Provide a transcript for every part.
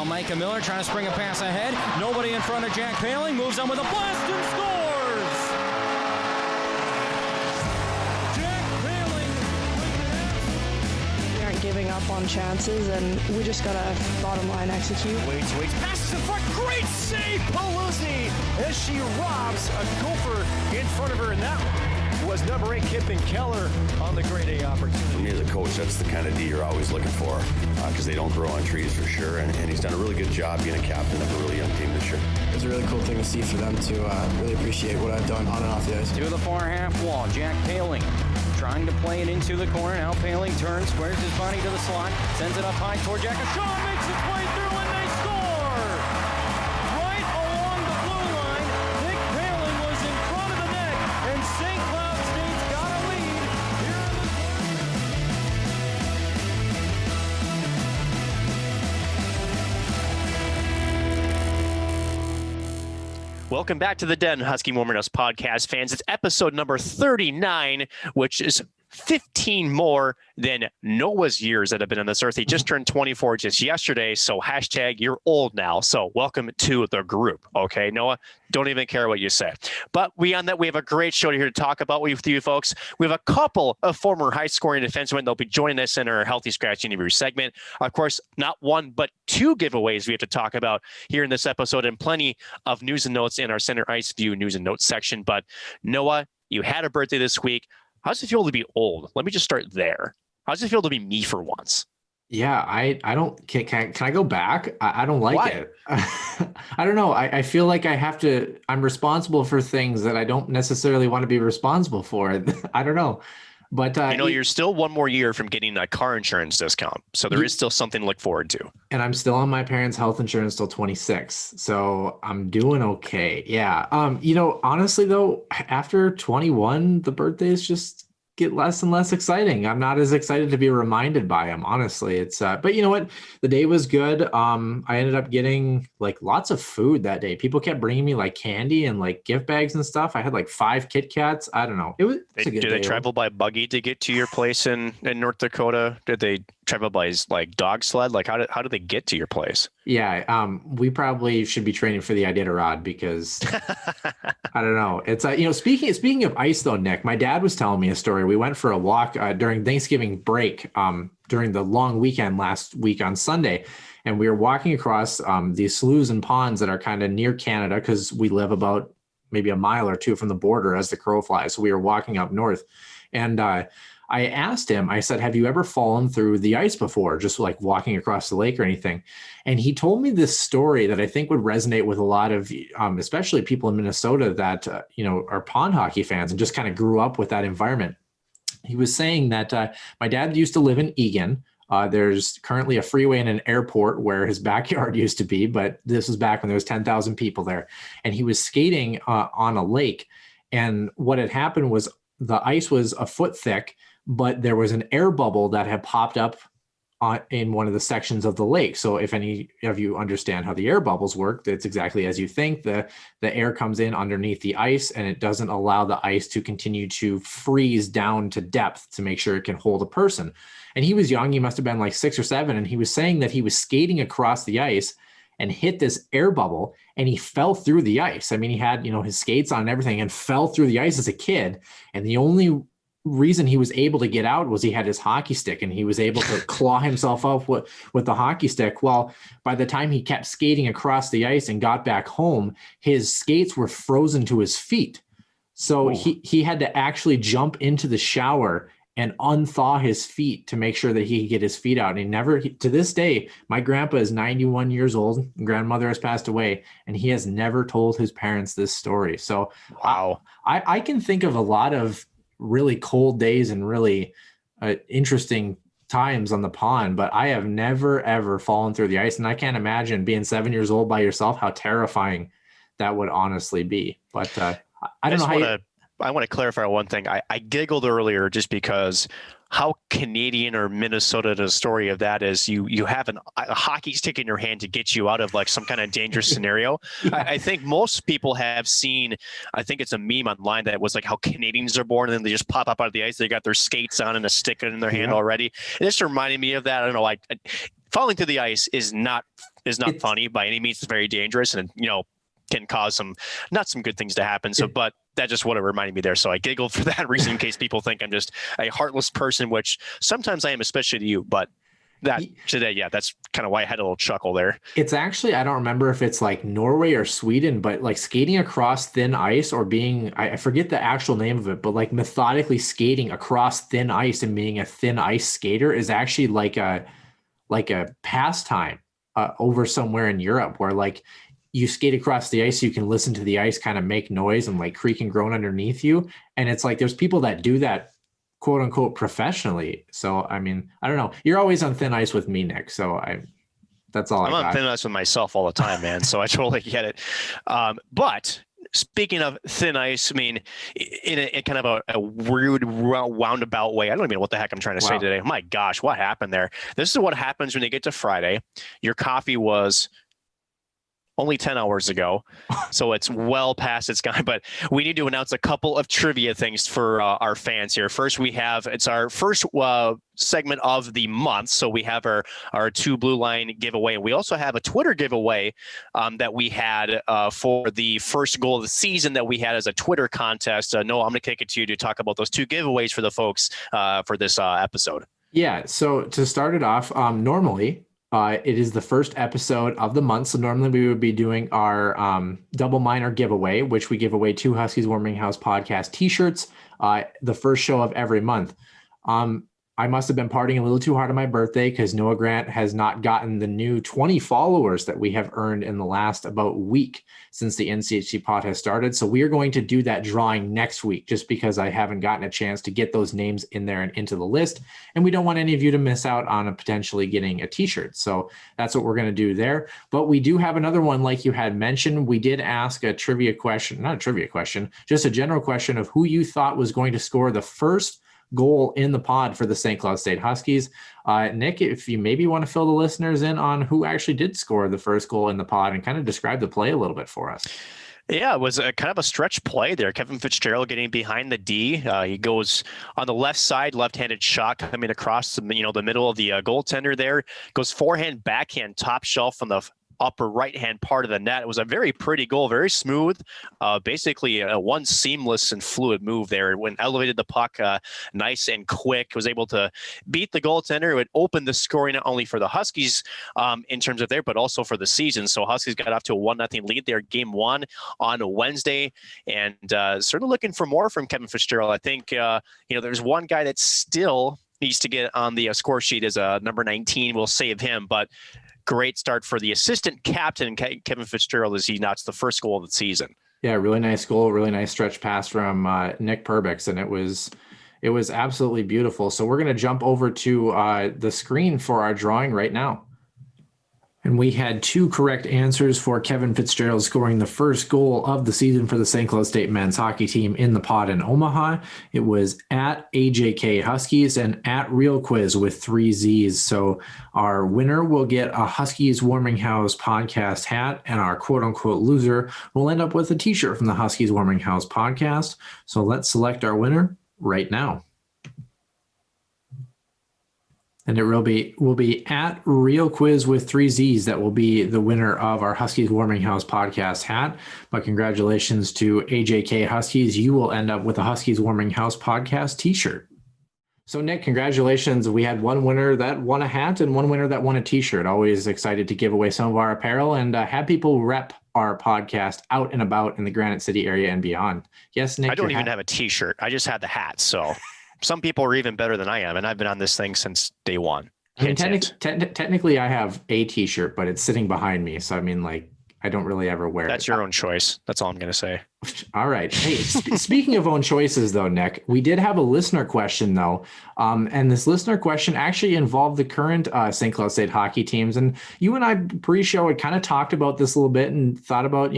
Micah Miller trying to spring a pass ahead. Nobody in front of Jack Paling. Moves on with a blast and scores! Jack Paling with We aren't giving up on chances, and we just got to bottom line execute. Waits, passes in front. Great save, Pelosi, as she robs a Gopher in front of her. And that was number 8, Kippen Keller, on the grade A opportunity. For me as a coach, that's the kind of D you're always looking for, because they don't grow on trees for sure. And he's done a really good job being a captain of a really young team this year. It's a really cool thing to see for them to really appreciate what I've done on and off the ice. to the far half wall. Jack Paling trying to play it into the corner. Now Paling turns, squares his body to the slot, sends it up high toward Jack. Ahcan makes its way through and they score! Right along the blue line, Nick Paling was in front of the net, and St. Cloud State's got a lead here in the Welcome back to the Den, Husky Warmers Podcast fans. It's episode number 39, which is 15 more than Noah's years that have been on this earth. He just turned 24 just yesterday, so hashtag you're old now. So welcome to the group, okay? Noah, don't even care what you say. But beyond that, we have a great show here to talk about with you folks. We have a couple of former high-scoring defensemen. They'll be joining us in our Healthy Scratch interview segment. Of course, not one, but two giveaways we have to talk about here in this episode, and plenty of news and notes in our Center Ice View news and notes section. But Noah, you had a birthday this week. How does it feel to be old? Let me just start there. How does it feel to be me for once? Yeah, I don't, can I go back? I don't like Why? it. I don't know. I feel like I'm responsible for things that I don't necessarily want to be responsible for. I don't know. But you're still one more year from getting a car insurance discount. So there is still something to look forward to. And I'm still on my parents' health insurance till 26. So I'm doing okay. Yeah. Honestly though, after 21, the birthdays just get less and less exciting. I'm not as excited to be reminded by them, honestly. It's but you know what? The day was good. I ended up getting like lots of food that day. People kept bringing me like candy and like gift bags and stuff. I had like 5 Kit Kats. I don't know. It's a good Did they travel by buggy to get to your place in North Dakota? Did they travel by like dog sled? Like how did they get to your place? Yeah, we probably should be training for the Iditarod because I don't know. It's speaking of ice though, Nick, my dad was telling me a story. We went for a walk during Thanksgiving break during the long weekend last week on Sunday, and we were walking across these sloughs and ponds that are kind of near Canada because we live about maybe a mile or two from the border as the crow flies. So we were walking up north, and I asked him, I said, have you ever fallen through the ice before, just like walking across the lake or anything? And he told me this story that I think would resonate with a lot of, especially people in Minnesota that, are pond hockey fans and just kind of grew up with that environment. He was saying that my dad used to live in Egan. There's currently a freeway and an airport where his backyard used to be, but this was back when there was 10,000 people there. And he was skating on a lake. And what had happened was the ice was a foot thick, but there was an air bubble that had popped up in one of the sections of the lake. So if any of you understand how the air bubbles work, it's exactly as you think. The air comes in underneath the ice and it doesn't allow the ice to continue to freeze down to depth to make sure it can hold a person. And he was young. He must have been like 6 or 7. And he was saying that he was skating across the ice and hit this air bubble and he fell through the ice. I mean, he had, his skates on and everything and fell through the ice as a kid. And the only reason he was able to get out was he had his hockey stick and he was able to claw himself up with the hockey stick. Well, by the time he kept skating across the ice and got back home, his skates were frozen to his feet. So he had to actually jump into the shower and unthaw his feet to make sure that he could get his feet out. And to this day, my grandpa is 91 years old, grandmother has passed away, and he has never told his parents this story. So wow, I can think of a lot of really cold days and really interesting times on the pond, but I have never, ever fallen through the ice. And I can't imagine being 7 years old by yourself, how terrifying that would honestly be. But I don't know I want to clarify one thing. I giggled earlier just because how Canadian or Minnesota the story of that is you have a hockey stick in your hand to get you out of like some kind of dangerous scenario. Yeah. I think most people have seen, I think it's a meme online that was like how Canadians are born and then they just pop up out of the ice. They got their skates on and a stick in their hand already. It just reminded me of that. I don't know. falling through the ice is not funny by any means. It's very dangerous, and can cause not some good things to happen. So, but that's just what it reminded me there. So I giggled for that reason, in case people think I'm just a heartless person, which sometimes I am, especially to you. But that today, yeah, that's kind of why I had a little chuckle there. It's actually, I don't remember if it's like Norway or Sweden, but like skating across thin ice or being, I forget the actual name of it, but like methodically skating across thin ice and being a thin ice skater is actually like a pastime over somewhere in Europe, where like you skate across the ice, you can listen to the ice kind of make noise and like creak and groan underneath you. And it's like, there's people that do that, quote unquote, professionally. So, I mean, I don't know. You're always on thin ice with me, Nick. So that's all I'm on thin ice with myself all the time, man. So I totally get it. But speaking of thin ice, I mean, in a kind of a weird roundabout way, I don't even know what the heck I'm trying to say today. My gosh, what happened there? This is what happens when you get to Friday. Your coffee was only 10 hours ago, so it's well past its time. But we need to announce a couple of trivia things for our fans here. First, it's our first segment of the month. So we have our 2 Blue Line giveaway. And we also have a Twitter giveaway that we had for the first goal of the season that we had as a Twitter contest. Noah, I'm going to kick it to you to talk about those 2 giveaways for the folks for this episode. Yeah. So to start it off, normally, it is the first episode of the month. So normally we would be doing our double minor giveaway, which we give away 2 Huskies Warming House podcast t-shirts, the first show of every month. I must have been partying a little too hard on my birthday because Noah Grant has not gotten the new 20 followers that we have earned in the last about week since the NCHC Pod has started. So we are going to do that drawing next week just because I haven't gotten a chance to get those names in there and into the list. And we don't want any of you to miss out on potentially getting a t-shirt. So that's what we're going to do there. But we do have another one, like you had mentioned. We did ask a trivia question, not a trivia question, just a general question of who you thought was going to score the first goal in the pod for the St. Cloud State Huskies. Nick, if you maybe want to fill the listeners in on who actually did score the first goal in the pod and kind of describe the play a little bit for us. Yeah, it was a kind of a stretch play there. Kevin Fitzgerald getting behind the D. He goes on the left side, left-handed shot coming across the middle of the goaltender there. Goes forehand, backhand, top shelf on the upper right-hand part of the net. It was a very pretty goal, very smooth, basically one seamless and fluid move there. When elevated the puck nice and quick, was able to beat the goaltender. It would open the scoring not only for the Huskies in terms of there, but also for the season. So Huskies got off to a 1-0 lead there, game 1 on Wednesday, and certainly looking for more from Kevin Fitzgerald. I think, there's one guy that still needs to get on the score sheet as number 19. We'll save him, but great start for the assistant captain, Kevin Fitzgerald, as he knots the first goal of the season. Yeah, really nice goal, really nice stretch pass from Nick Perbix, and it was absolutely beautiful. So we're going to jump over to the screen for our drawing right now. And we had 2 correct answers for Kevin Fitzgerald scoring the first goal of the season for the St. Cloud State men's hockey team in the pod in Omaha. It was at AJK Huskies and at Real Quiz with 3 Z's. So our winner will get a Huskies Warming House podcast hat, and our quote unquote loser will end up with a t-shirt from the Huskies Warming House podcast. So let's select our winner right now. And it will be at Real Quiz with 3 Z's that will be the winner of our Huskies Warming House podcast hat. But congratulations to AJK Huskies. You will end up with a Huskies Warming House podcast t-shirt. So Nick, congratulations. We had one winner that won a hat and one winner that won a t-shirt. Always excited to give away some of our apparel and have people rep our podcast out and about in the Granite City area and beyond. Yes, Nick. I don't even have a t-shirt. I just had the hat. So some people are even better than I am, and I've been on this thing since day one. I mean, technically I have a t-shirt, but it's sitting behind me. So, I mean, like, I don't really ever wear it. That's your own choice. That's all I'm going to say. All right. Hey, speaking of own choices, though, Nick, we did have a listener question, though. And this listener question actually involved the current St. Cloud State hockey teams. And you and I pre-show had kind of talked about this a little bit and thought about,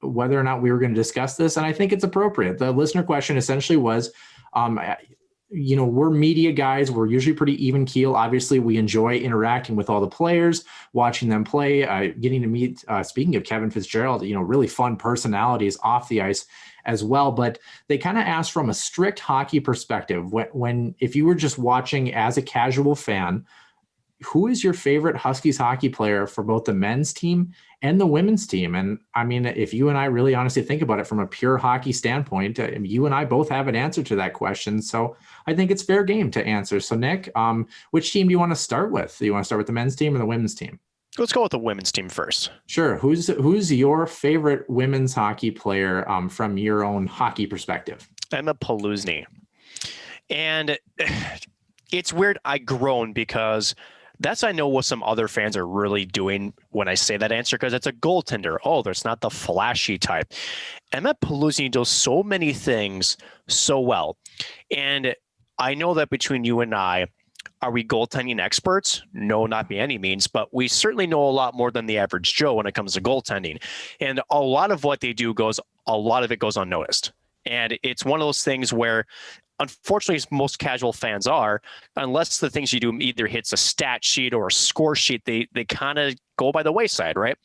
whether or not we were going to discuss this. And I think it's appropriate. The listener question essentially was, we're media guys. We're usually pretty even keel. Obviously, we enjoy interacting with all the players, watching them play, getting to meet, speaking of Kevin Fitzgerald, really fun personalities off the ice as well. But they kind of asked from a strict hockey perspective, if you were just watching as a casual fan, who is your favorite Huskies hockey player for both the men's team and the women's team? And I mean, if you and I really honestly think about it from a pure hockey standpoint, you and I both have an answer to that question. So I think it's fair game to answer. So Nick, which team do you want to start with? Do you want to start with the men's team or the women's team? Let's go with the women's team first. Sure. Who's your favorite women's hockey player from your own hockey perspective? Emma Paluzny. And it's weird. I groan because that's, I know, what some other fans are really doing when I say that answer, because it's a goaltender. Oh, there's not the flashy type. Emma Paluzny does so many things so well. And I know that between you and I, are we goaltending experts? No, not by any means, but we certainly know a lot more than the average Joe when it comes to goaltending. And a lot of what they do goes unnoticed. And it's one of those things where, unfortunately, as most casual fans are, unless the things you do either hits a stat sheet or a score sheet, they kind of go by the wayside, right?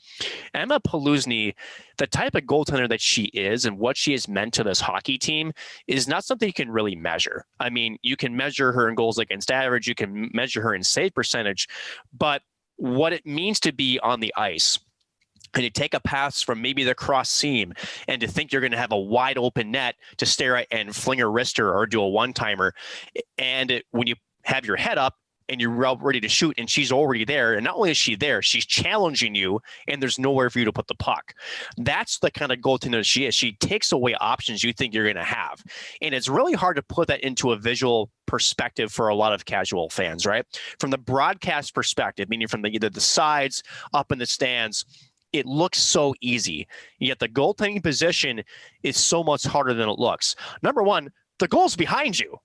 Emma Paluzny, the type of goaltender that she is and what she has meant to this hockey team is not something you can really measure. I mean, you can measure her in goals against average, you can measure her in save percentage, but what it means to be on the ice and you take a pass from maybe the cross seam and to think you're going to have a wide open net to stare at and fling a wrister or do a one-timer. And when you have your head up and you're ready to shoot and she's already there, and not only is she there, she's challenging you and there's nowhere for you to put the puck. That's the kind of goaltender she is. She takes away options you think you're going to have. And it's really hard to put that into a visual perspective for a lot of casual fans, right? From the broadcast perspective, meaning from either the sides, up in the stands, it looks so easy, yet the goaltending position is so much harder than it looks. Number one, the goal's behind you.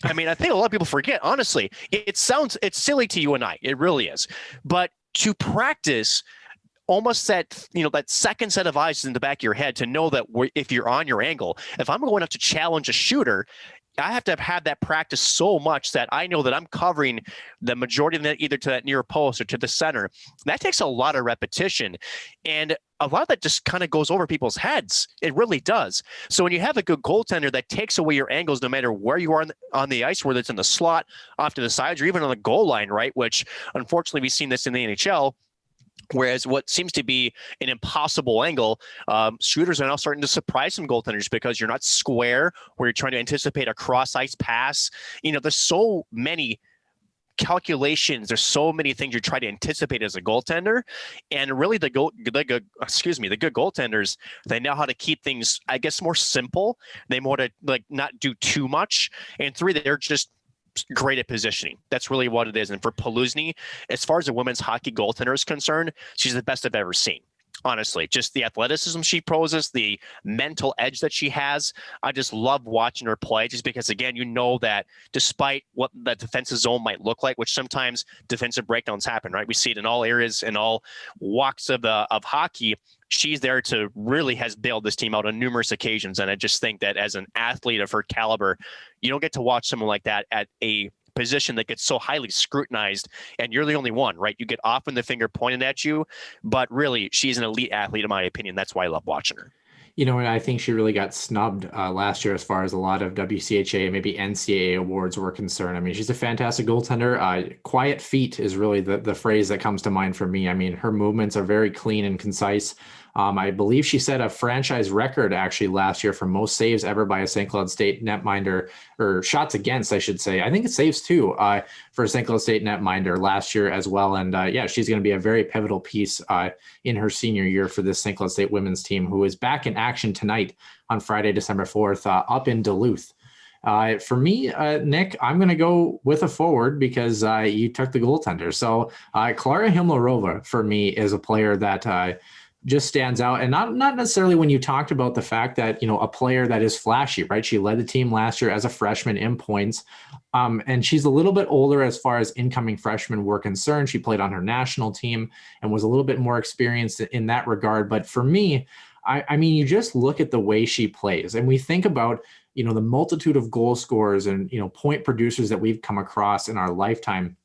I mean, I think a lot of people forget, honestly. It's silly to you and I. It really is. But to practice almost that second set of eyes in the back of your head to know that if you're on your angle, if I'm going up to challenge a shooter, I have to have had that practice so much that I know that I'm covering the majority of that either to that near post or to the center. That takes a lot of repetition. And a lot of that just kind of goes over people's heads. It really does. So when you have a good goaltender that takes away your angles, no matter where you are on the ice, whether it's in the slot, off to the sides, or even on the goal line, right? Which unfortunately we've seen this in the NHL. Whereas what seems to be an impossible angle, shooters are now starting to surprise some goaltenders because you're not square, where you're trying to anticipate a cross-ice pass. There's so many calculations. There's so many things you try to anticipate as a goaltender. And really the good goaltenders, they know how to keep things, I guess, more simple. They more to not do too much. And three, they're just great at positioning. That's really what it is. And for Paluzny, as far as a women's hockey goaltender is concerned, she's the best I've ever seen. Honestly, just the athleticism she poses, the mental edge that she has. I just love watching her play just because, again, that despite what the defensive zone might look like, which sometimes defensive breakdowns happen, right? We see it in all areas and all walks of hockey. She's there to really has bailed this team out on numerous occasions. And I just think that as an athlete of her caliber, you don't get to watch someone like that at a position that gets so highly scrutinized, and you're the only one, right? You get often the finger pointed at you, but really she's an elite athlete in my opinion. That's why I love watching her. And I think she really got snubbed last year as far as a lot of WCHA, maybe NCAA awards were concerned. I mean, she's a fantastic goaltender. Quiet feet is really the phrase that comes to mind for me. I mean, her movements are very clean and concise. I believe she set a franchise record actually last year for most saves ever by a St. Cloud State netminder, or shots against, I should say. I think it saves too for a St. Cloud State netminder last year as well. And she's going to be a very pivotal piece in her senior year for this St. Cloud State women's team, who is back in action tonight on Friday, December 4th, up in Duluth. For me, Nick, I'm going to go with a forward because you took the goaltender. So Klara Himlarova for me is a player that just stands out, and not necessarily when you talked about the fact that, a player that is flashy, right? She led the team last year as a freshman in points. And she's a little bit older as far as incoming freshmen were concerned. She played on her national team and was a little bit more experienced in that regard. But for me, I mean, you just look at the way she plays and we think about, the multitude of goal scorers and, point producers that we've come across in our lifetime.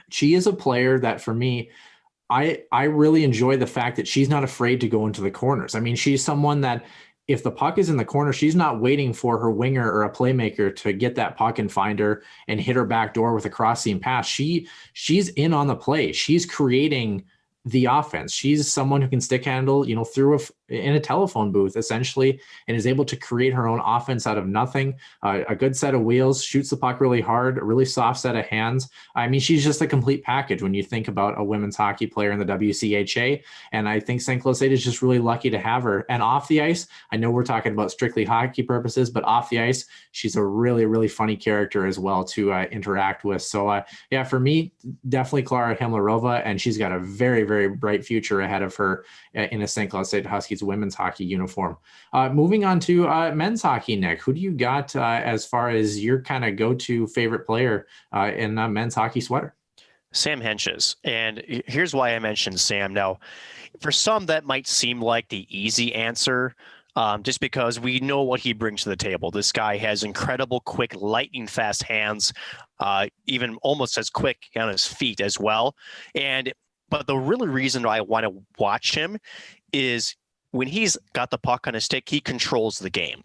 She is a player that for me, I really enjoy the fact that she's not afraid to go into the corners. I mean, she's someone that if the puck is in the corner, she's not waiting for her winger or a playmaker to get that puck and find her and hit her back door with a cross seam pass. She's in on the play. She's creating the offense. She's someone who can stick handle, through in a telephone booth essentially, and is able to create her own offense out of nothing. A good set of wheels, shoots the puck really hard, a really soft set of hands. I mean, she's just a complete package when you think about a women's hockey player in the WCHA. And I think St. Cloud State is just really lucky to have her. And off the ice, I know we're talking about strictly hockey purposes, but off the ice, she's a really, really funny character as well to interact with. So for me, definitely Klara Himlarova, and she's got a very, very bright future ahead of her in a St. Cloud State Huskies women's hockey uniform. Moving on to men's hockey, Nick, who do you got as far as your kind of go-to favorite player in a men's hockey sweater? Sam Hentges. And here's why I mentioned Sam. Now, for some, that might seem like the easy answer, just because we know what he brings to the table. This guy has incredible, quick, lightning fast hands, even almost as quick on his feet as well. But the really reason I want to watch him is when he's got the puck on his stick, he controls the game.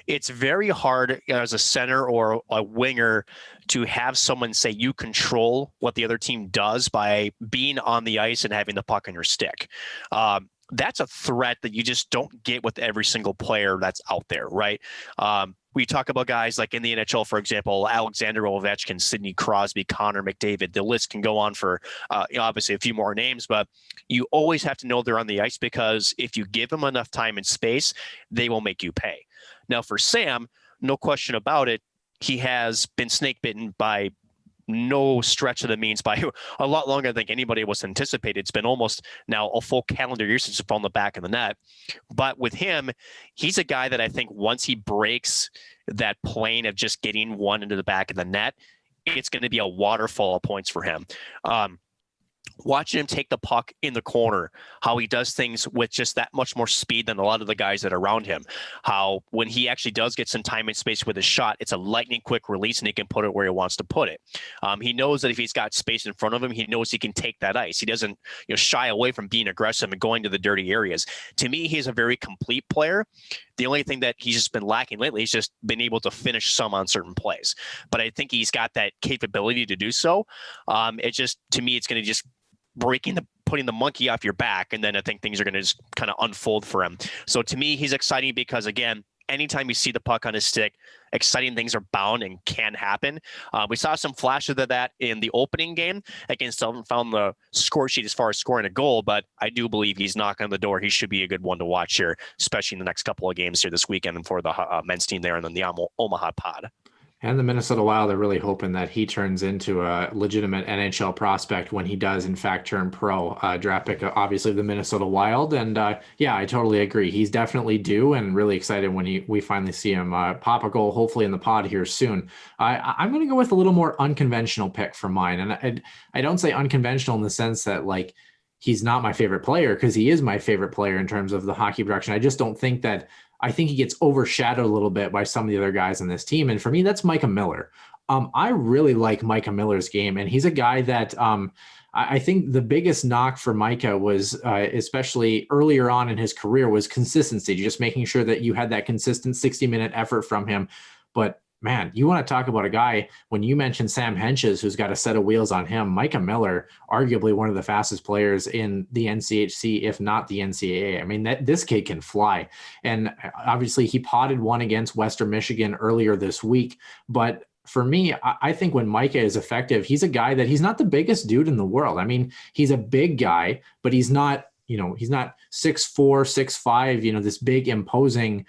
It's very hard as a center or a winger to have someone say you control what the other team does by being on the ice and having the puck on your stick. That's a threat that you just don't get with every single player that's out there, right? We talk about guys like in the NHL, for example, Alexander Ovechkin, Sidney Crosby, Connor McDavid. The list can go on for obviously a few more names, but you always have to know they're on the ice, because if you give them enough time and space, they will make you pay. Now for Sam, no question about it, he has been snake bitten by no stretch of the means by a lot longer than I think anybody was anticipated. It's been almost now a full calendar year since he found the back of the net. But with him, he's a guy that I think once he breaks that plane of just getting one into the back of the net, it's going to be a waterfall of points for him. Watching him take the puck in the corner, how he does things with just that much more speed than a lot of the guys that are around him, how when he actually does get some time and space with his shot, it's a lightning quick release and he can put it where he wants to put it. He knows that if he's got space in front of him, he knows he can take that ice. He doesn't shy away from being aggressive and going to the dirty areas. To me, he's a very complete player. The only thing that he's just been lacking lately is just been able to finish some on certain plays. But I think he's got that capability to do so. It just, to me, it's going to just putting the monkey off your back, and then I think things are going to just kind of unfold for him. So to me, he's exciting because, again, anytime you see the puck on his stick, exciting things are bound and can happen. We saw some flashes of that in the opening game against found the score sheet as far as scoring a goal, but I do believe he's knocking on the door. He should be a good one to watch here, especially in the next couple of games here this weekend and for the men's team there and then the Omaha Pod. And the Minnesota Wild are really hoping that he turns into a legitimate NHL prospect when he does, in fact, turn pro. Draft pick, obviously, the Minnesota Wild. And yeah, I totally agree. He's definitely due, and really excited when we finally see him pop a goal, hopefully in the pod here soon. I'm going to go with a little more unconventional pick for mine. And I don't say unconventional in the sense that, like, he's not my favorite player, because he is my favorite player in terms of the hockey production. I just don't think that I think he gets overshadowed a little bit by some of the other guys on this team. And for me, that's Micah Miller. I really like Micah Miller's game. And he's a guy that I think the biggest knock for Micah was, especially earlier on in his career, was consistency, just making sure that you had that consistent 60-minute effort from him. But man, you want to talk about a guy, when you mentioned Sam Hentges, who's got a set of wheels on him, Micah Miller, arguably one of the fastest players in the NCHC, if not the NCAA. I mean, this kid can fly. And obviously he potted one against Western Michigan earlier this week. But for me, I think when Micah is effective, he's a guy that he's not the biggest dude in the world. I mean, he's a big guy, but he's not, he's not 6'4", 6'5", this big imposing,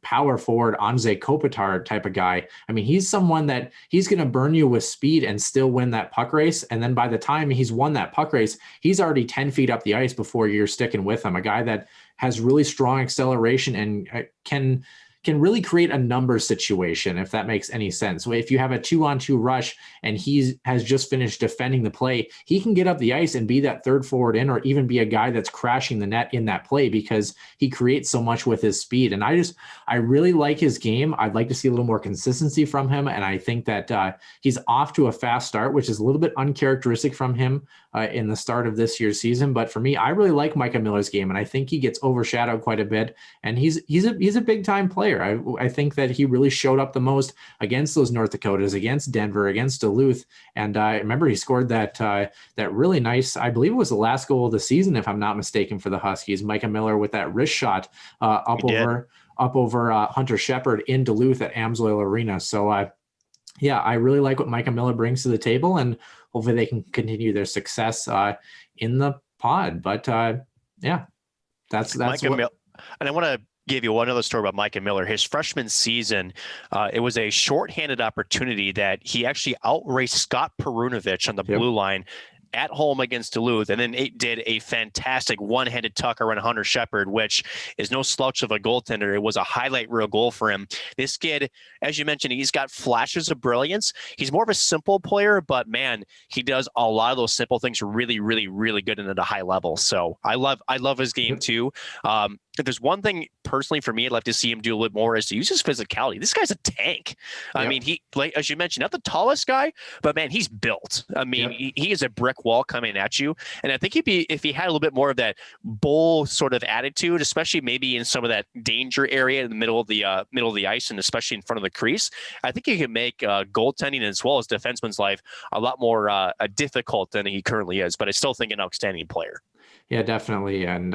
power forward Anze Kopitar type of guy. I mean, he's someone that he's going to burn you with speed and still win that puck race. And then by the time he's won that puck race, he's already 10 feet up the ice before you're sticking with him. A guy that has really strong acceleration and can can really create a numbers situation, if that makes any sense. So if you have a 2-on-2 rush and has just finished defending the play, he can get up the ice and be that third forward in, or even be a guy that's crashing the net in that play, because he creates so much with his speed. And I really like his game. I'd like to see a little more consistency from him. And I think that he's off to a fast start, which is a little bit uncharacteristic from him in the start of this year's season. But for me, I really like Micah Miller's game, and I think he gets overshadowed quite a bit. And he's a big time player. I think that he really showed up the most against those North Dakotas, against Denver, against Duluth. And I remember he scored that really nice, I believe it was the last goal of the season, if I'm not mistaken, for the Huskies. Micah Miller with that wrist shot up over Hunter Shepard in Duluth at Amsoil Arena. So I really like what Micah Miller brings to the table, and hopefully they can continue their success in the pod. But that's Micah Miller. And I want to give you one other story about Micah Miller. His freshman season, it was a shorthanded opportunity that he actually outraced Scott Perunovich on the blue line at home against Duluth, and then it did a fantastic one-handed tuck around Hunter Shepard, which is no slouch of a goaltender. It was a highlight reel goal for him. This kid, as you mentioned, he's got flashes of brilliance. He's more of a simple player, but man, he does a lot of those simple things really, really, really good and at a high level. So I love his game too. If there's one thing personally for me I'd like to see him do a little more, is to use his physicality. This guy's a tank. I mean, he, like as you mentioned, not the tallest guy, but man, he's built. I mean, he is a brick wall coming at you. And I think if he had a little bit more of that bull sort of attitude, especially maybe in some of that danger area in the middle of the ice, and especially in front of the crease, I think he could make goaltending as well as defenseman's life a lot more difficult than he currently is. But I still think an outstanding player. Yeah, definitely. And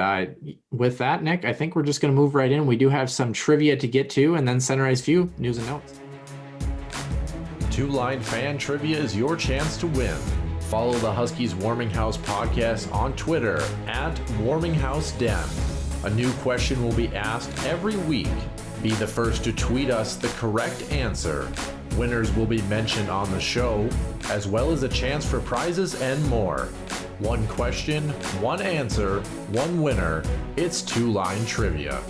with that, Nick, I think we're just going to move right in. We do have some trivia to get to, and then Center Ice View, news and notes. Two Line Fan Trivia is your chance to win. Follow the Huskies Warming House Podcast on Twitter at Warming House Den. A new question will be asked every week. Be the first to tweet us the correct answer. Winners will be mentioned on the show, as well as a chance for prizes and more. One question, one answer, one winner. It's Two Line Trivia.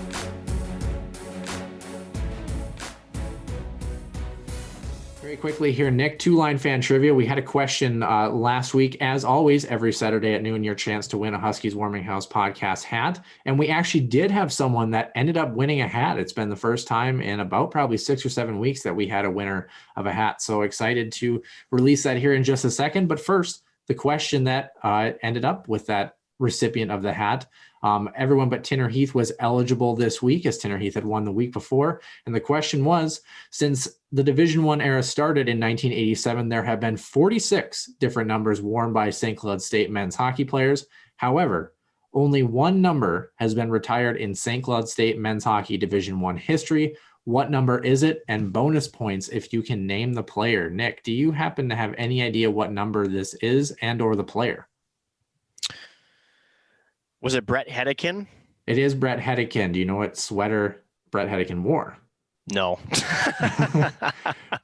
Very quickly here, Nick, Two Line Fan Trivia. We had a question last week. As always, every Saturday at noon, your chance to win a Huskies Warming House Podcast hat. And we actually did have someone that ended up winning a hat. It's been the first time in about probably 6 or 7 weeks that we had a winner of a hat. So excited to release that here in just a second. But first, the question that ended up with that recipient of the hat. Everyone but Tinner Heath was eligible this week, as Tinner Heath had won the week before. And the question was, since the Division I era started in 1987, there have been 46 different numbers worn by St. Cloud State men's hockey players. However, only one number has been retired in St. Cloud State men's hockey Division I history. What number is it? And bonus points if you can name the player. Nick, do you happen to have any idea what number this is and or the player? Was it Brett Hedican? It is Brett Hedican. Do you know what sweater Brett Hedican wore? No.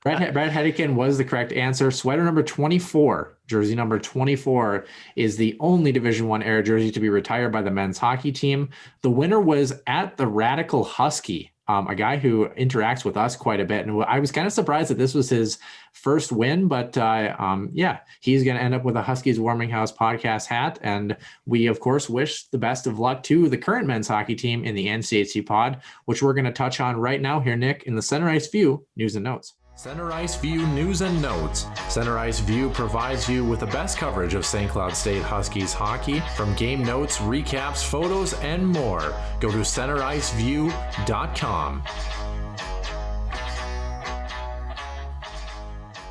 Brett Hedican was the correct answer. Sweater number 24, jersey number 24, is the only Division I era jersey to be retired by the men's hockey team. The winner was at the Radical Husky, a guy who interacts with us quite a bit. And I was kind of surprised that this was his first win, but he's going to end up with a Huskies Warming House Podcast hat. And we, of course, wish the best of luck to the current men's hockey team in the NCHC Pod, which we're going to touch on right now here, Nick, in the Center Ice View News and Notes. Center Ice View News and Notes. Center Ice View provides you with the best coverage of St. Cloud State Huskies hockey, from game notes, recaps, photos, and more. Go to centericeview.com.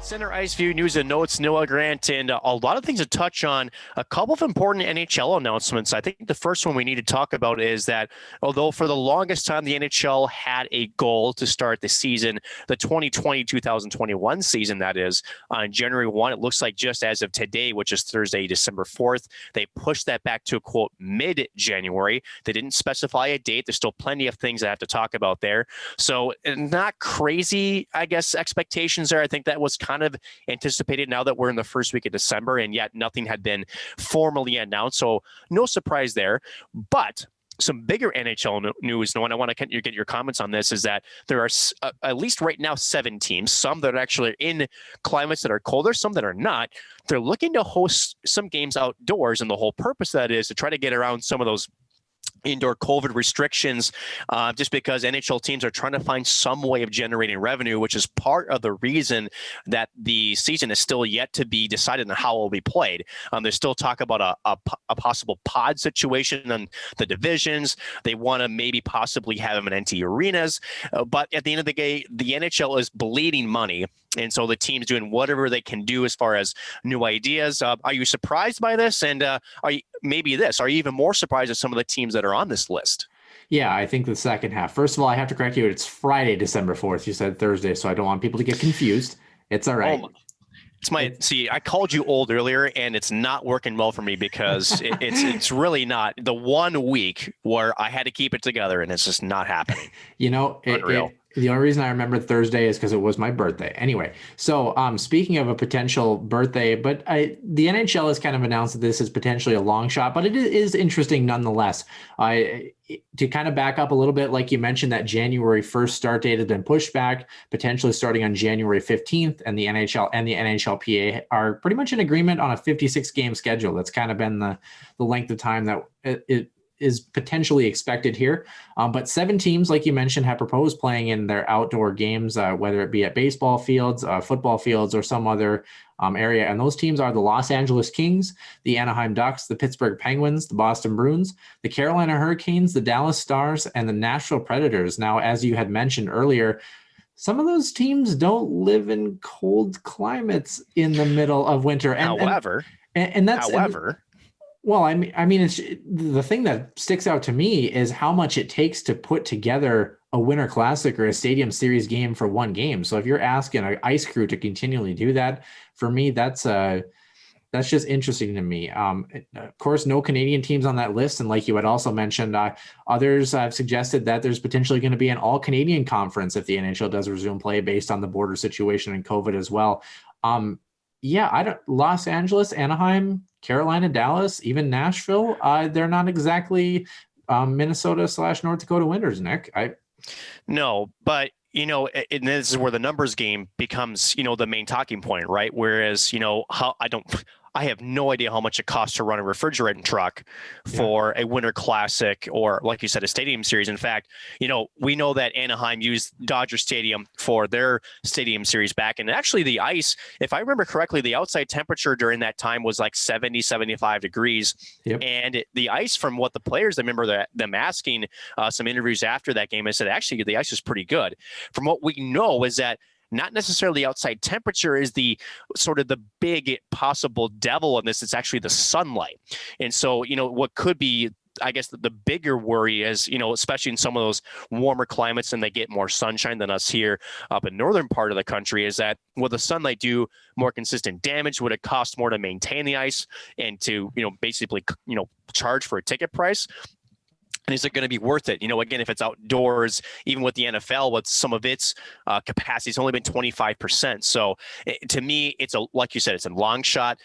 Center Ice View News and Notes, Noah Grant, and a lot of things to touch on. A couple of important NHL announcements. I think the first one we need to talk about is that although for the longest time the NHL had a goal to start the season, the 2020-2021 season, that is, on January 1, it looks like just as of today, which is Thursday, December 4th, they pushed that back to, quote, mid-January. They didn't specify a date. There's still plenty of things I have to talk about there. So not crazy, I guess, expectations there. I think that was kind of anticipated now that we're in the first week of December, and yet nothing had been formally announced. So no surprise there. But some bigger NHL news, and I want to get your comments on this, is that there are at least right now 7 teams, some that are actually in climates that are colder, some that are not. They're looking to host some games outdoors, and the whole purpose of that is to try to get around some of those indoor COVID restrictions, just because NHL teams are trying to find some way of generating revenue, which is part of the reason that the season is still yet to be decided on how it will be played. There's still talk about a possible pod situation on the divisions. They want to maybe possibly have them in empty arenas. But at the end of the day, the NHL is bleeding money. And so the team's doing whatever they can do as far as new ideas. Are you surprised by this? And are you even more surprised at some of the teams that are on this list? Yeah, I think the second half. First of all, I have to correct you. It's Friday, December 4th. You said Thursday, so I don't want people to get confused. It's all right. I called you old earlier, and it's not working well for me because it's really not. The 1 week where I had to keep it together, and it's just not happening. Unreal. The only reason I remember Thursday is because it was my birthday. Anyway, so speaking of a potential birthday, but the NHL has kind of announced that this is potentially a long shot, but it is interesting nonetheless. To kind of back up a little bit, like you mentioned, that January 1st start date has been pushed back, potentially starting on January 15th, and the NHL and the NHLPA are pretty much in agreement on a 56-game schedule. That's kind of been the length of time that it is potentially expected here. But 7 teams, like you mentioned, have proposed playing in their outdoor games, whether it be at baseball fields, football fields, or some other area. And those teams are the Los Angeles Kings, the Anaheim Ducks, the Pittsburgh Penguins, the Boston Bruins, the Carolina Hurricanes, the Dallas Stars, and the Nashville Predators. Now, as you had mentioned earlier, some of those teams don't live in cold climates in the middle of winter. Well, I mean, it's the thing that sticks out to me is how much it takes to put together a Winter Classic or a Stadium Series game for one game. So if you're asking an ice crew to continually do that, for me, that's just interesting to me. Of course, no Canadian teams on that list. And like you had also mentioned, others have suggested that there's potentially going to be an all-Canadian conference if the NHL does resume play based on the border situation and COVID as well. Los Angeles, Anaheim, Carolina, Dallas, even Nashville, they're not exactly Minnesota/North Dakota winters, Nick. No, but and this is where the numbers game becomes, the main talking point, right? Whereas, I have no idea how much it costs to run a refrigerating truck for a Winter Classic or, like you said, a Stadium Series. In fact, we know that Anaheim used Dodger Stadium for their Stadium Series back. And actually the ice, if I remember correctly, the outside temperature during that time was like 70, 75 degrees. Yep. And the ice, from what the players, I remember them asking some interviews after that game, I said, actually, the ice is pretty good. From what we know is that not necessarily outside temperature is the sort of the big possible devil in this. It's actually the sunlight. And so, what could be, I guess, the bigger worry is, especially in some of those warmer climates and they get more sunshine than us here up in northern part of the country, is that will the sunlight do more consistent damage? Would it cost more to maintain the ice and to, basically, charge for a ticket price? And is it going to be worth it? Again, if it's outdoors, even with the NFL, with some of its capacity, it's only been 25%. So to me, like you said, it's a long shot.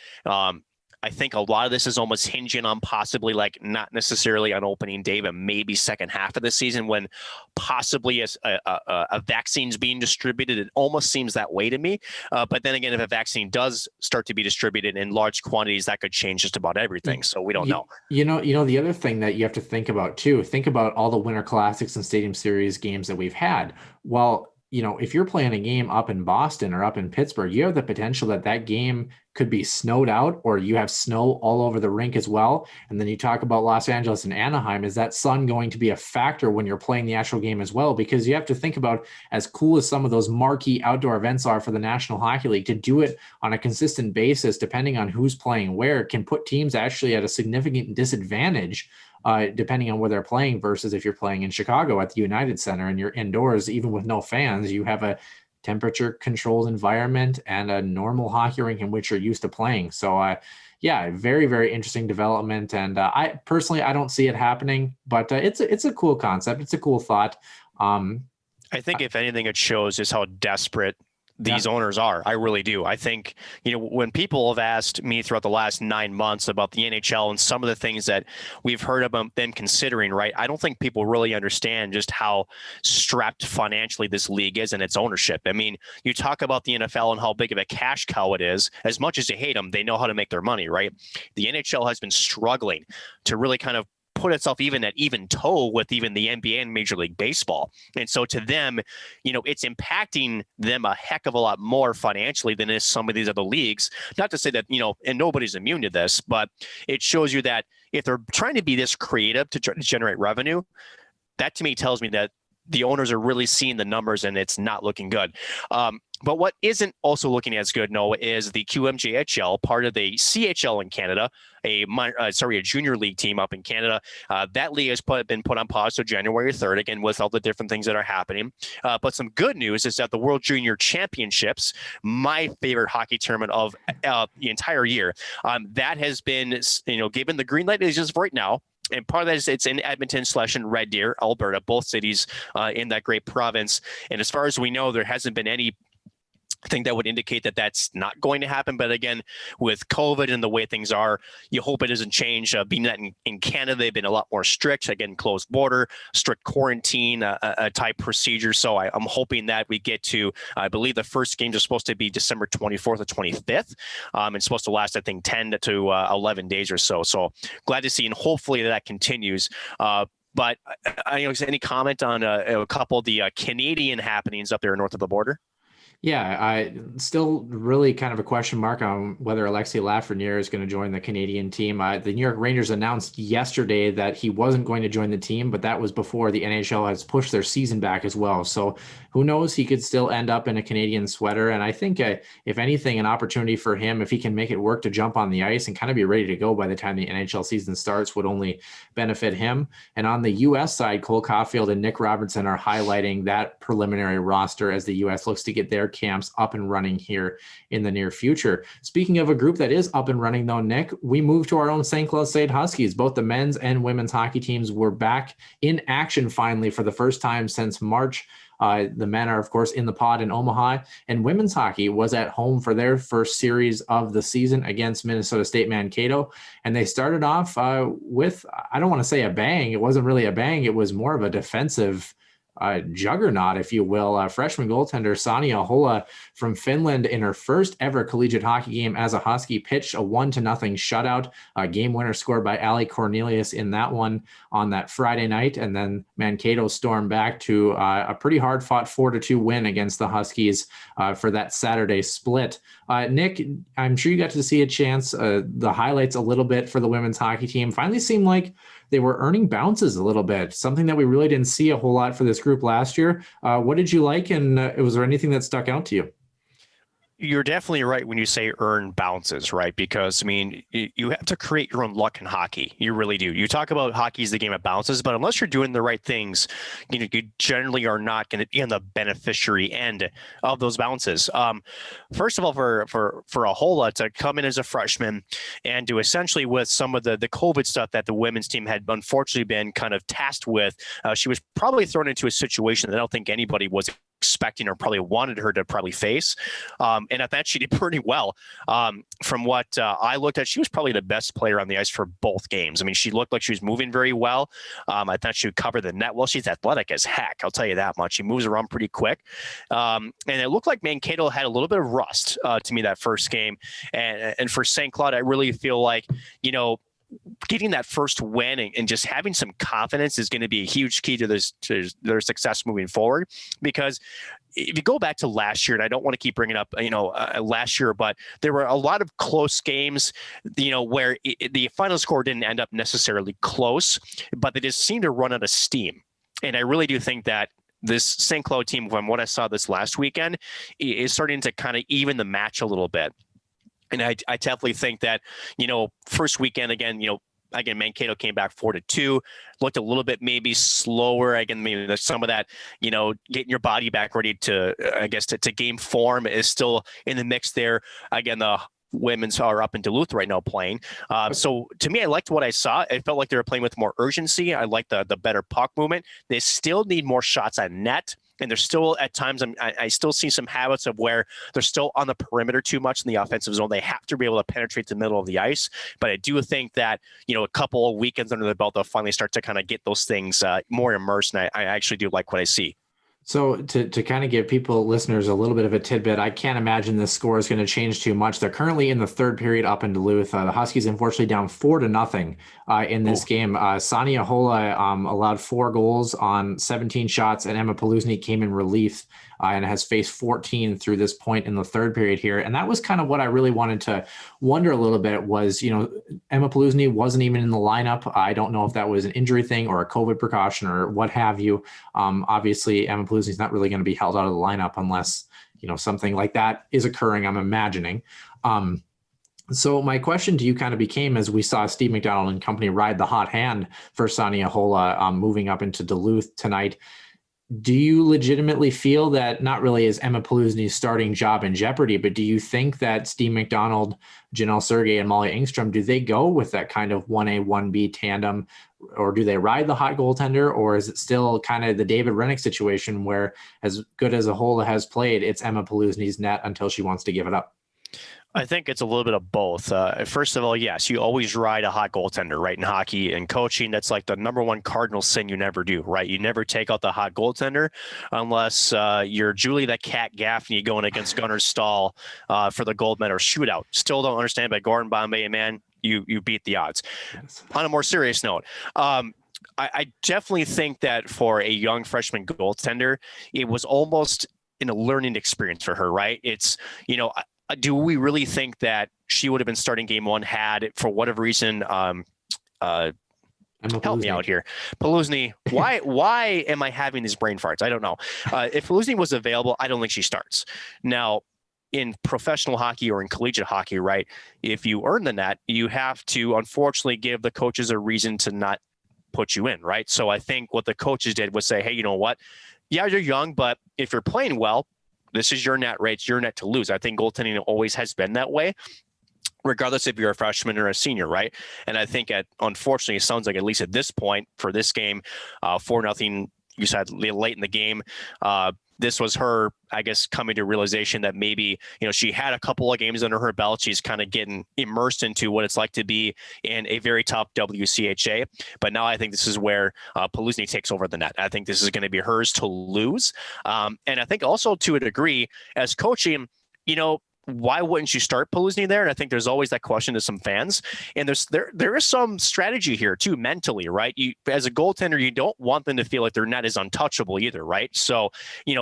I think a lot of this is almost hinging on possibly, like, not necessarily on opening day, but maybe second half of the season when possibly a vaccine's being distributed. It almost seems that way to me. But then again, if a vaccine does start to be distributed in large quantities, that could change just about everything. So we don't know. The other thing that you have to think about too, think about all the Winter Classics and Stadium Series games that we've had. Well, if you're playing a game up in Boston or up in Pittsburgh, you have the potential that game could be snowed out, or you have snow all over the rink as well. And then you talk about Los Angeles and Anaheim. Is that sun going to be a factor when you're playing the actual game as well? Because you have to think about, as cool as some of those marquee outdoor events are for the National Hockey League, to do it on a consistent basis, depending on who's playing where, can put teams actually at a significant disadvantage depending on where they're playing, versus if you're playing in Chicago at the United Center and you're indoors, even with no fans, you have a temperature controlled environment and a normal hockey rink in which you're used to playing. So very, very interesting development. And I personally don't see it happening, but it's a cool concept. It's a cool thought. I think if anything, it shows just how desperate these owners are. I really do. I think, when people have asked me throughout the last 9 months about the NHL and some of the things that we've heard about them considering, right? I don't think people really understand just how strapped financially this league is and its ownership. I mean, you talk about the NFL and how big of a cash cow it is. As much as you hate them, they know how to make their money, right? The NHL has been struggling to really kind of put itself even at even toe with even the NBA and Major League Baseball. And so to them, it's impacting them a heck of a lot more financially than is some of these other leagues. Not to say that, and nobody's immune to this, but it shows you that if they're trying to be this creative to try to generate revenue, that to me tells me that the owners are really seeing the numbers and it's not looking good. But what isn't also looking as good, Noah, is the QMJHL, part of the CHL in Canada, a junior league team up in Canada. That league has been put on pause till January 3rd, again, with all the different things that are happening. But some good news is that the World Junior Championships, my favorite hockey tournament of the entire year, that has been, given the green light is just right now. And part of that is it's in Edmonton/in Red Deer, Alberta, both cities in that great province. And as far as we know, there hasn't been any thing that would indicate that that's not going to happen. But again, with COVID and the way things are, you hope it doesn't change. Being that in Canada, they've been a lot more strict, again, closed border, strict quarantine type procedure. So I'm hoping that we get to, I believe the first games are supposed to be December 24th or 25th. It's supposed to last, I think, 10 to 11 days or so. So glad to see, and hopefully that continues. But any comment on a couple of the Canadian happenings up there north of the border? Yeah, I still really kind of a question mark on whether Alexis Lafreniere is going to join the Canadian team. The New York Rangers announced yesterday that he wasn't going to join the team, but that was before the NHL has pushed their season back as well. So who knows? He could still end up in a Canadian sweater. And I think, if anything, an opportunity for him, if he can make it work to jump on the ice and kind of be ready to go by the time the NHL season starts, would only benefit him. And on the U.S. side, Cole Caulfield and Nick Robertson are highlighting that preliminary roster as the U.S. looks to get their camps up and running here in the near future. Speaking of a group that is up and running, though, Nick, we moved to our own St. Cloud State Huskies. Both the men's and women's hockey teams were back in action finally for the first time since March. The men are, of course, in the pod in Omaha, and women's hockey was at home for their first series of the season against Minnesota State Mankato. And they started off with, I don't want to say a bang. It wasn't really a bang. It was more of a defensive juggernaut, if you will. Freshman goaltender Sania Ahola from Finland, in her first ever collegiate hockey game as a Husky, pitched a 1-0 shutout. Game winner scored by Allie Cornelius in that one on that Friday night. And then Mankato stormed back to a pretty hard fought 4-2 win against the Huskies for that Saturday split. Nick, I'm sure you got to see a chance. The highlights a little bit for the women's hockey team finally seemed like they were earning bounces a little bit, something that we really didn't see a whole lot for this group last year. What did you like, and was there anything that stuck out to you? You're definitely right when you say earn bounces, right? Because, I mean, you have to create your own luck in hockey. You really do. You talk about hockey is the game of bounces, but unless you're doing the right things, you generally are not going to be on the beneficiary end of those bounces. First of all, for Ahola to come in as a freshman and to essentially, with some of the COVID stuff that the women's team had unfortunately been kind of tasked with, she was probably thrown into a situation that I don't think anybody was expecting or probably wanted her to probably face. And I thought she did pretty well. From what I looked at, she was probably the best player on the ice for both games. I mean, she looked like she was moving very well. I thought she would cover the net well. She's athletic as heck, I'll tell you that much. She moves around pretty quick. And it looked like Mankato had a little bit of rust to me that first game. And for St. Cloud, I really feel like, getting that first win and just having some confidence is going to be a huge key to their success moving forward. Because if you go back to last year, and I don't want to keep bringing up, last year, but there were a lot of close games, where the final score didn't end up necessarily close, but they just seemed to run out of steam. And I really do think that this St. Cloud team, from what I saw this last weekend, is starting to kind of even the match a little bit. And I definitely think that, first weekend, again, Mankato came back 4-2, looked a little bit maybe slower. Again, maybe there's some of that, getting your body back ready to game form is still in the mix there. Again, the women's are up in Duluth right now playing. So to me, I liked what I saw. It felt like they were playing with more urgency. I liked the better puck movement. They still need more shots on net. And there's still at times I still see some habits of where they're still on the perimeter too much in the offensive zone. They have to be able to penetrate the middle of the ice. But I do think that, a couple of weekends under the belt, they'll finally start to kind of get those things more immersed. And I actually do like what I see. So to kind of give listeners a little bit of a tidbit, I can't imagine this score is going to change too much. They're currently in the third period up in Duluth. The Huskies, unfortunately, down 4-0 in this game. Sania Hola allowed 4 goals on 17 shots, and Emma Paluzny came in relief and has faced 14 through this point in the third period here. And that was kind of what I really wanted to wonder a little bit was, Emma Paluzny wasn't even in the lineup. I don't know if that was an injury thing or a COVID precaution or what have you. Obviously, Emma Paluzny's not really going to be held out of the lineup unless, something like that is occurring, I'm imagining. So my question to you kind of became, as we saw Steve McDonald and company ride the hot hand for Sania Hola moving up into Duluth tonight, do you legitimately feel that not really is Emma Paluzny's starting job in jeopardy, but do you think that Steve McDonald, Janelle Sergey, and Molly Engstrom, do they go with that kind of 1A, 1B tandem, or do they ride the hot goaltender, or is it still kind of the David Rennick situation where as good as Ahola has played, it's Emma Paluzny's net until she wants to give it up? I think it's a little bit of both. First of all, yes, you always ride a hot goaltender, right? In hockey and coaching, that's like the number one cardinal sin you never do, right? You never take out the hot goaltender unless you're Julie the Cat Gaffney going against Gunnar Stahl for the gold medal shootout. Still don't understand, but Gordon Bombay, man, you beat the odds. Yes. On a more serious note, I definitely think that for a young freshman goaltender, it was almost in a learning experience for her, right? It's, do we really think that she would have been starting game one had, for whatever reason, help me out here, Paluzny, why am I having these brain farts? I don't know. If Paluzny was available, I don't think she starts. Now, in professional hockey or in collegiate hockey, right, if you earn the net, you have to, unfortunately, give the coaches a reason to not put you in, right? So I think what the coaches did was say, hey, you know what? Yeah, you're young, but if you're playing well, this is your net, right? It's your net to lose. I think goaltending always has been that way, regardless if you're a freshman or a senior, right? And I think, unfortunately, it sounds like at least at this point for this game, 4-0, you said late in the game, this was her, I guess, coming to realization that maybe, she had a couple of games under her belt. She's kind of getting immersed into what it's like to be in a very top WCHA. But now I think this is where Paluzny takes over the net. I think this is going to be hers to lose. And I think also to a degree, as coaching, why wouldn't you start Paluzny there? And I think there's always that question to some fans. And there is some strategy here too, mentally, right? You, as a goaltender, you don't want them to feel like their net is untouchable either, right? So,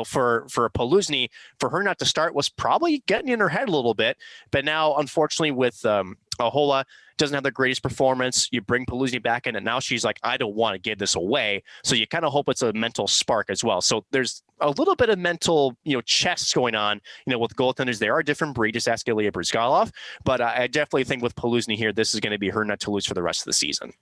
for Paluzny, for her not to start was probably getting in her head a little bit. But now, unfortunately, with Ahola doesn't have the greatest performance. You bring Paluzny back in, and now she's like, I don't want to give this away. So you kind of hope it's a mental spark as well. So there's a little bit of mental, chess going on, with goaltenders. They are a different breed. Just ask Ilya Brizgalov. But I definitely think with Paluzny here, this is going to be her net to lose for the rest of the season.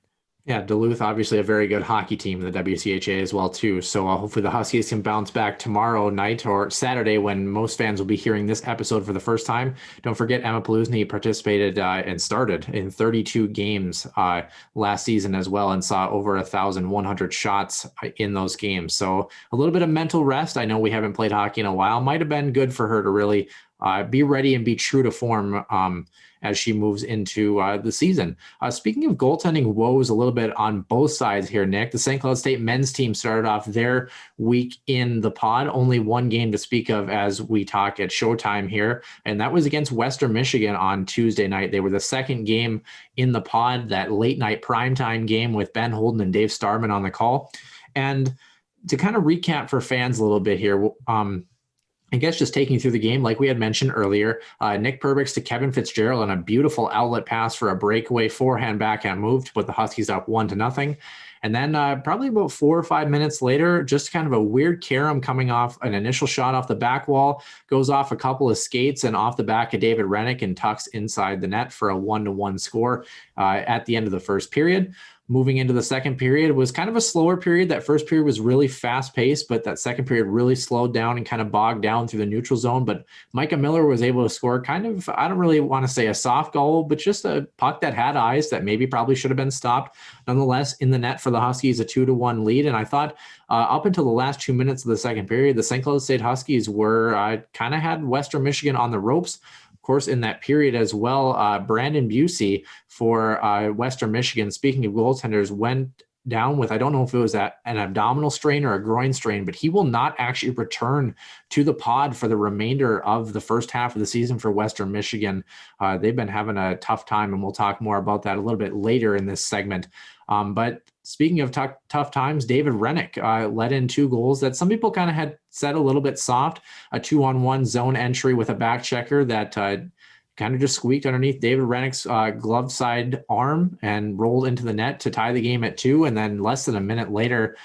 Yeah, Duluth, obviously a very good hockey team in the WCHA as well, too. So hopefully the Huskies can bounce back tomorrow night or Saturday when most fans will be hearing this episode for the first time. Don't forget, Emma Paluzny participated and started in 32 games last season as well and saw over 1,100 shots in those games. So a little bit of mental rest. I know we haven't played hockey in a while. Might have been good for her to really be ready and be true to form as she moves into the season. Speaking of goaltending woes a little bit on both sides here, Nick, the St. Cloud State men's team started off their week in the pod. Only one game to speak of as we talk at Showtime here, and that was against Western Michigan on Tuesday night. They were the second game in the pod, that late night primetime game with Ben Holden and Dave Starman on the call. And to kind of recap for fans a little bit here, I guess just taking you through the game, like we had mentioned earlier, Nick Perbix to Kevin Fitzgerald on a beautiful outlet pass for a breakaway forehand backhand move to put the Huskies up 1-0. And then probably about 4 or 5 minutes later, just kind of a weird carom coming off an initial shot off the back wall, goes off a couple of skates and off the back of David Rennick and tucks inside the net for a 1-1 score at the end of the first period. moving into the second period. It was kind of a slower period. That first period was really fast paced, but that second period really slowed down and kind of bogged down through the neutral zone. But Micah Miller was able to score kind of, I don't really want to say a soft goal, but just a puck that had eyes that maybe probably should have been stopped. Nonetheless, in the net for the Huskies, a 2-1 lead. And I thought up until the last 2 minutes of the second period, the St. Cloud State Huskies were kind of had Western Michigan on the ropes. Of course, in that period as well, Brandon Busey for Western Michigan, speaking of goaltenders, went down with, I don't know if it was an abdominal strain or a groin strain, but he will not actually return to the pod for the remainder of the first half of the season for Western Michigan. They've been having a tough time, and we'll talk more about that a little bit later in this segment. But speaking of tough times, David Rennick let in 2 goals that some people kind of had said a little bit soft, a 2-on-1 zone entry with a back checker that kind of just squeaked underneath David Rennick's glove side arm and rolled into the net to tie the game at 2. And then less than a minute later,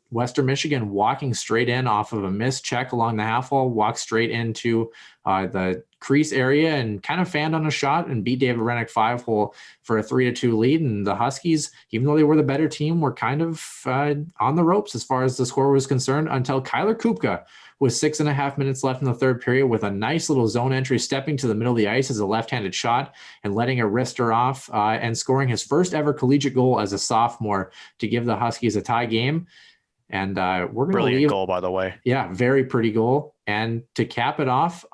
Western Michigan walking straight in off of a missed check along the half wall, walked straight into the crease area and kind of fanned on a shot and beat David Rennick 5-hole for a 3-2 lead. And the Huskies, even though they were the better team, were kind of on the ropes as far as the score was concerned until Kyler Kupka, with 6.5 minutes left in the third period, with a nice little zone entry, stepping to the middle of the ice as a left-handed shot and letting a wrister off and scoring his first ever collegiate goal as a sophomore to give the Huskies a tie game. And we're going to brilliant goal, by the way. Yeah, very pretty goal. And to cap it off,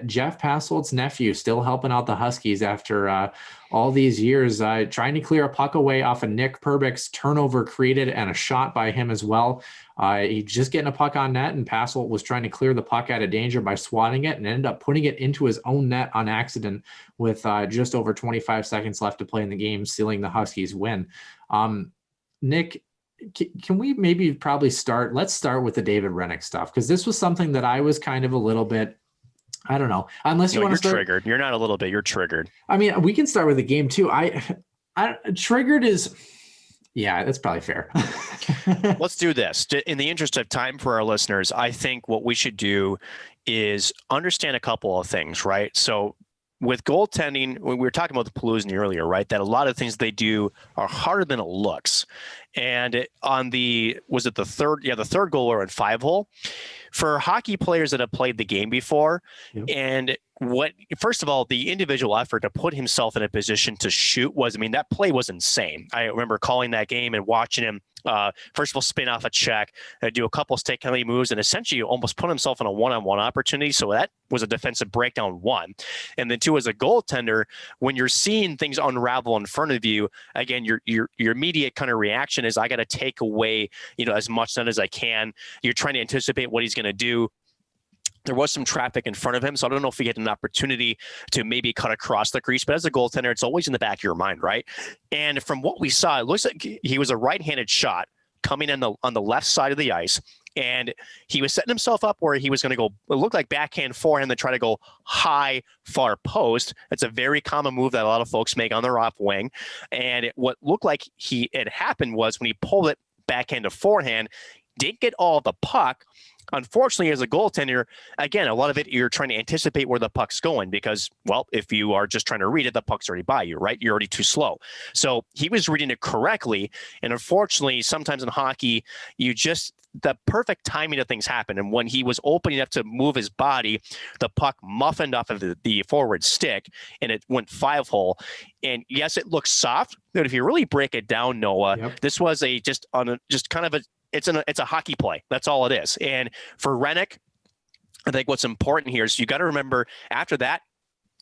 Jeff Passold's nephew still helping out the Huskies after all these years, trying to clear a puck away off of Nick Perbick's turnover created and a shot by him as well. He just getting a puck on net, and Passold was trying to clear the puck out of danger by swatting it and ended up putting it into his own net on accident with just over 25 seconds left to play in the game, sealing the Huskies win. Nick, can we maybe probably let's start with the David Rennick stuff, because this was something that I was kind of a little bit, I don't know, unless you want to start. Triggered. You're not a little bit, you're triggered. I mean, we can start with the game too. I triggered is, yeah, that's probably fair. Let's do this. In the interest of time for our listeners, I think what we should do is understand a couple of things, right? So with goaltending, we were talking about the Palooza earlier, right? That a lot of things they do are harder than it looks. And on the third goaler in 5-hole, for hockey players that have played the game before, yep. And first of all, the individual effort to put himself in a position to shoot that play was insane. I remember calling that game and watching him, first of all, spin off a check, do a couple stick-handling moves, and essentially almost put himself in a one-on-one opportunity. So that was a defensive breakdown, 1. And then 2, as a goaltender, when you're seeing things unravel in front of you, again, your immediate kind of reaction is, I got to take away, as much net as I can. You're trying to anticipate what he's going to do. There was some traffic in front of him, so I don't know if he had an opportunity to maybe cut across the crease, but as a goaltender, it's always in the back of your mind, right? And from what we saw, it looks like he was a right-handed shot coming in on the left side of the ice, and he was setting himself up where he was going to go, it looked like backhand, forehand, then try to go high, far post. It's a very common move that a lot of folks make on their off wing. And what looked like it happened was when he pulled it backhand to forehand, didn't get all the puck. Unfortunately, as a goaltender, again, a lot of it, you're trying to anticipate where the puck's going because, well, if you are just trying to read it, the puck's already by you, right? You're already too slow. So he was reading it correctly. And unfortunately, sometimes in hockey, the perfect timing of things happen. And when he was opening up to move his body, the puck muffined off of the forward stick and it went 5-hole. And yes, it looks soft, but if you really break it down, Noah, yep. This was it's a hockey play. That's all it is. And for Rennick, I think what's important here is you got to remember after that,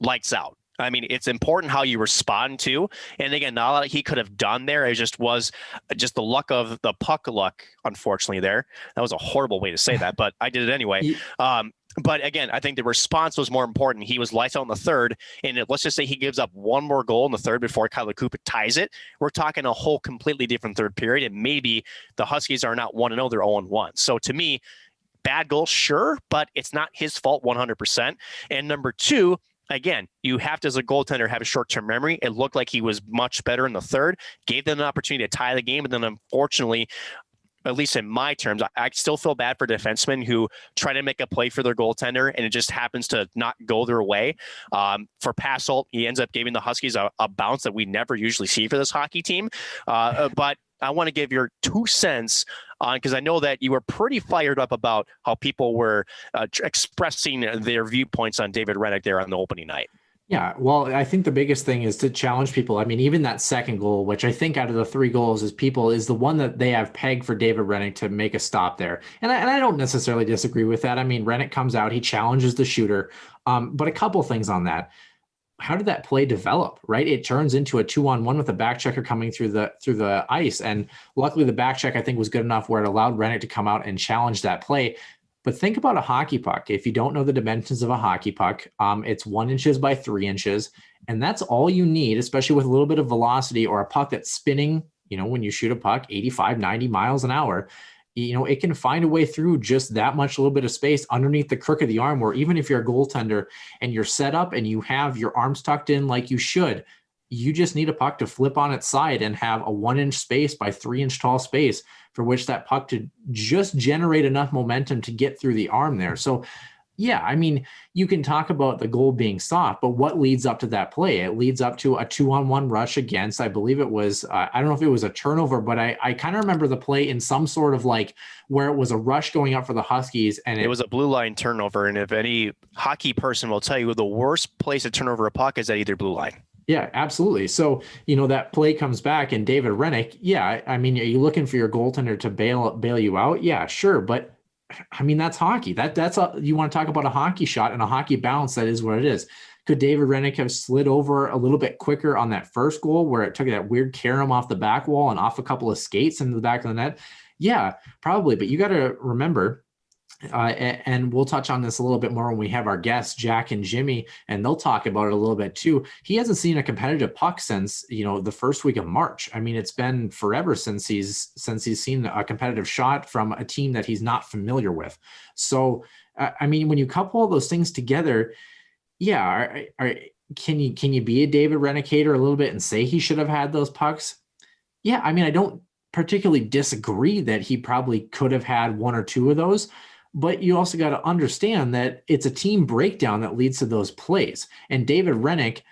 lights out. I mean, it's important how you respond to. And again, not a lot he could have done there. It just was just the luck of the puck luck, unfortunately, there. That was a horrible way to say that, but I did it anyway. But again, I think the response was more important. He was lights out in the third, and let's just say he gives up one more goal in the third before Kyler Cooper ties it. We're talking a whole completely different third period, and maybe the Huskies are not 1-0, they're 0-1. So to me, bad goal, sure, but it's not his fault 100%. And number 2, again, you have to, as a goaltender, have a short-term memory. It looked like he was much better in the third, gave them an opportunity to tie the game, and then unfortunately, at least in my terms, I still feel bad for defensemen who try to make a play for their goaltender and it just happens to not go their way. For Passolt, he ends up giving the Huskies a bounce that we never usually see for this hockey team. But I want to give your 2 cents on, because I know that you were pretty fired up about how people were expressing their viewpoints on David Rennick there on the opening night. Yeah, well, I think the biggest thing is to challenge people. I mean, even that second goal, which I think out of the 3 goals is the one that they have pegged for David Rennick to make a stop there. And I don't necessarily disagree with that. I mean, Rennick comes out, he challenges the shooter. But a couple things on that. How did that play develop, right? It turns into a 2-on-1 with a back checker coming through the ice. And luckily the back check, I think, was good enough where it allowed Rennick to come out and challenge that play. But think about a hockey puck. If you don't know the dimensions of a hockey puck, it's 1 inches by 3 inches. And that's all you need, especially with a little bit of velocity or a puck that's spinning, when you shoot a puck 85, 90 miles an hour, it can find a way through just that much little bit of space underneath the crook of the arm, where even if you're a goaltender and you're set up and you have your arms tucked in like you should, you just need a puck to flip on its side and have a 1-inch space by 3-inch tall space for which that puck to just generate enough momentum to get through the arm there. So yeah, I mean, you can talk about the goal being soft, but what leads up to that play? It leads up to a 2-on-1 rush against, I believe it was, I don't know if it was a turnover, but I kind of remember the play in some sort of like where it was a rush going up for the Huskies. And it was a blue line turnover. And if any hockey person will tell you, the worst place to turn over a puck is at either blue line. Yeah, absolutely. So, that play comes back and David Rennick, yeah, I mean, are you looking for your goaltender to bail you out? Yeah, sure. But I mean, that's hockey. You want to talk about a hockey shot and a hockey bounce. That is what it is. Could David Rennick have slid over a little bit quicker on that first goal where it took that weird carom off the back wall and off a couple of skates into the back of the net? Yeah, probably. But you got to remember, and we'll touch on this a little bit more when we have our guests, Jack and Jimmy, and they'll talk about it a little bit too. He hasn't seen a competitive puck since, the first week of March. I mean, it's been forever since he's seen a competitive shot from a team that he's not familiar with. So, I mean, when you couple all those things together, yeah, can you be a David Rennick hater a little bit and say he should have had those pucks? Yeah, I mean, I don't particularly disagree that he probably could have had 1 or 2 of those. But you also got to understand that it's a team breakdown that leads to those plays. And David Rennick,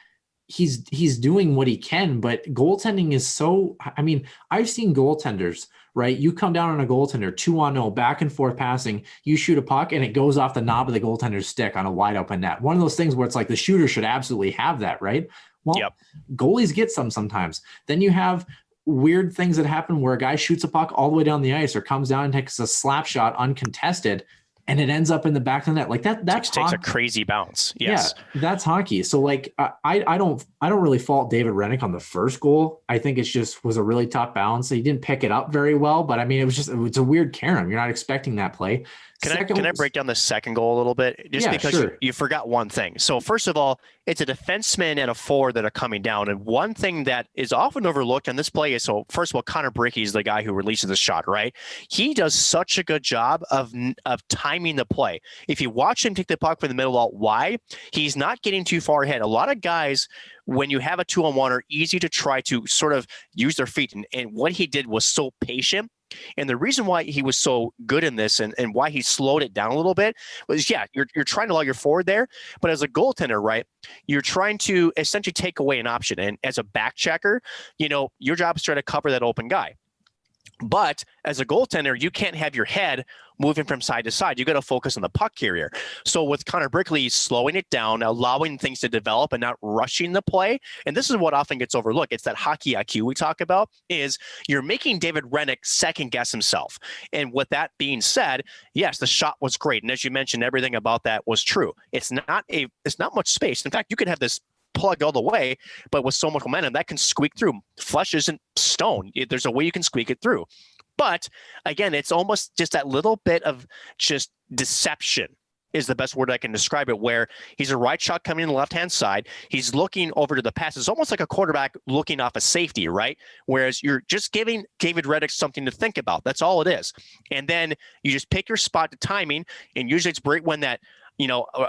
he's doing what he can, but goaltending is so, I mean, I've seen goaltenders, right? You come down on a goaltender, 2-on-0, back and forth passing, you shoot a puck and it goes off the knob of the goaltender's stick on a wide open net. One of those things where it's like the shooter should absolutely have that, right? Well, yep. Goalies get some sometimes. Then you have weird things that happen where a guy shoots a puck all the way down the ice or comes down and takes a slap shot uncontested and it ends up in the back of the net. Like that takes a crazy bounce. Yes. Yeah, that's hockey. So like, I don't really fault David Rennick on the first goal. I think was a really tough bounce. He didn't pick it up very well, but I mean, it's a weird carom. You're not expecting that play. Can I break down the second goal a little bit? Just because sure. you forgot one thing. So first of all, it's a defenseman and a forward that are coming down. And one thing that is often overlooked on this play is, so first of all, Connor Brickey is the guy who releases the shot, right? He does such a good job of timing the play. If you watch him take the puck from the middle out wide, he's not getting too far ahead. A lot of guys, when you have a 2-on-1, are easy to try to sort of use their feet. And what he did was so patient. And the reason why he was so good in this and why he slowed it down a little bit was, yeah, you're trying to allow your forward there. But as a goaltender, right, you're trying to essentially take away an option. And as a back checker, your job is to try to cover that open guy. But as a goaltender, you can't have your head moving from side to side. You got to focus on the puck carrier. So with Connor Brickey slowing it down, allowing things to develop and not rushing the play, and this is what often gets overlooked. It's that hockey IQ we talk about, is you're making David Rennick second guess himself. And with that being said, yes, the shot was great. And as you mentioned, everything about that was true. It's not much space. In fact, you could have this plug all the way, but with so much momentum that can squeak through. Flesh isn't stone. There's a way you can squeak it through. But again, it's almost just that little bit of just deception is the best word I can describe it, where he's a right shot coming in the left-hand side. He's looking over to the pass. It's almost like a quarterback looking off a safety, right? Whereas you're just giving David Rennick something to think about. That's all it is. And then you just pick your spot to timing, and usually it's great when that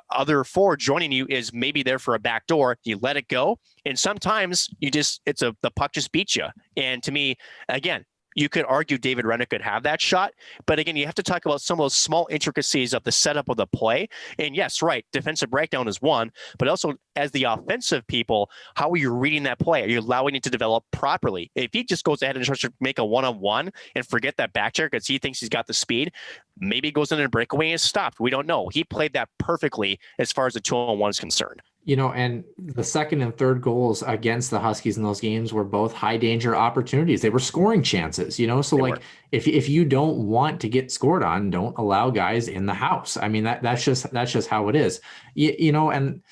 other forward joining you is maybe there for a back door. You let it go. And sometimes the puck just beats you. And to me, again, you could argue David Rennick could have that shot. But again, you have to talk about some of those small intricacies of the setup of the play. And yes, right, defensive breakdown is one, but also as the offensive people, how are you reading that play? Are you allowing it to develop properly? If he just goes ahead and starts to make a one-on-one and forget that back check because he thinks he's got the speed, maybe he goes in a breakaway and is stopped. We don't know. He played that perfectly as far as the 2-on-1 is concerned. You know, and the second and third goals against the Huskies in those games were both high danger opportunities. They were scoring chances, you know, so like if you don't want to get scored on, don't allow guys in the house. I mean, that's just how it is, you know, and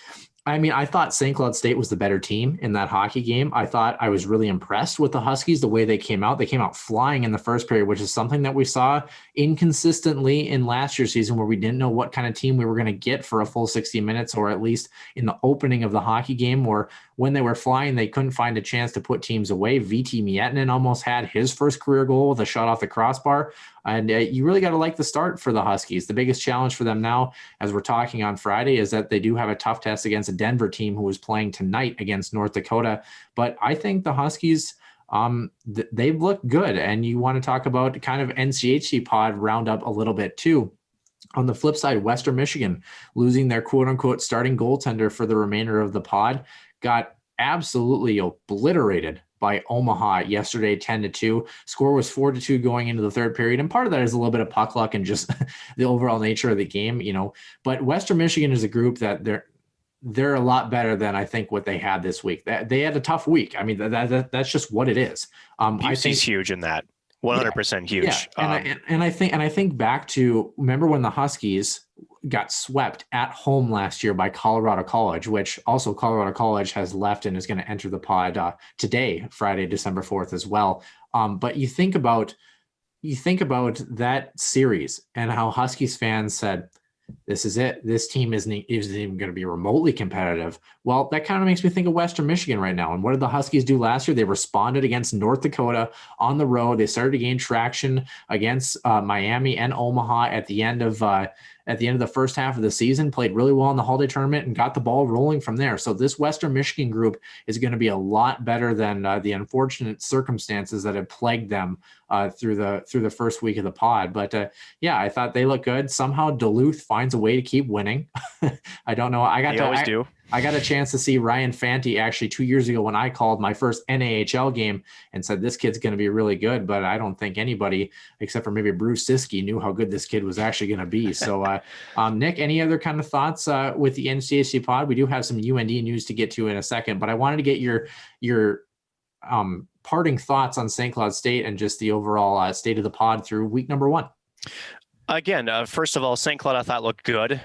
I mean, I thought St. Cloud State was the better team in that hockey game. I thought I was really impressed with the Huskies, the way they came out. They came out flying in the first period, which is something that we saw inconsistently in last year's season, where we didn't know what kind of team we were going to get for a full 60 minutes, or at least in the opening of the hockey game, where when they were flying, they couldn't find a chance to put teams away. VT Miettinen almost had his first career goal with a shot off the crossbar. And you really got to like the start for the Huskies. The biggest challenge for them now, as we're talking on Friday, is that they do have a tough test against a Denver team who is playing tonight against North Dakota. But I think the Huskies, they've looked good. And you want to talk about kind of NCHC Pod roundup a little bit too. On the flip side, Western Michigan losing their quote unquote starting goaltender for the remainder of the pod, got absolutely obliterated by Omaha yesterday, 10-2. Score was 4-2 going into the third period. And part of that is a little bit of puck luck and just the overall nature of the game, you know. But Western Michigan is a group that they're a lot better than I think what they had this week. They had a tough week. I mean, that's just what it is. I think he's huge in that. 100% huge. Yeah. And I think back to, remember when the Huskies got swept at home last year by Colorado College, which also Colorado College has left and is going to enter the pod today, Friday, December 4th as well. But you think about that series and how Huskies fans said, this is it. This team isn't even going to be remotely competitive. Well, that kind of makes me think of Western Michigan right now. And what did the Huskies do last year? They responded against North Dakota on the road. They started to gain traction against Miami and Omaha at the end of the first half of the season, played really well in the holiday tournament and got the ball rolling from there. So this Western Michigan group is going to be a lot better than the unfortunate circumstances that have plagued them through the first week of the pod. But yeah, I thought they looked good. Somehow Duluth finds a way to keep winning. I don't know. I got a chance to see Ryan Fanti actually 2 years ago when I called my first NAHL game and said, this kid's going to be really good. But I don't think anybody except for maybe Bruce Siskey knew how good this kid was actually going to be. So Nick, any other kind of thoughts with the NCHC pod? We do have some UND news to get to in a second, but I wanted to get your parting thoughts on St. Cloud State and just the overall state of the pod through week number 1. Again, first of all, St. Cloud I thought looked good.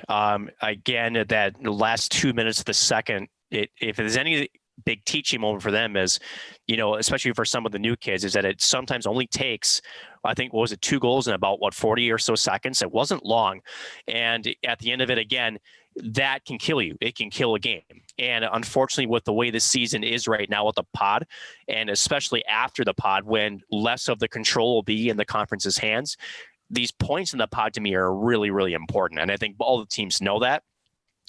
Again, that last 2 minutes of the second, if there's any big teaching moment for them is, you know, especially for some of the new kids, is that it sometimes only takes, I think, 2 goals in about 40 or so seconds. It wasn't long. And at the end of it, again, that can kill you. It can kill a game. And unfortunately, with the way the season is right now with the pod, and especially after the pod, when less of the control will be in the conference's hands, these points in the pod to me are really, really important. And I think all the teams know that.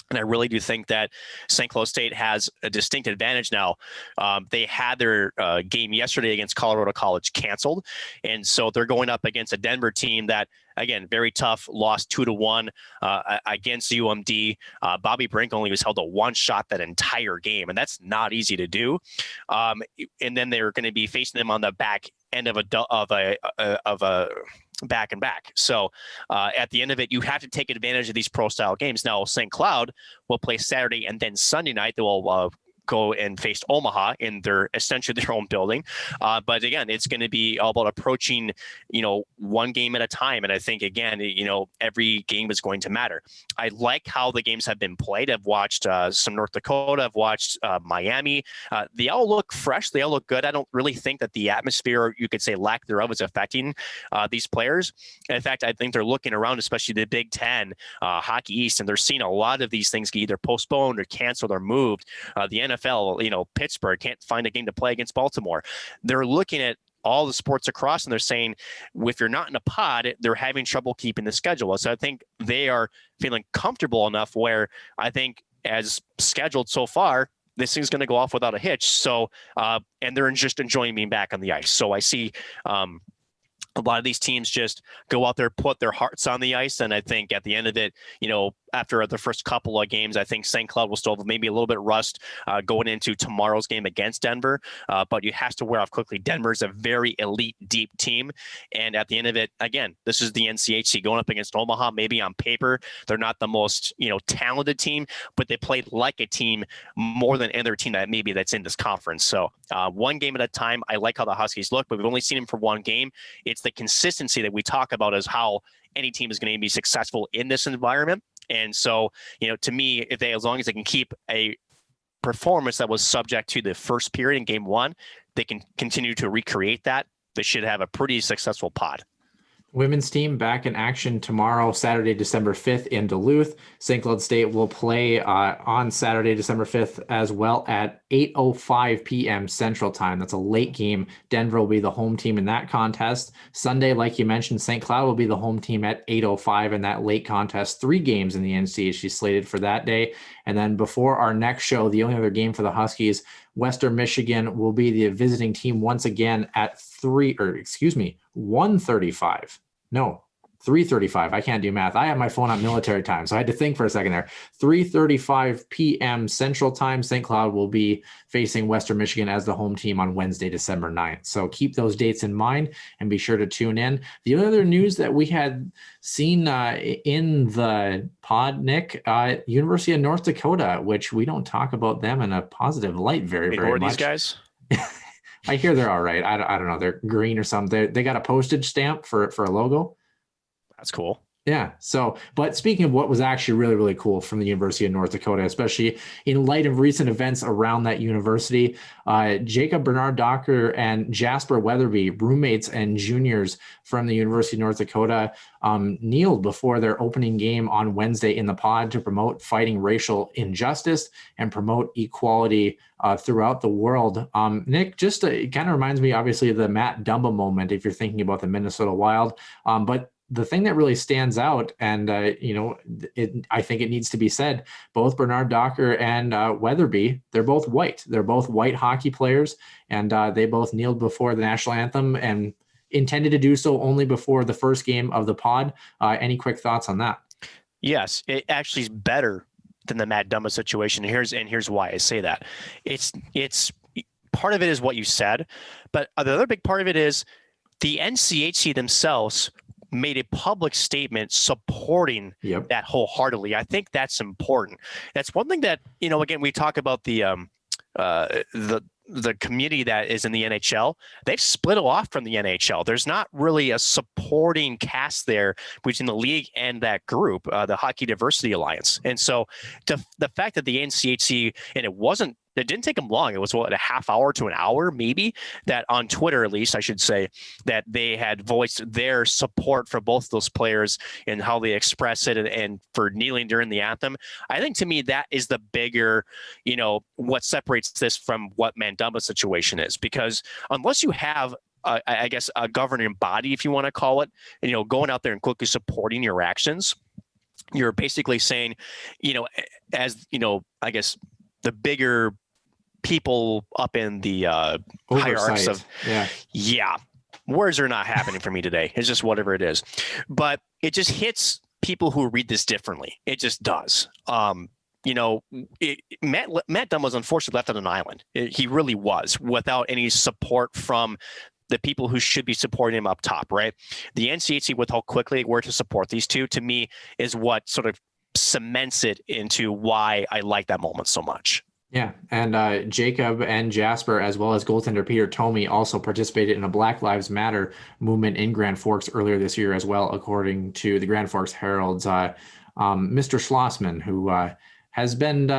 And I really do think that St. Cloud State has a distinct advantage now. They had their game yesterday against Colorado College canceled. And so they're going up against a Denver team that, again, very tough, lost 2-1 against UMD. Bobby Brink only was held to 1 shot that entire game, and that's not easy to do. And then they're going to be facing them on the back end of a back and back. So at the end of it, you have to take advantage of these pro style games. Now, St. Cloud will play Saturday, and then Sunday night they will go and face Omaha in essentially their own building. But again, it's going to be all about approaching, one game at a time. And I think, again, every game is going to matter. I like how the games have been played. I've watched some North Dakota. I've watched Miami. They all look fresh. They all look good. I don't really think that the atmosphere, you could say lack thereof, is affecting these players. In fact, I think they're looking around, especially the Big Ten, Hockey East, and they're seeing a lot of these things get either postponed or canceled or moved. The NFL, Pittsburgh can't find a game to play against Baltimore. They're looking at all the sports across, and they're saying, if you're not in a pod, they're having trouble keeping the schedule. So I think they are feeling comfortable enough where I think, as scheduled so far, this thing's going to go off without a hitch. So, and they're just enjoying being back on the ice. So I see a lot of these teams just go out there, put their hearts on the ice. And I think at the end of it, after the first couple of games, I think St. Cloud will still have maybe a little bit rust going into tomorrow's game against Denver. But you have to wear off quickly. Denver's a very elite, deep team. And at the end of it, again, this is the NCHC going up against Omaha. Maybe on paper, they're not the most, talented team, but they played like a team more than any other team that's in this conference. So one game at a time. I like how the Huskies look, but we've only seen them for one game. It's the consistency that we talk about as how any team is going to be successful in this environment. And so, to me, as long as they can keep a performance that was subject to the first period in game one, they can continue to recreate that. They should have a pretty successful pod. Women's team back in action tomorrow, Saturday, December 5th in Duluth. St. Cloud State will play on Saturday, December 5th as well at 8:05 p.m. Central Time. That's a late game. Denver will be the home team in that contest. Sunday, like you mentioned, St. Cloud will be the home team at 8:05 in that late contest. 3 games in the NCHC slated for that day. And then before our next show, the only other game for the Huskies, Western Michigan will be the visiting team once again at 1:35. No, 3:35. I can't do math. I have my phone on military time, so I had to think for a second there. 3:35 p.m. Central Time. St. Cloud will be facing Western Michigan as the home team on Wednesday, December 9th. So keep those dates in mind and be sure to tune in. The other news that we had seen in the pod, Nick, University of North Dakota, which we don't talk about them in a positive light very much. These guys? I hear they're all right. I don't know. They're green or something. They got a postage stamp for a logo. That's cool. Yeah. So, but speaking of what was actually really, really cool from the University of North Dakota, especially in light of recent events around that university, Jacob Bernard Docker and Jasper Weatherby, roommates and juniors from the University of North Dakota, kneeled before their opening game on Wednesday in the pod to promote fighting racial injustice and promote equality throughout the world. Nick, it kind of reminds me, obviously, of the Matt Dumba moment, if you're thinking about the Minnesota Wild. But the thing that really stands out, and I think it needs to be said, both Bernard Docker and Weatherby, they're both white. They're both white hockey players, and they both kneeled before the national anthem and intended to do so only before the first game of the pod. Any quick thoughts on that? Yes, it actually is better than the Matt Dumba situation. Here's why I say that. It's part of it is what you said, but the other big part of it is the NCHC themselves made a public statement supporting that wholeheartedly. I think that's important. That's one thing that, again, we talk about the community that is in the NHL. They've split off from the NHL. There's not really a supporting cast there between the league and that group, the Hockey Diversity Alliance. And so the fact that the NCHC, and it didn't take them long. It was a half hour to an hour, maybe, that on Twitter, at least I should say, that they had voiced their support for both those players and how they express it and for kneeling during the anthem. I think to me, that is the bigger, what separates this from what Matt Dumba's situation is, because unless you have I guess a governing body, if you want to call it, going out there and quickly supporting your actions, you're basically saying, I guess the bigger people up in the hierarchies of words are not happening for me today. It's just whatever it is, but it just hits people who read this differently. It just does. Matt Dumba was unfortunately left on an island. He really was, without any support from the people who should be supporting him up top, right? The NCHC, with how quickly it were to support these two, to me, is what sort of cements it into why I like that moment so much. Yeah, and Jacob and Jasper, as well as goaltender Peter Thome, also participated in a Black Lives Matter movement in Grand Forks earlier this year as well, according to the Grand Forks Herald's Mr. Schlossman, who has been,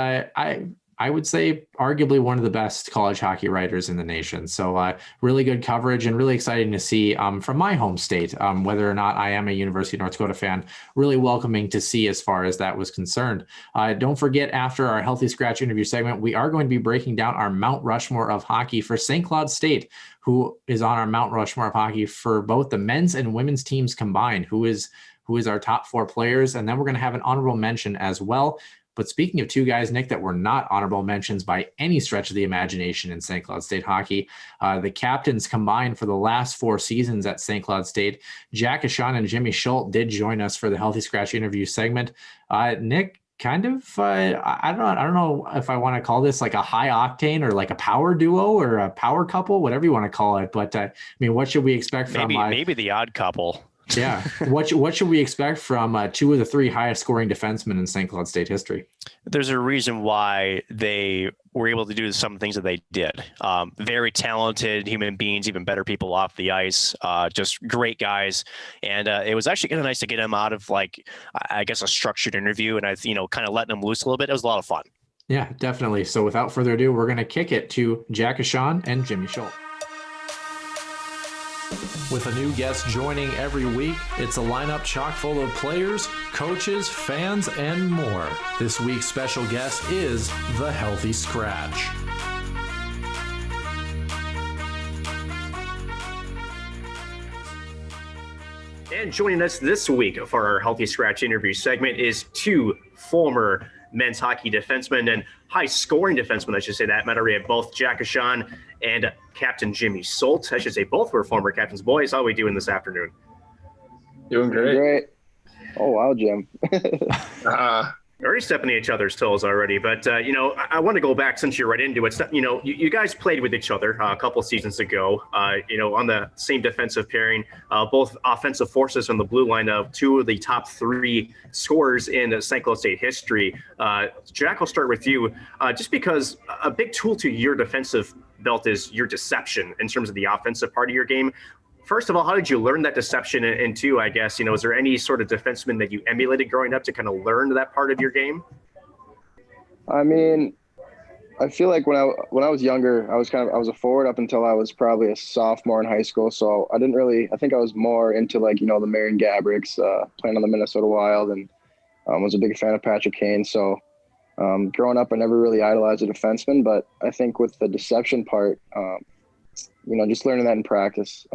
I would say, arguably one of the best college hockey writers in the nation. So really good coverage and really exciting to see from my home state, whether or not I am a University of North Dakota fan, really welcoming to see as far as that was concerned. Don't forget, after our Healthy Scratch interview segment, we are going to be breaking down our Mount Rushmore of hockey for St. Cloud State, who is on our Mount Rushmore of hockey for both the men's and women's teams combined, who is our top 4 players. And then we're going to have an honorable mention as well. But speaking of two guys, Nick, that were not honorable mentions by any stretch of the imagination in St. Cloud State hockey, the captains combined for the last 4 seasons at St. Cloud State, Jack Ahcan and Jimmy Schuldt, did join us for the Healthy Scratch interview segment. Nick, kind of, I don't know if I want to call this like a high octane or like a power duo or a power couple, whatever you want to call it. But I mean, what should we expect from maybe the odd couple? Yeah. What should we expect from 2 of the 3 highest scoring defensemen in St. Cloud State history? There's a reason why they were able to do some things that they did. Very talented human beings, even better people off the ice, just great guys. And it was actually kind of nice to get them out of like, I guess, a structured interview. And kind of letting them loose a little bit. It was a lot of fun. Yeah, definitely. So without further ado, we're going to kick it to Jack Ahcan and Jimmy Schuldt. With a new guest joining every week, it's a lineup chock full of players, coaches, fans, and more. This week's special guest is the Healthy Scratch. And joining us this week for our Healthy Scratch interview segment is 2 former men's hockey defensemen and high-scoring defensemen, I should say that. Matter of both Jack Ahcan and Captain Jimmy Schuldt. I should say both were former captains. Boys, how are we doing this afternoon? Doing great. Oh, wow, Jim. Already stepping on each other's toes already, but I want to go back since you're right into it. You guys played with each other a couple seasons ago. On the same defensive pairing, both offensive forces on the blue line of 2 of the top 3 scorers in St. Cloud State history. Jack, I'll start with you, just because a big tool to your defensive belt is your deception in terms of the offensive part of your game. First of all, how did you learn that deception? And 2, I guess, is there any sort of defenseman that you emulated growing up to kind of learn that part of your game? I mean, I feel like when I was younger, I was a forward up until I was probably a sophomore in high school. So I think I was more into like, the Marion Gabricks, playing on the Minnesota Wild, and was a big fan of Patrick Kane. So growing up, I never really idolized a defenseman, but I think with the deception part, just learning that in practice.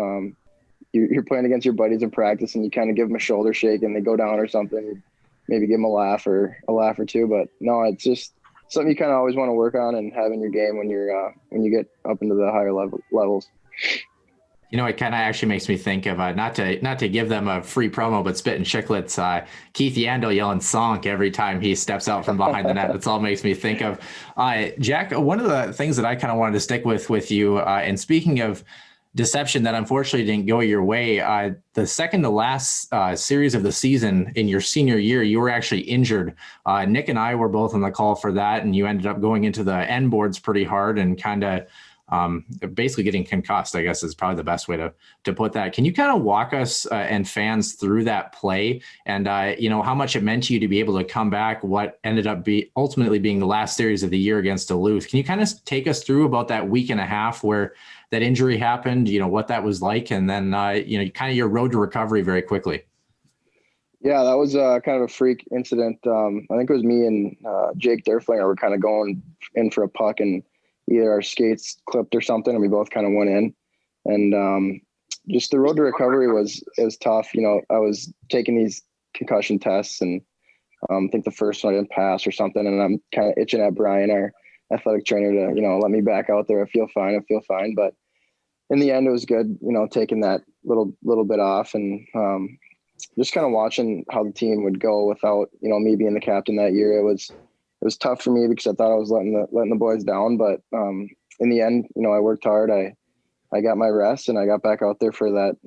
You're playing against your buddies in practice and you kind of give them a shoulder shake and they go down or something, maybe give them a laugh or 2, but no, it's just something you kind of always want to work on and have in your game when you get up into the higher levels. It kind of actually makes me think of not to give them a free promo, but Spit and Chicklets, Keith Yandel yelling "Sonk" every time he steps out from behind the net. That's all it makes me think of. Jack, one of the things that I kind of wanted to stick with you, and speaking of deception that unfortunately didn't go your way, the second to last series of the season in your senior year, you were actually injured. Nick and I were both on the call for that, and you ended up going into the end boards pretty hard and kind of basically getting concussed, I guess is probably the best way to put that. Can you kind of walk us and fans through that play and, how much it meant to you to be able to come back, what ended up ultimately being the last series of the year against Duluth? Can you kind of take us through about that week and a half where that injury happened, what that was like, and then, kind of your road to recovery very quickly? Yeah, that was kind of a freak incident. I think it was me and Jake Derflinger were kind of going in for a puck, and either our skates clipped or something, and we both kind of went in. And just the road to recovery was tough. I was taking these concussion tests, and I think the first one I didn't pass or something, and I'm kind of itching at Brian, our athletic trainer, to let me back out there. I feel fine. But in the end, it was good, taking that little bit off, and just kind of watching how the team would go without me being the captain that year. It was tough for me because I thought I was letting the boys down, but in the end, I worked hard. I got my rest and I got back out there for that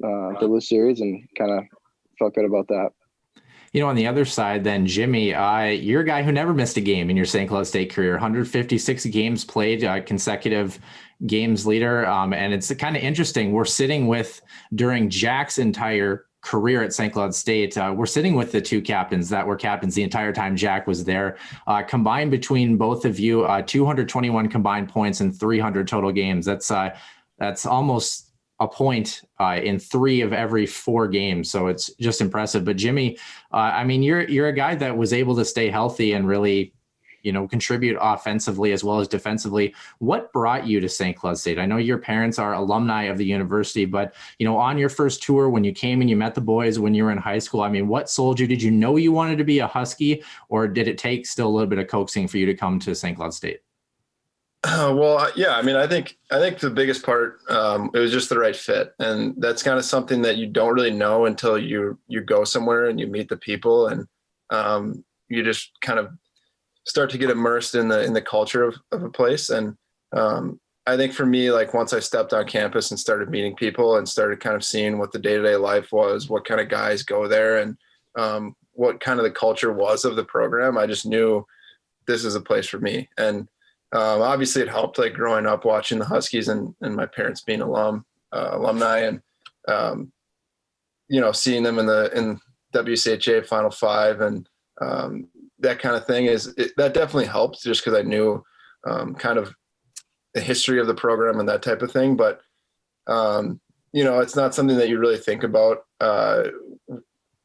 Duluth series and kind of felt good about that. On the other side, then, Jimmy, you're a guy who never missed a game in your St. Cloud State career. 156 games played, consecutive games leader. And it's kind of interesting. We're sitting with, during Jack's entire career at St. Cloud State, we're sitting with the 2 captains that were captains the entire time Jack was there. Combined between both of you, 221 combined points in 300 total games. That's almost a point in 3 of every 4 games. So it's just impressive. But Jimmy, you're a guy that was able to stay healthy and really, contribute offensively as well as defensively. What brought you to St. Cloud State? I know your parents are alumni of the university, but, on your first tour, when you came and you met the boys when you were in high school, I mean, what sold you? Did you know you wanted to be a Husky, or did it take still a little bit of coaxing for you to come to St. Cloud State? Well, yeah, I mean, I think the biggest part, it was just the right fit. And that's kind of something that you don't really know until you go somewhere and you meet the people, and you just kind of start to get immersed in the culture of a place. And I think for me, like once I stepped on campus and started meeting people and started kind of seeing what the day-to-day life was, what kind of guys go there, and what kind of the culture was of the program, I just knew this is a place for me. And obviously it helped, like growing up watching the Huskies and my parents being alumni, and seeing them in WCHA Final Five and that kind of thing that definitely helped, just because I knew kind of the history of the program and that type of thing. But it's not something that you really think about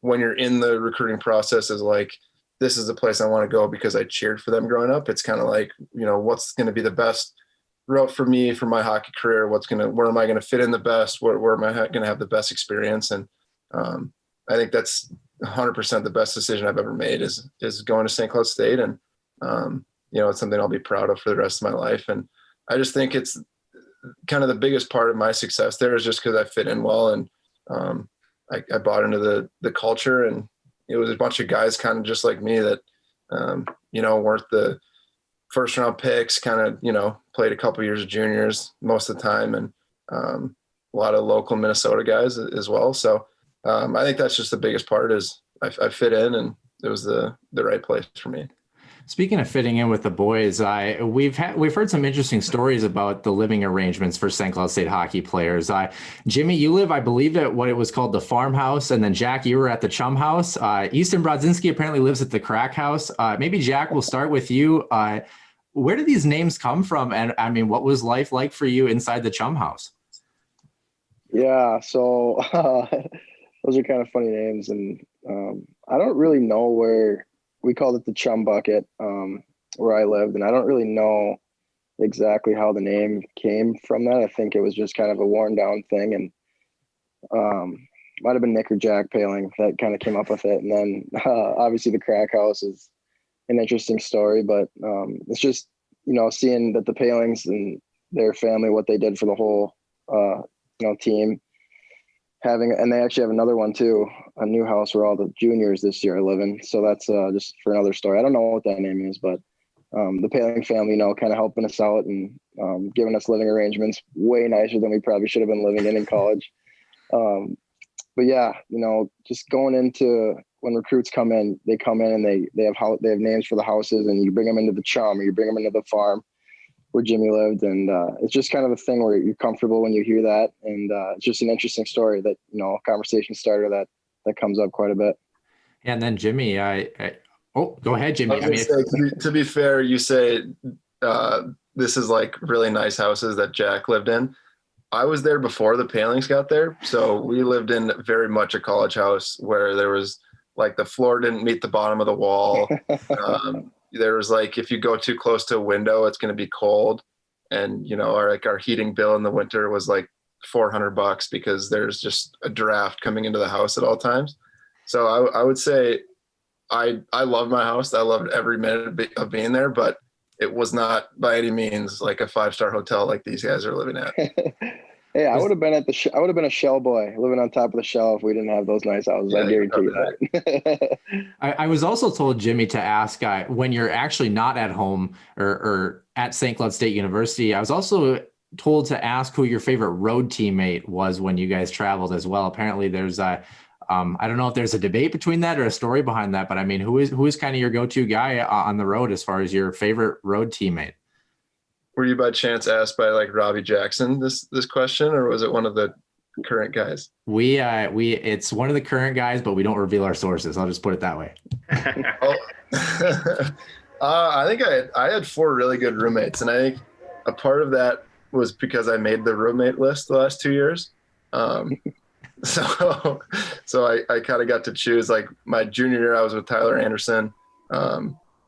when you're in the recruiting process, is like, this is the place I want to go because I cheered for them growing up. It's kind of like, what's going to be the best route for me for my hockey career? Where am I going to fit in the best? Where am I going to have the best experience? And I think that's 100% the best decision I've ever made is going to St. Cloud State. And, it's something I'll be proud of for the rest of my life. And I just think it's kind of the biggest part of my success there is just because I fit in well. And I bought into the culture, and it was a bunch of guys kind of just like me that, weren't the first round picks, kind of, played a couple years of juniors most of the time, and a lot of local Minnesota guys as well. So I think that's just the biggest part is I fit in, and it was the right place for me. Speaking of fitting in with the boys, we've heard some interesting stories about the living arrangements for St. Cloud State hockey players. Jimmy, you live, I believe, at what it was called the farmhouse, and then Jack, you were at the Chum House. Easton Brodzinski apparently lives at the Crack House. Maybe Jack, we'll start with you. Where do these names come from? And I mean, what was life like for you inside the Chum House? Yeah, so those are kind of funny names, and I don't really know where. We called it the Chum Bucket where I lived, and I don't really know exactly how the name came from that. I think it was just kind of a worn down thing, and might have been Nick or Jack Paling that kind of came up with it. And then obviously the Crack House is an interesting story, but it's just, seeing that the Palings and their family, what they did for the whole, team, and they actually have another one too, a new house where all the juniors this year are living. So that's just for another story. I don't know what that name is, but the Paling family, kind of helping us out and giving us living arrangements way nicer than we probably should have been living in college. But yeah, just going into when recruits come in, they come in and they have names for the houses, and you bring them into the Chum, or you bring them into the farm where Jimmy lived. And it's just kind of a thing where you're comfortable when you hear that. And it's just an interesting story that, a conversation starter that comes up quite a bit. And then Jimmy, go ahead, Jimmy. To be fair, you say this is like really nice houses that Jack lived in. I was there before the Palings got there. So we lived in very much a college house where there was like the floor didn't meet the bottom of the wall. There was like, if you go too close to a window, it's going to be cold. And, our heating bill in the winter was like $400 because there's just a draft coming into the house at all times. So I would say I love my house. I loved every minute of being there, but it was not by any means like a 5-star hotel like these guys are living at. Hey, I would have been I would have been a shell boy living on top of the shell if we didn't have those nice houses. I guarantee you that. I was also told, Jimmy, to ask when you're actually not at home or at St. Cloud State University. I was also told to ask who your favorite road teammate was when you guys traveled as well. Apparently, there's I don't know if there's a debate between that or a story behind that, but I mean, who is kind of your go-to guy on the road as far as your favorite road teammate? Were you by chance asked by like Robbie Jackson this question, or was it one of the current guys? It's one of the current guys, but we don't reveal our sources. I'll just put it that way. I think I had 4 really good roommates, and I think a part of that was because I made the roommate list the last 2 years. So I kind of got to choose. Like my junior year, I was with Tyler Anderson.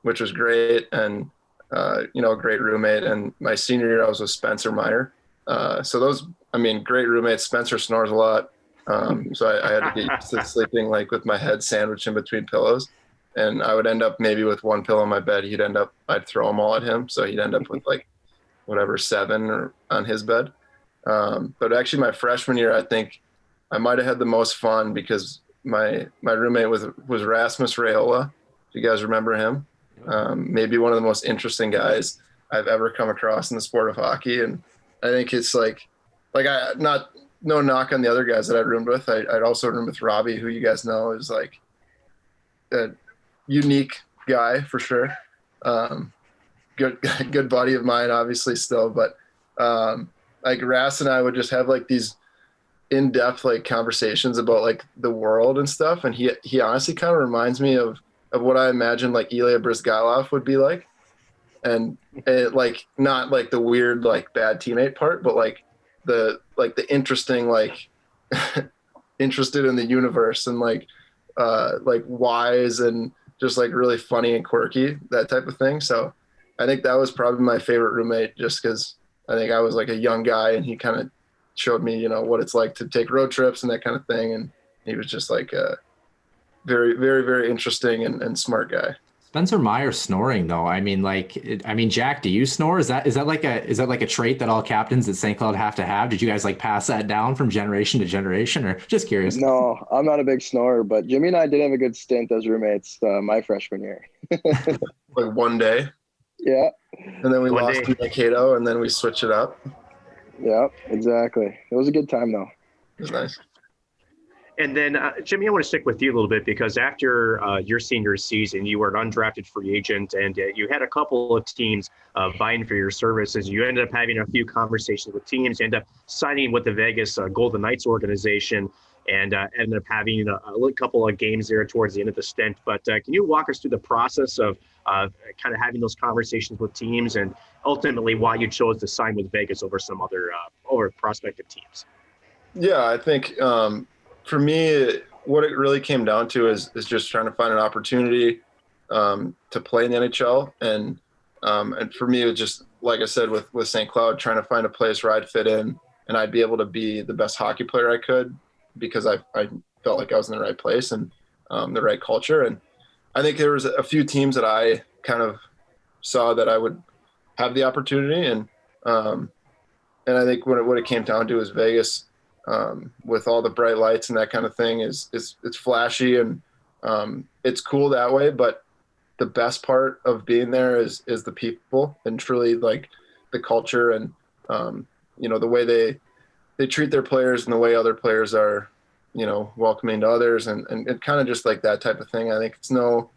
which was great. And, a great roommate. And my senior year, I was with Spencer Meyer. So those, great roommates. Spencer snores a lot. So I had to get used to sleeping like with my head sandwiched in between pillows. And I would end up maybe with one pillow on my bed. I'd throw them all at him. So he'd end up with like 7 or on his bed. But actually my freshman year, I think I might've had the most fun because my roommate was Rasmus Raiola. If you guys remember him, maybe one of the most interesting guys I've ever come across in the sport of hockey. And I think it's no knock on the other guys that I roomed with. I'd also roomed with Robbie, who you guys know is like a unique guy for sure. Good buddy of mine, obviously still, but like Ras and I would just have like these in-depth like conversations about like the world and stuff. And he honestly kind of reminds me of what I imagine like Ilya Brizgalov would be like. And it, like, not like the weird, like bad teammate part, but like the interesting, like interested in the universe and like wise and just like really funny and quirky, that type of thing. So I think that was probably my favorite roommate just because I think I was like a young guy and he kind of showed me, what it's like to take road trips and that kind of thing. And he was just like a very, very, very interesting and smart guy. Spencer Meyer snoring though. Jack, do you snore? Is that like a trait that all captains at St. Cloud have to have? Did you guys like pass that down from generation to generation, or just curious? No, I'm not a big snorer, but Jimmy and I did have a good stint as roommates my freshman year. Like one day. Yeah. And then we lost to Cato, and then we switched it up. Yeah, exactly. It was a good time though. It was nice. And then, Jimmy, I want to stick with you a little bit because after your senior season, you were an undrafted free agent and you had a couple of teams vying for your services. You ended up having a few conversations with teams. You ended up signing with the Vegas Golden Knights organization and ended up having a couple of games there towards the end of the stint. But can you walk us through the process of kind of having those conversations with teams and ultimately why you chose to sign with Vegas over some other over prospective teams? Yeah, I think for me, what it really came down to is just trying to find an opportunity to play in the NHL. And for me, it was just, like I said, with St. Cloud, trying to find a place where I'd fit in and I'd be able to be the best hockey player I could because I felt like I was in the right place and the right culture. And I think there was a few teams that I kind of saw that I would have the opportunity. And I think what it came down to is Vegas. With all the bright lights and that kind of thing it's flashy and it's cool that way. But the best part of being there is the people and truly like the culture and, the way they treat their players and the way other players are, welcoming to others and kind of just like that type of thing. I think it's no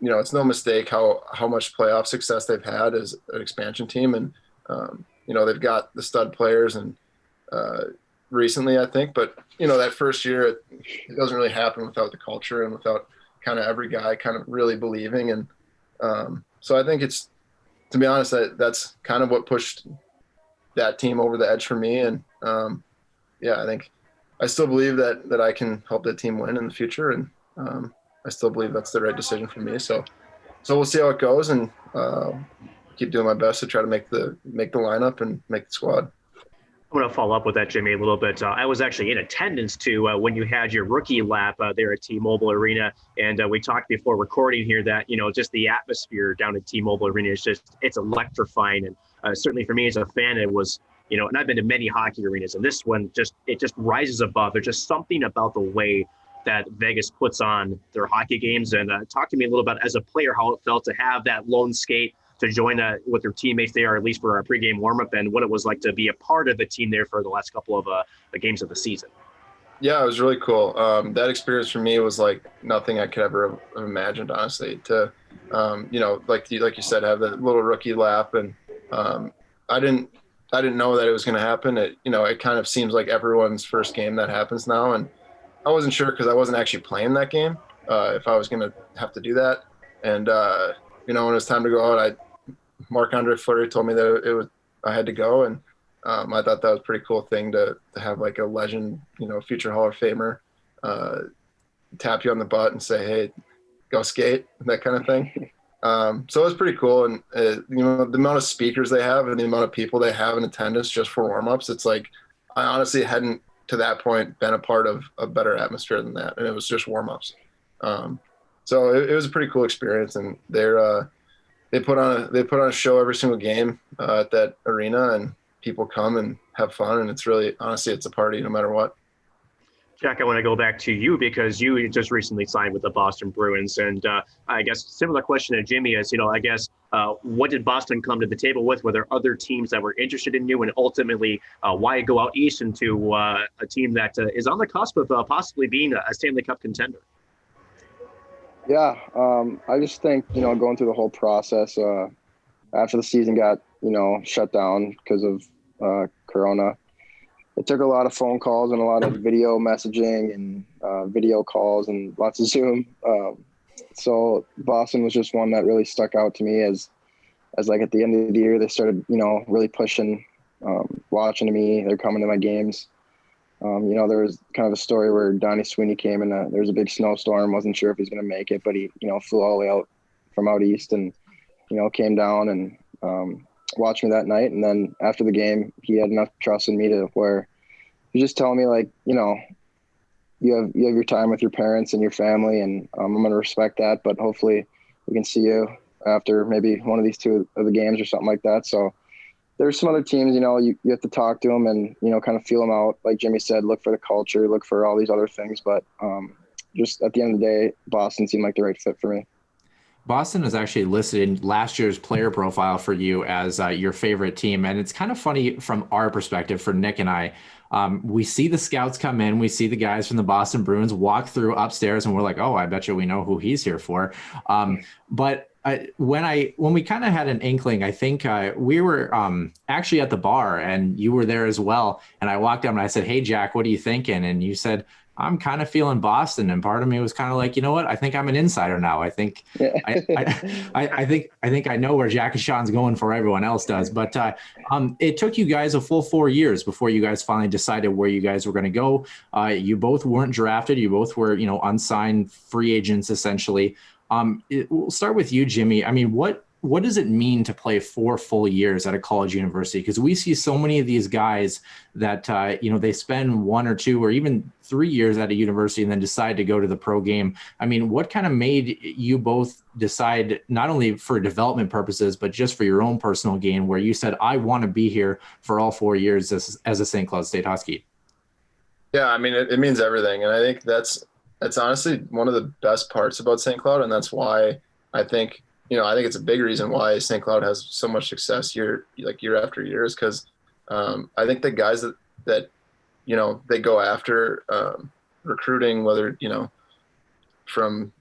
mistake how much playoff success they've had as an expansion team. And, they've got the stud players and, recently, I think, but that first year, it doesn't really happen without the culture and without kind of every guy kind of really believing. And so I think it's, to be honest, that's kind of what pushed that team over the edge for me. And I think I still believe that I can help that team win in the future. And I still believe that's the right decision for me. So we'll see how it goes and keep doing my best to try to make the lineup and make the squad. I'm going to follow up with that, Jimmy, a little bit. I was actually in attendance to when you had your rookie lap there at T-Mobile Arena. And we talked before recording here that, just the atmosphere down at T-Mobile Arena is it's electrifying. And certainly for me as a fan, it was, and I've been to many hockey arenas and this one it just rises above. There's just something about the way that Vegas puts on their hockey games. And talk to me a little bit as a player, how it felt to have that lone skate to join with their teammates there, at least for our pregame warmup, and what it was like to be a part of the team there for the last couple of games of the season. Yeah, it was really cool. That experience for me was like nothing I could ever have imagined, honestly. To, like you said, have the little rookie lap, and I didn't know that it was going to happen. It kind of seems like everyone's first game that happens now, and I wasn't sure because I wasn't actually playing that game if I was going to have to do that. And when it was time to go out, Marc-Andre Fleury told me that I had to go, and I thought that was a pretty cool thing to have like a legend, future Hall of Famer, tap you on the butt and say, "Hey, go skate," that kind of thing. So it was pretty cool. And, the amount of speakers they have and the amount of people they have in attendance just for warm-ups, it's like I honestly hadn't to that point been a part of a better atmosphere than that. And it was just warm-ups. So it was a pretty cool experience. And they put on a show every single game at that arena, and people come and have fun. And it's really, honestly, it's a party no matter what. Jack, I want to go back to you because you just recently signed with the Boston Bruins. And I guess similar question to Jimmy is, what did Boston come to the table with? Were there other teams that were interested in you? And ultimately, why go out east into a team that is on the cusp of possibly being a Stanley Cup contender? Yeah, I just think, going through the whole process after the season got, shut down because of Corona, it took a lot of phone calls and a lot of video messaging and video calls and lots of Zoom. So Boston was just one that really stuck out to me as like at the end of the year, they started, really pushing, watching me. They're coming to my games. There was kind of a story where Donnie Sweeney came and there was a big snowstorm. Wasn't sure if he's going to make it, but he, flew all the way out from out east and, came down and watched me that night. And then after the game, he had enough trust in me to where he just telling me like, you have your time with your parents and your family, and I'm going to respect that. But hopefully we can see you after maybe one of these two of the games or something like that. So there's some other teams, you have to talk to them and, kind of feel them out. Like Jimmy said, look for the culture, look for all these other things. But just at the end of the day, Boston seemed like the right fit for me. Boston is actually listed in last year's player profile for you as your favorite team. And it's kind of funny from our perspective, for Nick and I. We see the scouts come in, we see the guys from the Boston Bruins walk through upstairs, and we're like, oh, I bet you we know who he's here for. But when we kind of had an inkling, I think we were actually at the bar and you were there as well. And I walked up and I said, hey, Jack, what are you thinking? And you said, I'm kind of feeling Boston. And part of me was kind of like, you know what? I think I'm an insider now. I think I think I know where Jack and Sean's going before everyone else does. But it took you guys a full 4 years before you guys finally decided where you guys were going to go. You both weren't drafted. You both were, unsigned free agents, essentially. We'll start with you, Jimmy. I mean, what does it mean to play 4 full years at a college university? Because we see so many of these guys that, they spend 1 or 2 or even 3 years at a university and then decide to go to the pro game. I mean, what kind of made you both decide, not only for development purposes, but just for your own personal gain, where you said, I want to be here for all 4 years as a St. Cloud State Husky? Yeah, I mean, it means everything. And I think that's honestly one of the best parts about St. Cloud. And that's why I think it's a big reason why St. Cloud has so much success year after year, is because I think the guys that they go after recruiting, whether, from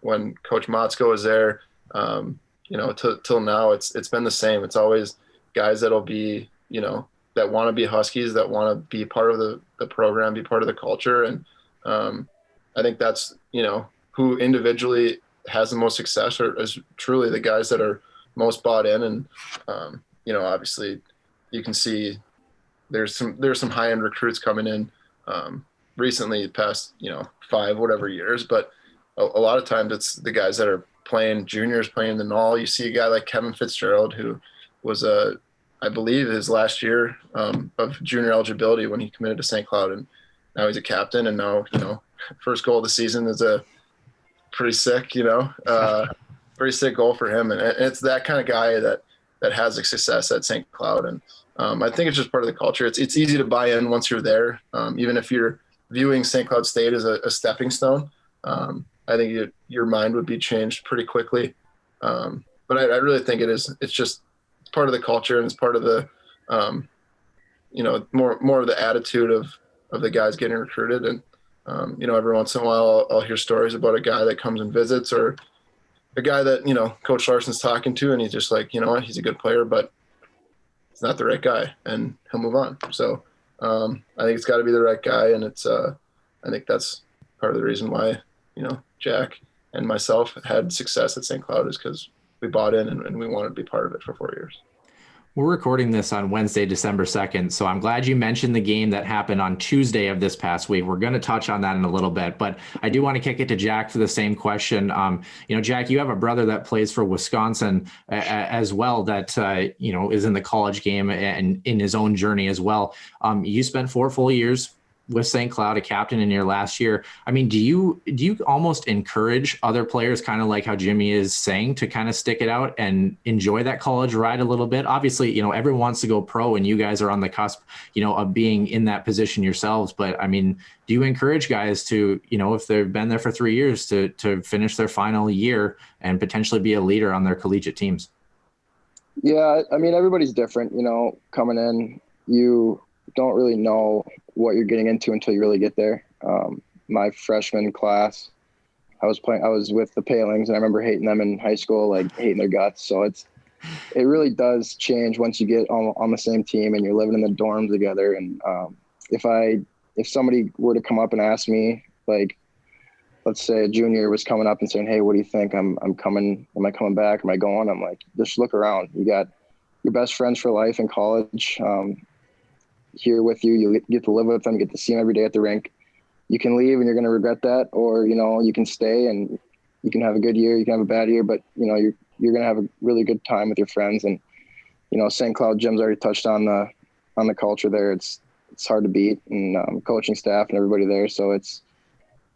when Coach Motzko was there, till now, it's been the same. It's always guys that'll be, that want to be Huskies, that want to be part of the program, be part of the culture. And I think that's, who individually has the most success is truly the guys that are most bought in. And, obviously you can see there's some high-end recruits coming in recently past, 5 whatever years, but a lot of times it's the guys that are playing juniors, playing the null. You see a guy like Kevin Fitzgerald, who was I believe his last year of junior eligibility when he committed to St. Cloud, and now he's a captain, and now, first goal of the season is a pretty sick, pretty sick goal for him. And it's that kind of guy that has a success at St. Cloud. And I think it's just part of the culture. It's easy to buy in once you're there. Even if you're viewing St. Cloud State as a stepping stone, I think your mind would be changed pretty quickly. But I really think it's part of the culture, and it's part of the, more of the attitude of the guys getting recruited. And, every once in a while I'll hear stories about a guy that comes and visits, or a guy that, Coach Larson's talking to, and he's just like, he's a good player, but it's not the right guy, and he'll move on. So I think it's got to be the right guy. And it's, I think that's part of the reason why, Jack and myself had success at St. Cloud, is because we bought in and we wanted to be part of it for 4 years. We're recording this on Wednesday, December 2nd, so I'm glad you mentioned the game that happened on Tuesday of this past week. We're going to touch on that in a little bit, but I do want to kick it to Jack for the same question. Jack, you have a brother that plays for Wisconsin as well that, is in the college game and in his own journey as well. You spent 4 full years with St. Cloud, a captain in your last year. I mean, do you almost encourage other players, kind of like how Jimmy is saying, to kind of stick it out and enjoy that college ride a little bit? Obviously, everyone wants to go pro, and you guys are on the cusp, of being in that position yourselves. But I mean, do you encourage guys to, if they've been there for 3 years, to finish their final year and potentially be a leader on their collegiate teams? Yeah, I mean, everybody's different. Coming in, you don't really know what you're getting into until you really get there. My freshman class, I was with the Palings, and I remember hating them in high school, like hating their guts. So it really does change once you get on the same team and you're living in the dorms together. And if somebody were to come up and ask me, like, let's say a junior was coming up and saying, "Hey, what do you think? I'm coming. Am I coming back? Am I going?" I'm like, just look around. You got your best friends for life in college. Here with you. You get to live with them, get to see them every day at the rink. You can leave and you're going to regret that, or, you can stay and you can have a good year, you can have a bad year, but you're going to have a really good time with your friends. And, St. Cloud, Jim's already touched on the culture there. It's hard to beat, and coaching staff and everybody there. So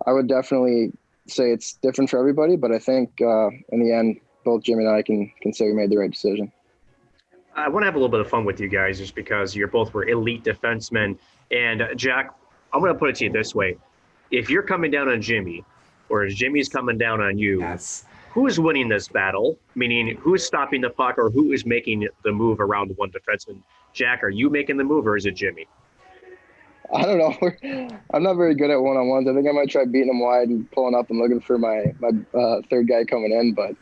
I would definitely say it's different for everybody, but I think in the end, both Jim and I can say we made the right decision. I want to have a little bit of fun with you guys just because you're both were elite defensemen. And Jack, I'm going to put it to you this way. If you're coming down on Jimmy, or if Jimmy's coming down on you, yes, who is winning this battle? Meaning, who is stopping the puck, or who is making the move around one defenseman? Jack, are you making the move, or is it Jimmy? I don't know. I'm not very good at one-on-ones. I think I might try beating him wide and pulling up and looking for my third guy coming in, but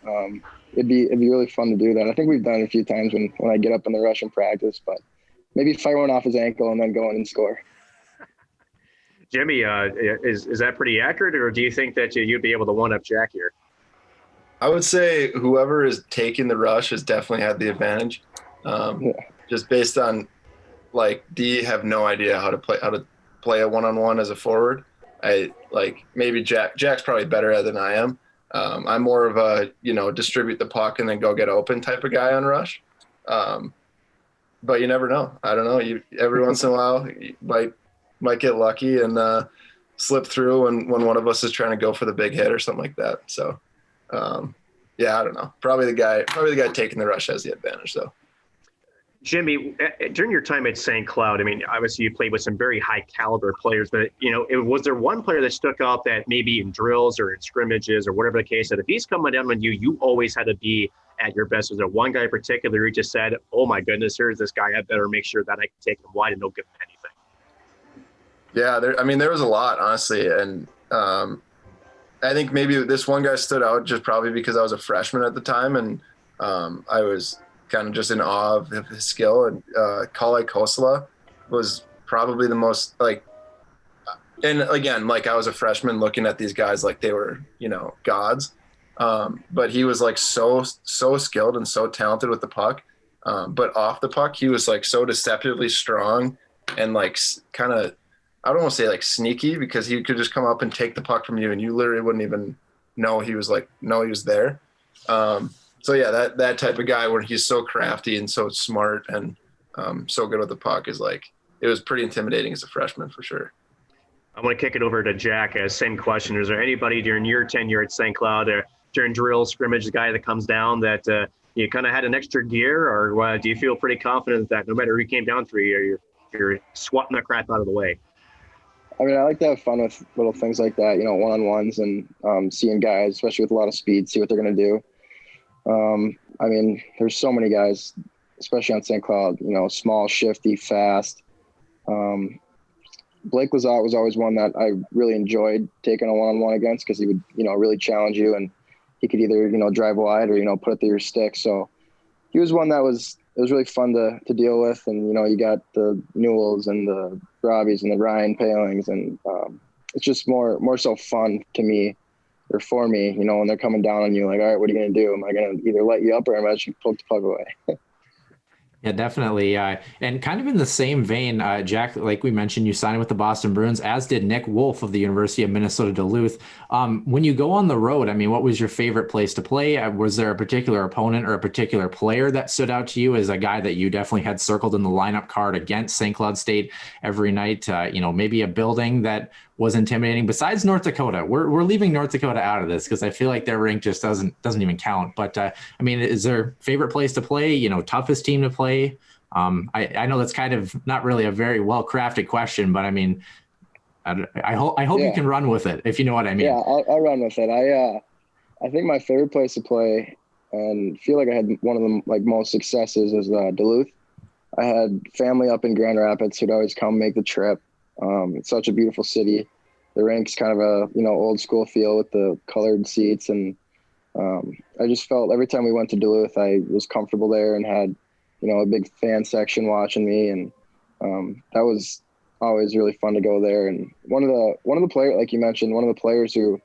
it'd be really fun to do that. I think we've done it a few times when I get up in the rush in practice, but maybe fire one off his ankle and then go in and score. Jimmy, is that pretty accurate, or do you think that you'd be able to one-up Jack here? I would say whoever is taking the rush has definitely had the advantage. Just based on, like, D have no idea how to play a one-on-one as a forward. Maybe Jack's probably better at it than I am. I'm more of a, distribute the puck and then go get open type of guy on rush. But you never know. I don't know. Every once in a while, you might get lucky and slip through when one of us is trying to go for the big hit or something like that. So, I don't know. Probably the guy taking the rush has the advantage, though. Jimmy, during your time at St. Cloud, I mean, obviously you played with some very high caliber players, but, was there one player that stuck out that maybe in drills or in scrimmages or whatever the case, that if he's coming down on you, you always had to be at your best? Was there one guy in particular who just said, "Oh my goodness, here's this guy, I better make sure that I can take him wide and don't give him anything"? Yeah, there was a lot, honestly. And I think maybe this one guy stood out just probably because I was a freshman at the time, and I was kind of just in awe of his skill. And Kalle Kosala was probably the most, and again, I was a freshman looking at these guys like they were, gods. But he was so skilled and so talented with the puck. But off the puck, he was so deceptively strong and kind of, I don't want to say sneaky, because he could just come up and take the puck from you and you literally wouldn't even know he was there. So yeah, that type of guy where he's so crafty and so smart and so good with the puck is it was pretty intimidating as a freshman for sure. I want to kick it over to Jack. Same question. Is there anybody during your tenure at St. Cloud, during drill, scrimmage, the guy that comes down that you kind of had an extra gear, or do you feel pretty confident that no matter who came down through you, you're swatting that crap out of the way? I mean, I like to have fun with little things like that, one-on-ones and seeing guys, especially with a lot of speed, see what they're going to do. I mean, there's so many guys, especially on St. Cloud, small, shifty, fast. Blake was always one that I really enjoyed taking a one-on-one against, because he would, really challenge you, and he could either, drive wide or, put it through your stick. So he was one that it was really fun to deal with. And, you got the Newells and the Robbies and the Ryan Palings, and it's just more so fun to me, or for me, when they're coming down on you, all right, what are you going to do? Am I going to either let you up, or am I just poke the puck away? Yeah, definitely. And kind of in the same vein, Jack, like we mentioned, you signed with the Boston Bruins, as did Nick Wolf of the University of Minnesota Duluth. When you go on the road, I mean, what was your favorite place to play? Was there a particular opponent or a particular player that stood out to you as a guy that you definitely had circled in the lineup card against St. Cloud State every night? Maybe a building that was intimidating besides North Dakota. We're leaving North Dakota out of this because I feel like their rink just doesn't even count. But is there a favorite place to play? Toughest team to play? I know that's kind of not really a very well crafted question, but I mean, I hope you can run with it, if you know what I mean. Yeah, I'll run with it. I think my favorite place to play, and feel like I had one of the most successes, is Duluth. I had family up in Grand Rapids who'd always come make the trip. It's such a beautiful city. The rink's kind of a old school feel with the colored seats, and I just felt every time we went to Duluth, I was comfortable there and had a big fan section watching me, and that was always really fun to go there. And one of the players, like you mentioned, one of the players who,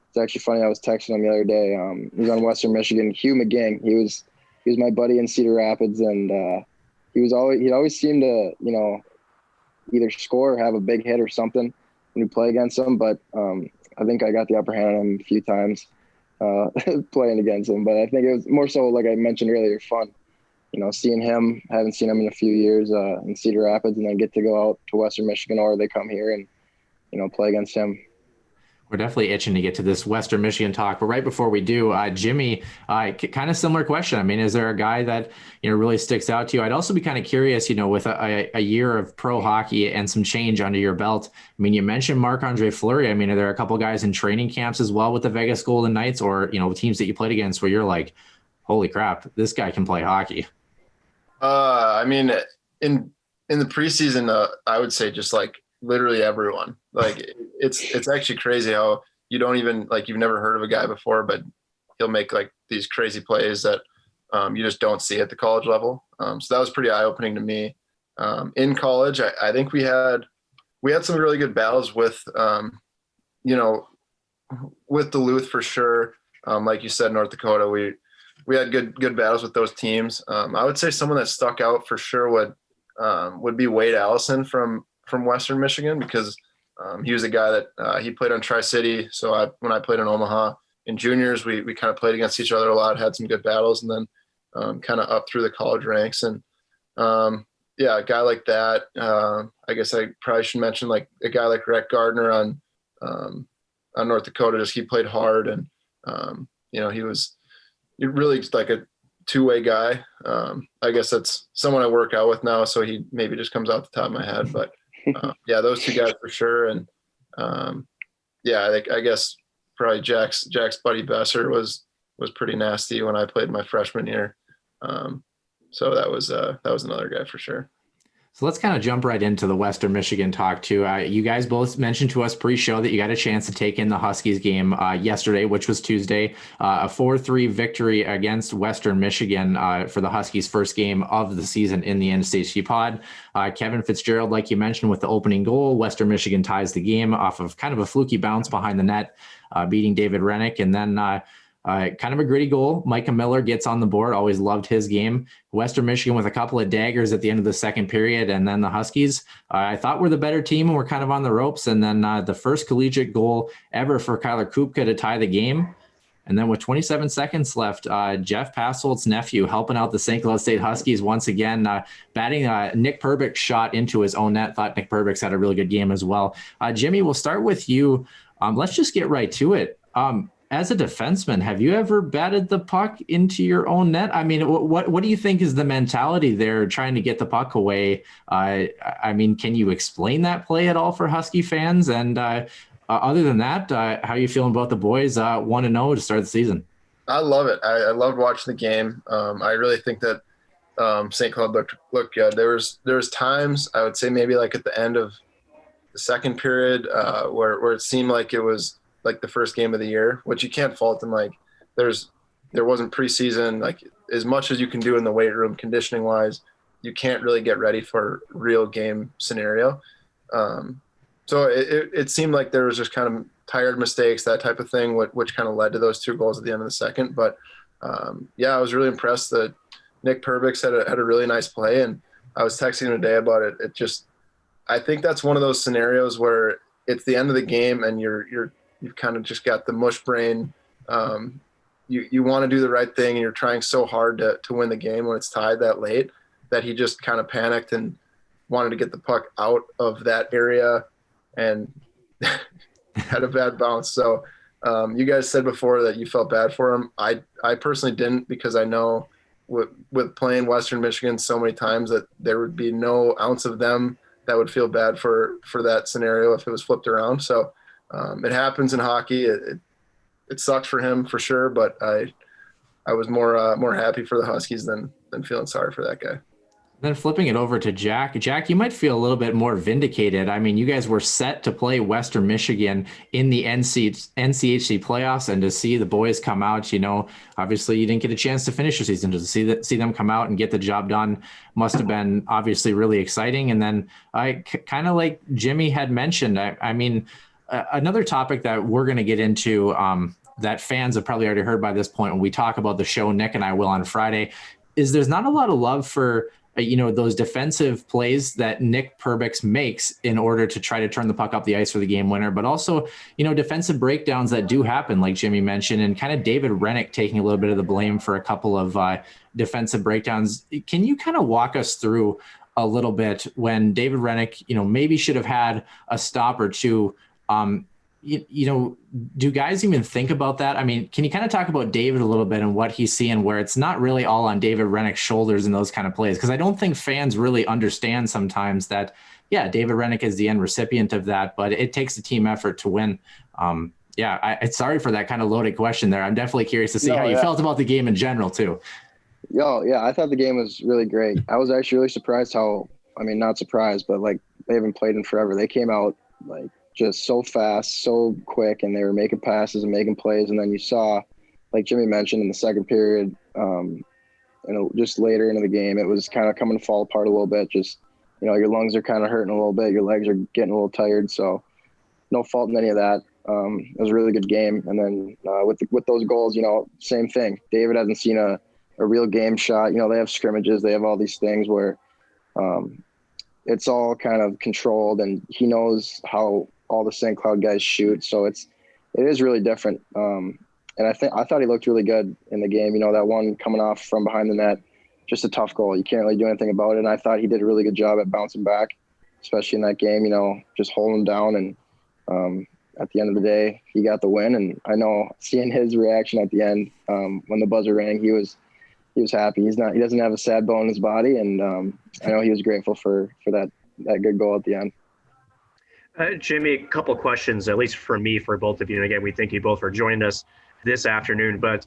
it's actually funny, I was texting him the other day. He was on Western Michigan, Hugh McGing. He was my buddy in Cedar Rapids, and he'd always seem to either score or have a big hit or something when we play against him. But I think I got the upper hand on him a few times playing against him. But I think it was more so, like I mentioned earlier, fun. Seeing him, haven't seen him in a few years in Cedar Rapids, and then get to go out to Western Michigan, or they come here and play against him. We're definitely itching to get to this Western Michigan talk, but right before we do, Jimmy, kind of similar question. I mean, is there a guy that really sticks out to you? I'd also be kind of curious, with a year of pro hockey and some change under your belt. I mean, you mentioned Marc-Andre Fleury. I mean, are there a couple guys in training camps as well with the Vegas Golden Knights, or teams that you played against where you're like, holy crap, this guy can play hockey? I mean, in the preseason, I would say just like literally everyone. Like it's actually crazy how you don't even you've never heard of a guy before, but he'll make like these crazy plays that you just don't see at the college level. So that was pretty eye opening to me. In college, I think we had some really good battles with with Duluth for sure. Like you said, North Dakota, we had good battles with those teams. I would say someone that stuck out for sure would be Wade Allison from Western Michigan, because he was a guy that he played on Tri-City. So when I played in Omaha in juniors, we kind of played against each other a lot, had some good battles, and then kind of up through the college ranks. And a guy like that. I guess I probably should mention like a guy like Rhett Gardner on North Dakota. Just he played hard, and he was really like a two-way guy. I guess that's someone I work out with now, so he maybe just comes out the top of my head. But those two guys for sure. And I guess probably Jack's buddy Besser was pretty nasty when I played my freshman year. So that was another guy for sure. So let's kind of jump right into the Western Michigan talk too. You guys both mentioned to us pre-show that you got a chance to take in the Huskies game yesterday, which was Tuesday, a 4-3 victory against Western Michigan for the Huskies' first game of the season in the NCHC Pod. Kevin Fitzgerald, like you mentioned, with the opening goal. Western Michigan ties the game off of kind of a fluky bounce behind the net, beating David Rennick, and then kind of a gritty goal. Micah Miller gets on the board. Always loved his game. Western Michigan with a couple of daggers at the end of the second period. And then the Huskies, I thought were the better team and were kind of on the ropes. And then the first collegiate goal ever for Kyler Kupka to tie the game. And then with 27 seconds left, Jeff Passolt's nephew helping out the St. Cloud State Huskies once again, batting Nick Perbick's shot into his own net. Thought Nick Perbick's had a really good game as well. Jimmy, we'll start with you. Let's just get right to it. As a defenseman, have you ever batted the puck into your own net? I mean, what do you think is the mentality there trying to get the puck away? I mean, can you explain that play at all for Husky fans? And other than that, how are you feeling about the boys 1-0 to start the season? I love it. I loved watching the game. I really think that St. Cloud looked good. There was times, I would say maybe like at the end of the second period where it seemed like it was like the first game of the year, which you can't fault them. Like there wasn't preseason, like as much as you can do in the weight room conditioning wise, you can't really get ready for real game scenario. So it seemed like there was just kind of tired mistakes, that type of thing, which kind of led to those two goals at the end of the second. But I was really impressed that Nick Perbix had a really nice play, and I was texting him today about it. I think that's one of those scenarios where it's the end of the game and you've kind of just got the mush brain. You want to do the right thing and you're trying so hard to win the game when it's tied that late, that he just kind of panicked and wanted to get the puck out of that area and had a bad bounce. So you guys said before that you felt bad for him. I personally didn't, because I know with playing Western Michigan so many times that there would be no ounce of them that would feel bad for that scenario if it was flipped around. So it happens in hockey. It sucks for him for sure, but I was more happy for the Huskies than feeling sorry for that guy. Then flipping it over to Jack. Jack, you might feel a little bit more vindicated. I mean, you guys were set to play Western Michigan in the NCHC playoffs, and to see the boys come out, obviously you didn't get a chance to finish your season. To see them come out and get the job done must have been obviously really exciting. And then kind of like Jimmy had mentioned, I mean, another topic that we're going to get into that fans have probably already heard by this point when we talk about the show, Nick and I will on Friday, is there's not a lot of love for those defensive plays that Nick Perbix makes in order to try to turn the puck up the ice for the game winner, but also, defensive breakdowns that do happen, like Jimmy mentioned, and kind of David Rennick taking a little bit of the blame for a couple of defensive breakdowns. Can you kind of walk us through a little bit when David Rennick, maybe should have had a stop or two? Do guys even think about that? I mean, can you kind of talk about David a little bit and what he's seeing, where it's not really all on David Rennick's shoulders in those kind of plays? Because I don't think fans really understand sometimes that, yeah, David Rennick is the end recipient of that, but it takes a team effort to win. Sorry for that kind of loaded question there. I'm definitely curious to see how you felt about the game in general too. Yeah, I thought the game was really great. I was actually really surprised not surprised, but like they haven't played in forever. They came out like just so fast, so quick, and they were making passes and making plays. And then you saw, like Jimmy mentioned, in the second period, just later into the game, it was kind of coming to fall apart a little bit. Just, your lungs are kind of hurting a little bit. Your legs are getting a little tired. So no fault in any of that. It was a really good game. And then with those goals, same thing. David hasn't seen a real game shot. They have scrimmages. They have all these things where it's all kind of controlled, and he knows how all the St. Cloud guys shoot. So it is really different. And I thought he looked really good in the game. That one coming off from behind the net, just a tough goal. You can't really do anything about it. And I thought he did a really good job at bouncing back, especially in that game, just holding him down. And at the end of the day, he got the win. And I know seeing his reaction at the end, when the buzzer rang, he was happy. He doesn't have a sad bone in his body. And I know he was grateful for that good goal at the end. Jimmy, a couple of questions, at least for me, for both of you. And again, we thank you both for joining us this afternoon. But,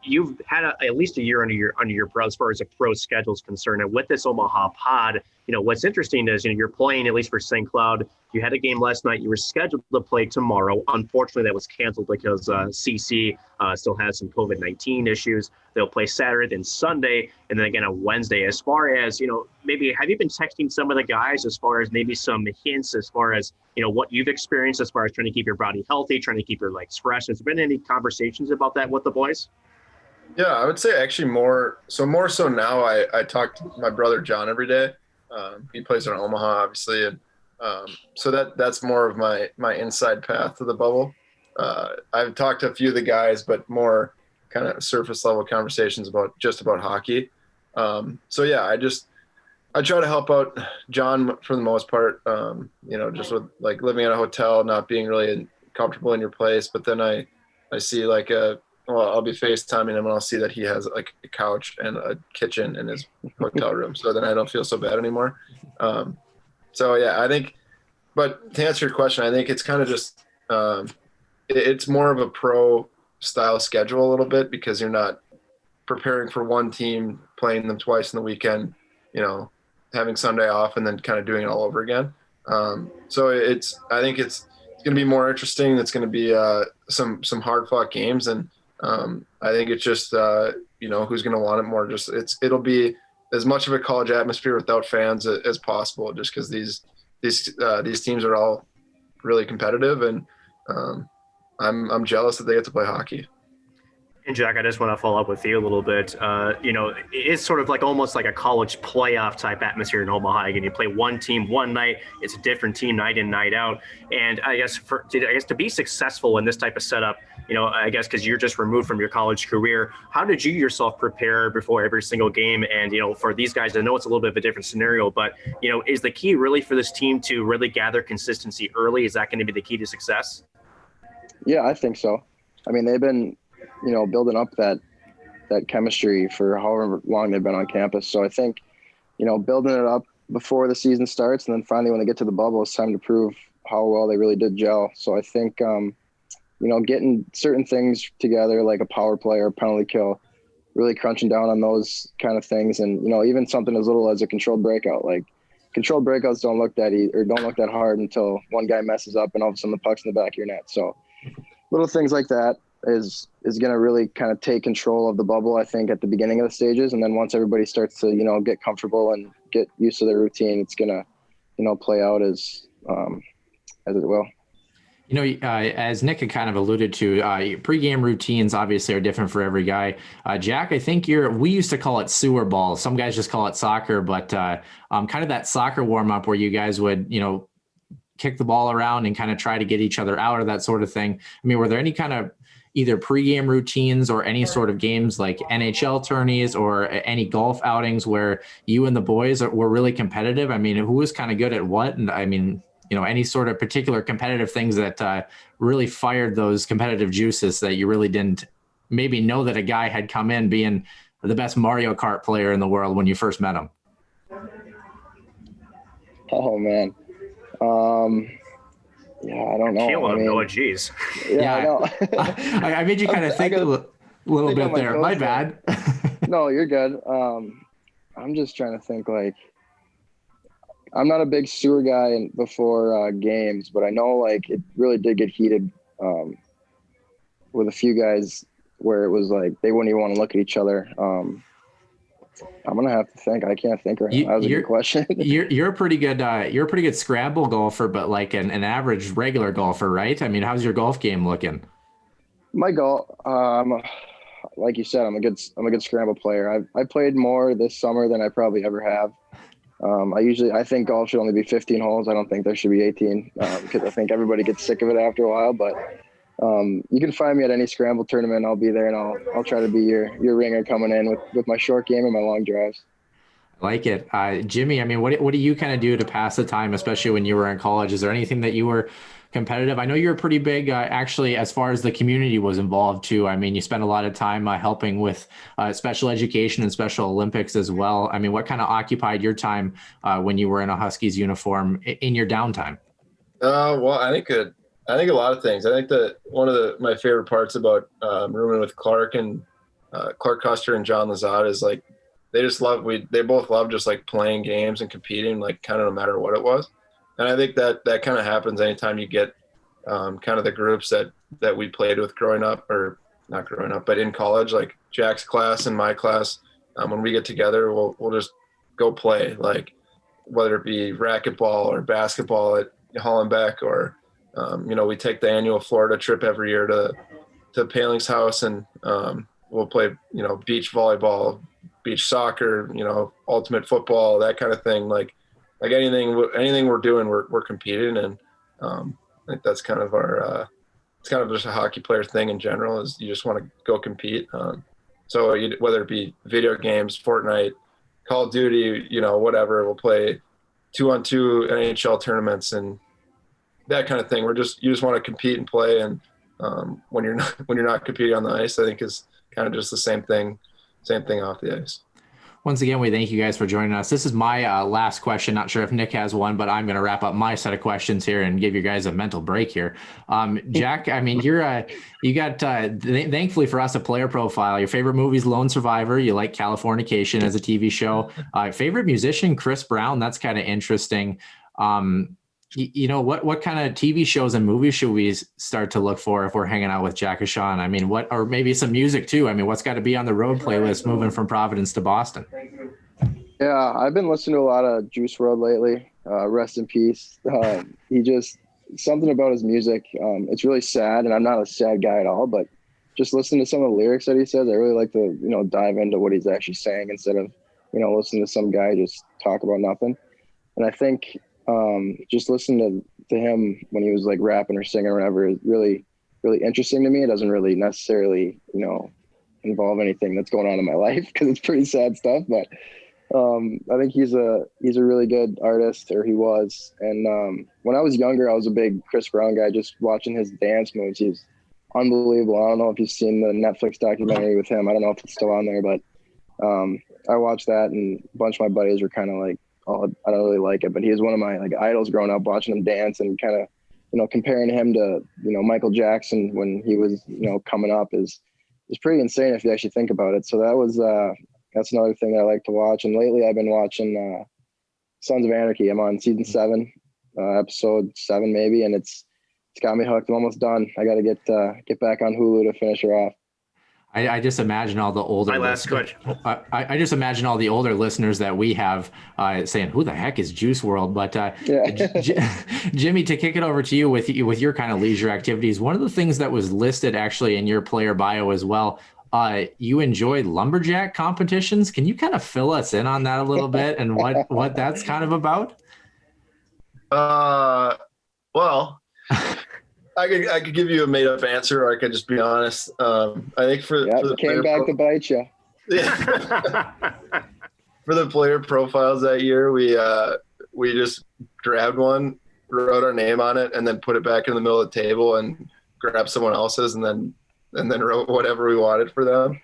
you've had at least a year under your belt as far as a pro schedule is concerned. And with this Omaha pod, what's interesting is, you're playing, at least for St. Cloud. You had a game last night. You were scheduled to play tomorrow. Unfortunately, that was canceled because CC still has some COVID-19 issues. They'll play Saturday, then Sunday, and then again on Wednesday. As far as, maybe have you been texting some of the guys as far as maybe some hints as far as, what you've experienced as far as trying to keep your body healthy, trying to keep your legs fresh? Has there been any conversations about that with the boys? Yeah, I would say actually more so now. I talk to my brother John every day. He plays in Omaha, obviously, and so that's more of my inside path to the bubble. I've talked to a few of the guys, but more kind of surface level conversations about hockey. So yeah, I try to help out John for the most part. Just with like living at a hotel, not being really comfortable in your place. But then I see like I'll be FaceTiming him and I'll see that he has like a couch and a kitchen in his hotel room. So then I don't feel so bad anymore. So yeah, I think, but to answer your question, I think it's kind of just, it's more of a pro style schedule a little bit, because you're not preparing for one team, playing them twice in the weekend, having Sunday off and then kind of doing it all over again. So I think it's going to be more interesting. It's going to be some hard fought games. And I think it's just, who's going to want it more. It'll be as much of a college atmosphere without fans as possible, just because these teams are all really competitive, and I'm jealous that they get to play hockey. And Jack, I just want to follow up with you a little bit. It's sort of like almost like a college playoff type atmosphere in Omaha. Again, you play one team one night, it's a different team night in, night out. And I guess to be successful in this type of setup, I guess because you're just removed from your college career, how did you yourself prepare before every single game? And, for these guys, I know it's a little bit of a different scenario, but, is the key really for this team to really gather consistency early? Is that going to be the key to success? Yeah, I think so. I mean, they've been, building up that chemistry for however long they've been on campus. So I think, building it up before the season starts, and then finally when they get to the bubble, it's time to prove how well they really did gel. So I think, getting certain things together, like a power play or a penalty kill, really crunching down on those kind of things. And, even something as little as a controlled breakout, like controlled breakouts don't look that hard until one guy messes up and all of a sudden the puck's in the back of your net. So little things like that is going to really kind of take control of the bubble, I think, at the beginning of the stages. And then once everybody starts to, get comfortable and get used to their routine, it's going to, play out as it will. As Nick had kind of alluded to, pregame routines obviously are different for every guy. Jack, I think we used to call it sewer ball. Some guys just call it soccer, but kind of that soccer warm up where you guys would, kick the ball around and kind of try to get each other out or that sort of thing. I mean, were there any kind of either pregame routines or any sort of games like NHL tourneys or any golf outings where you and the boys were really competitive? I mean, who was kind of good at what? And I mean, any sort of particular competitive things that really fired those competitive juices that you really didn't maybe know that a guy had come in being the best Mario Kart player in the world when you first met him? Oh, man. Yeah, I don't know. Oh, geez. Yeah, I know. I made you kind of think a little bit there. My bad. No, you're good. I'm just trying to think, like, I'm not a big sewer guy before games, but I know, like, it really did get heated with a few guys where it was like they wouldn't even want to look at each other. I'm gonna have to think. I can't think right now. That was a good question. You're a pretty good scramble golfer, but like an average regular golfer, right? I mean, how's your golf game looking? My golf, like you said, I'm a good scramble player. I played more this summer than I probably ever have. I think golf should only be 15 holes. I don't think there should be 18 because I think everybody gets sick of it after a while. But you can find me at any scramble tournament. I'll be there, and I'll try to be your ringer coming in with my short game and my long drives. I like it. Jimmy, I mean, what do you kind of do to pass the time, especially when you were in college? Is there anything that you were competitive? I know you were pretty big, actually, as far as the community was involved too. I mean, you spent a lot of time helping with special education and Special Olympics as well. I mean, what kind of occupied your time when you were in a Huskies uniform in your downtime? Well, I think a lot of things. I think that one of my favorite parts about rooming with Clark and Clark Custer and John Lazat is like they both love just like playing games and competing, like kind of no matter what it was. And I think that kind of happens anytime you get kind of the groups that we played with growing up, or not growing up, but in college, like Jack's class and my class. When we get together, we'll just go play, like whether it be racquetball or basketball at Hollenbeck, or we take the annual Florida trip every year to Paling's house, and we'll play beach volleyball, beach soccer, ultimate football, that kind of thing. Like anything we're doing, we're competing, and I think that's kind of our it's kind of just a hockey player thing in general, is you just want to go compete. So whether it be video games, Fortnite, Call of Duty, whatever, we'll play 2-on-2 NHL tournaments and that kind of thing. You just want to compete and play, and when you're not competing on the ice, I think is kind of just the same thing off the ice. Once again, we thank you guys for joining us. This is my last question. Not sure if Nick has one, but I'm going to wrap up my set of questions here and give you guys a mental break here. Jack, I mean, you got, thankfully for us, a player profile. Your favorite movie is Lone Survivor. You like Californication as a TV show. Favorite musician, Chris Brown. That's kind of interesting. What kind of TV shows and movies should we start to look for if we're hanging out with Jack Ahcan? I mean, or maybe some music too. I mean, what's got to be on the road playlist moving from Providence to Boston? Yeah, I've been listening to a lot of Juice WRLD lately. Rest in peace. Something about his music. It's really sad, and I'm not a sad guy at all, but just listen to some of the lyrics that he says. I really like to, dive into what he's actually saying instead of, listening to some guy just talk about nothing. And I think just listening to him when he was like rapping or singing or whatever is really, really interesting to me. It doesn't really necessarily, involve anything that's going on in my life because it's pretty sad stuff. But I think he's a really good artist, or he was. And when I was younger, I was a big Chris Brown guy. Just watching his dance moves, he's unbelievable. I don't know if you've seen the Netflix documentary with him. I don't know if it's still on there, but I watched that, and a bunch of my buddies were kind of like, "Oh, I don't really like it." But he was one of my like idols growing up, watching him dance and kind of, comparing him to Michael Jackson when he was coming up is pretty insane if you actually think about it. So that was that's another thing that I like to watch. And lately I've been watching Sons of Anarchy. I'm on season 7, episode 7 maybe, and it's got me hooked. I'm almost done. I got to get back on Hulu to finish her off. I just imagine all the older. My last question. I just imagine all the older listeners that we have saying, "Who the heck is Juice WRLD?" But Jimmy, to kick it over to you with your kind of leisure activities, one of the things that was listed actually in your player bio as well, you enjoy lumberjack competitions. Can you kind of fill us in on that a little bit and what that's kind of about? Well. I could give you a made up answer, or I could just be honest. I think for the came back to bite you. Yeah. For the player profiles that year, we just grabbed one, wrote our name on it, and then put it back in the middle of the table and grabbed someone else's, and then wrote whatever we wanted for them.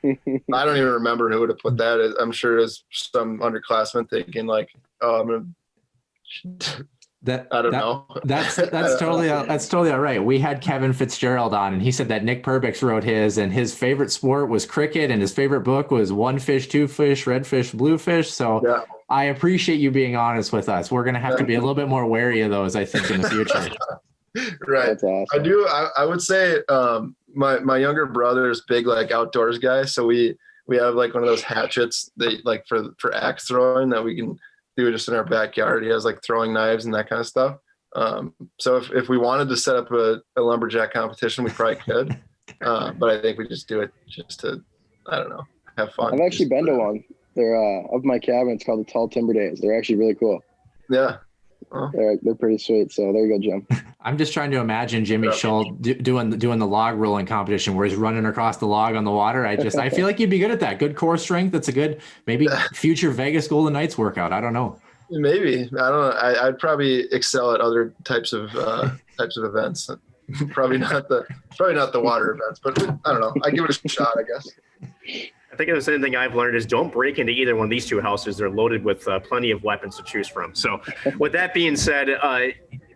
I don't even remember who would have put that. I'm sure it was some underclassman thinking like, "Oh, I'm gonna." I don't know. That's totally all right. We had Kevin Fitzgerald on, and he said that Nick Perbix wrote his, and his favorite sport was cricket, and his favorite book was One Fish, Two Fish, Red Fish, Blue Fish. So yeah. I appreciate you being honest with us. We're going to have to be a little bit more wary of those, I think, in the future. Right. That's awesome. I do. I would say my younger brother is big like outdoors guy, so we have like one of those hatchets that like for axe throwing that we can do just in our backyard. He has like throwing knives and that kind of stuff. So if we wanted to set up a lumberjack competition, we probably could. But I think we just do it just to, I don't know, have fun. I've actually been to one. They're of my cabin. It's called the Tall Timber Days. They're actually really cool. Yeah. Well, they're pretty sweet. So there you go, Jim. I'm just trying to imagine Jimmy Schuldt doing the log rolling competition where he's running across the log on the water. I feel like you'd be good at that. Good core strength. That's a good, maybe future Vegas Golden Knights workout. I don't know. Maybe. I don't know. I'd probably excel at other types of events. Probably not the water events, but I don't know. I give it a shot, I guess. I think if there's anything I've learned is don't break into either one of these two houses. They're loaded with plenty of weapons to choose from. So with that being said,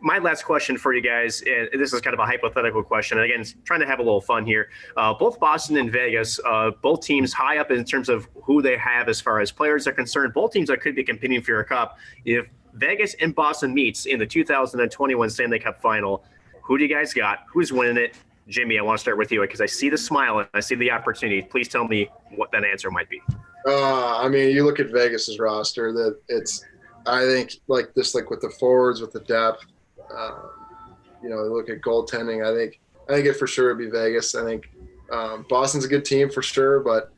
my last question for you guys, and this is kind of a hypothetical question. And again, trying to have a little fun here. Both Boston and Vegas, both teams high up in terms of who they have as far as players are concerned. Both teams that could be competing for your cup. If Vegas and Boston meets in the 2021 Stanley Cup final, who do you guys got? Who's winning it? Jimmy, I want to start with you because I see the smile and I see the opportunity. Please tell me what that answer might be. I mean, you look at Vegas's roster. I think like with the forwards, with the depth. Look at goaltending. I think it for sure would be Vegas. I think Boston's a good team for sure, but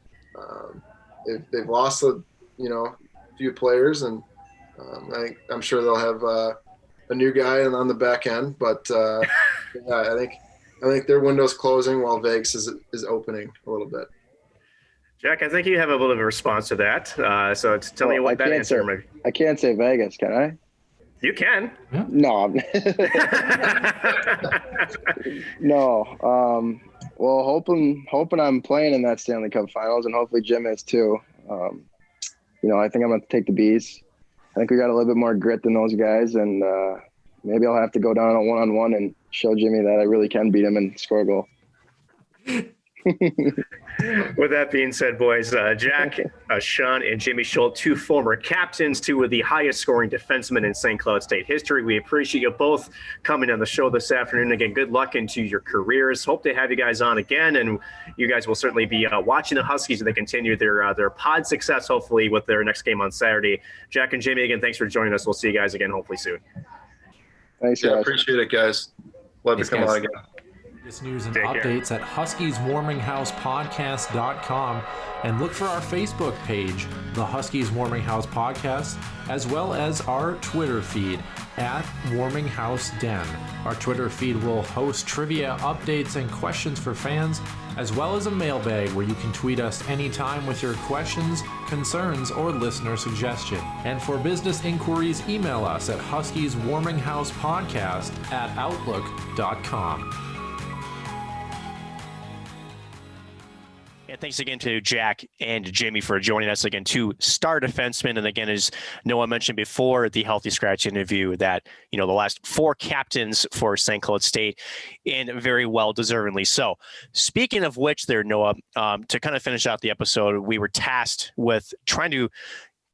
they've lost a few players, and I'm sure they'll have a new guy on the back end. But yeah, I think their window's closing while Vegas is opening a little bit. Jack, I think you have a little bit of a response to that. So tell me what that answer might be. I can't say Vegas, can I? You can. Yeah. No. No. Well, hoping I'm playing in that Stanley Cup Finals, and hopefully Jim is too. I think I'm going to take the Bees. I think we got a little bit more grit than those guys, and maybe I'll have to go down on a one-on-one and show Jimmy that I really can beat him and score a goal. With that being said, boys, Jack, Sean, and Jimmy Schuldt, two former captains, two of the highest scoring defensemen in St. Cloud State history. We appreciate you both coming on the show this afternoon. Again, good luck into your careers. Hope to have you guys on again, and you guys will certainly be watching the Huskies as they continue their pod success, hopefully, with their next game on Saturday. Jack and Jimmy, again, thanks for joining us. We'll see you guys again hopefully soon. Thanks, guys. Yeah, appreciate it, guys. Love to come on again. News and Take care. updates at HuskiesWarmingHousePodcast.com and look for our Facebook page, the Huskies Warming House Podcast, as well as our Twitter feed at Warming House Den. Our Twitter feed will host trivia, updates, and questions for fans, as well as a mailbag where you can tweet us anytime with your questions, concerns, or listener suggestion. And for business inquiries, email us at HuskiesWarmingHousePodcast@outlook.com. And thanks again to Jack and Jimmy for joining us again, two star defensemen. And again, as Noah mentioned before, the Healthy Scratch interview, that, the last four captains for St. Cloud State, and very well deservingly so. Speaking of which there, Noah, to kind of finish out the episode, we were tasked with trying to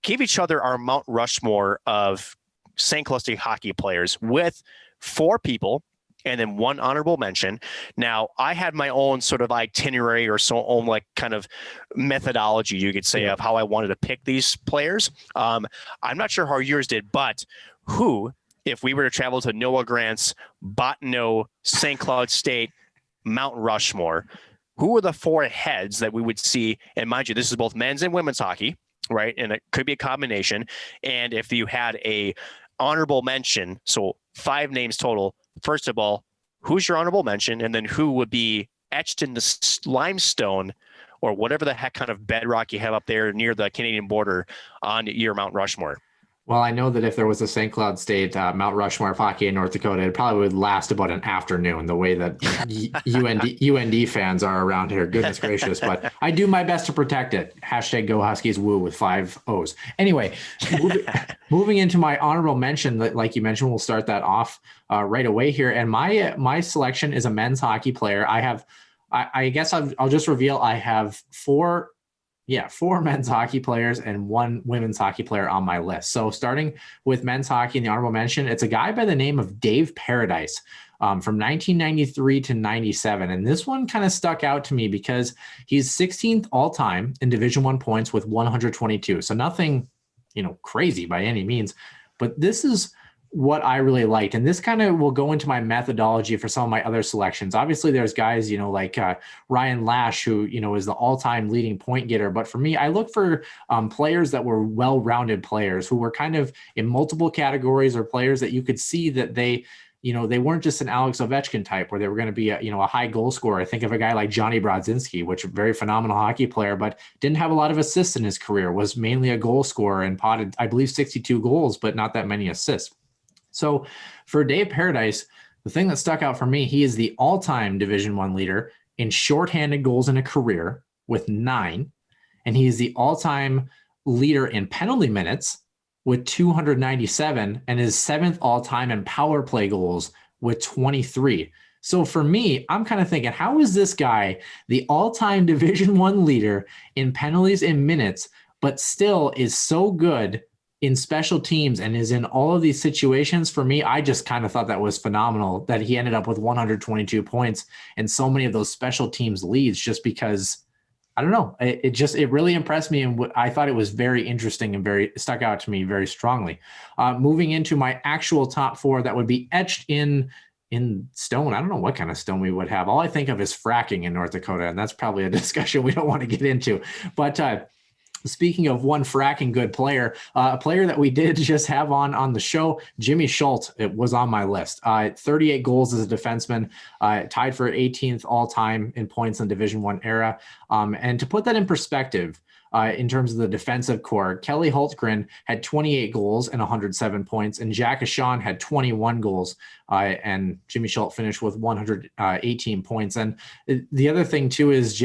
give each other our Mount Rushmore of St. Cloud State hockey players with four people, and then one honorable mention. Now, I had my own sort of itinerary or own like kind of methodology, you could say, of how I wanted to pick these players. I'm not sure how yours did, but who, if we were to travel to Noah Grant's Bottineau, St. Cloud State, Mount Rushmore, who are the four heads that we would see? And mind you, this is both men's and women's hockey, right? And it could be a combination. And if you had a honorable mention, so 5 names total, first of all, who's your honorable mention? And then who would be etched in the limestone or whatever the heck kind of bedrock you have up there near the Canadian border on your Mount Rushmore? Well, I know that if there was a St. Cloud State Mount Rushmore of hockey in North Dakota, it probably would last about an afternoon, the way that UND fans are around here. Goodness gracious. But I do my best to protect it. Hashtag Go Huskies Woo with 5 O's. Anyway, moving into my honorable mention, like you mentioned, we'll start that off right away here. And my selection is a men's hockey player. I guess I'll just reveal I have 4 men's hockey players and 1 women's hockey player on my list. So starting with men's hockey in the honorable mention, it's a guy by the name of Dave Paradise from 1993 to 97. And this one kind of stuck out to me because he's 16th all time in Division I points with 122. So nothing, crazy by any means, but this is what I really liked. And this kind of will go into my methodology for some of my other selections. Obviously there's guys, like Ryan Lash, who, is the all-time leading point getter. But for me, I look for players that were well-rounded players who were kind of in multiple categories, or players that you could see that they weren't just an Alex Ovechkin type where they were going to be a high goal scorer. I think of a guy like Johnny Brodzinski, which is a very phenomenal hockey player, but didn't have a lot of assists in his career, was mainly a goal scorer and potted, I believe, 62 goals, but not that many assists. So for Dave Paradise, the thing that stuck out for me, he is the all-time Division I leader in shorthanded goals in a career with 9. And he is the all-time leader in penalty minutes with 297 and is 7th all-time in power play goals with 23. So for me, I'm kind of thinking, how is this guy the all-time Division I leader in penalties and minutes, but still is so good in special teams and is in all of these situations? For me, I just kind of thought that was phenomenal that he ended up with 122 points and so many of those special teams leads, just because, I don't know, it really impressed me. And I thought it was very interesting and stuck out to me very strongly. Moving into my actual top 4 that would be etched in stone. I don't know what kind of stone we would have. All I think of is fracking in North Dakota, and that's probably a discussion we don't want to get into. But speaking of one fracking good player, a player that we did just have on the show, Jimmy Schuldt, it was on my list. 38 goals as a defenseman, tied for 18th all-time in points in Division I era. And to put that in perspective, in terms of the defensive core, Kelly Hultgren had 28 goals and 107 points, and Jack Ahcan had 21 goals, and Jimmy Schuldt finished with 118 points. And the other thing, too, is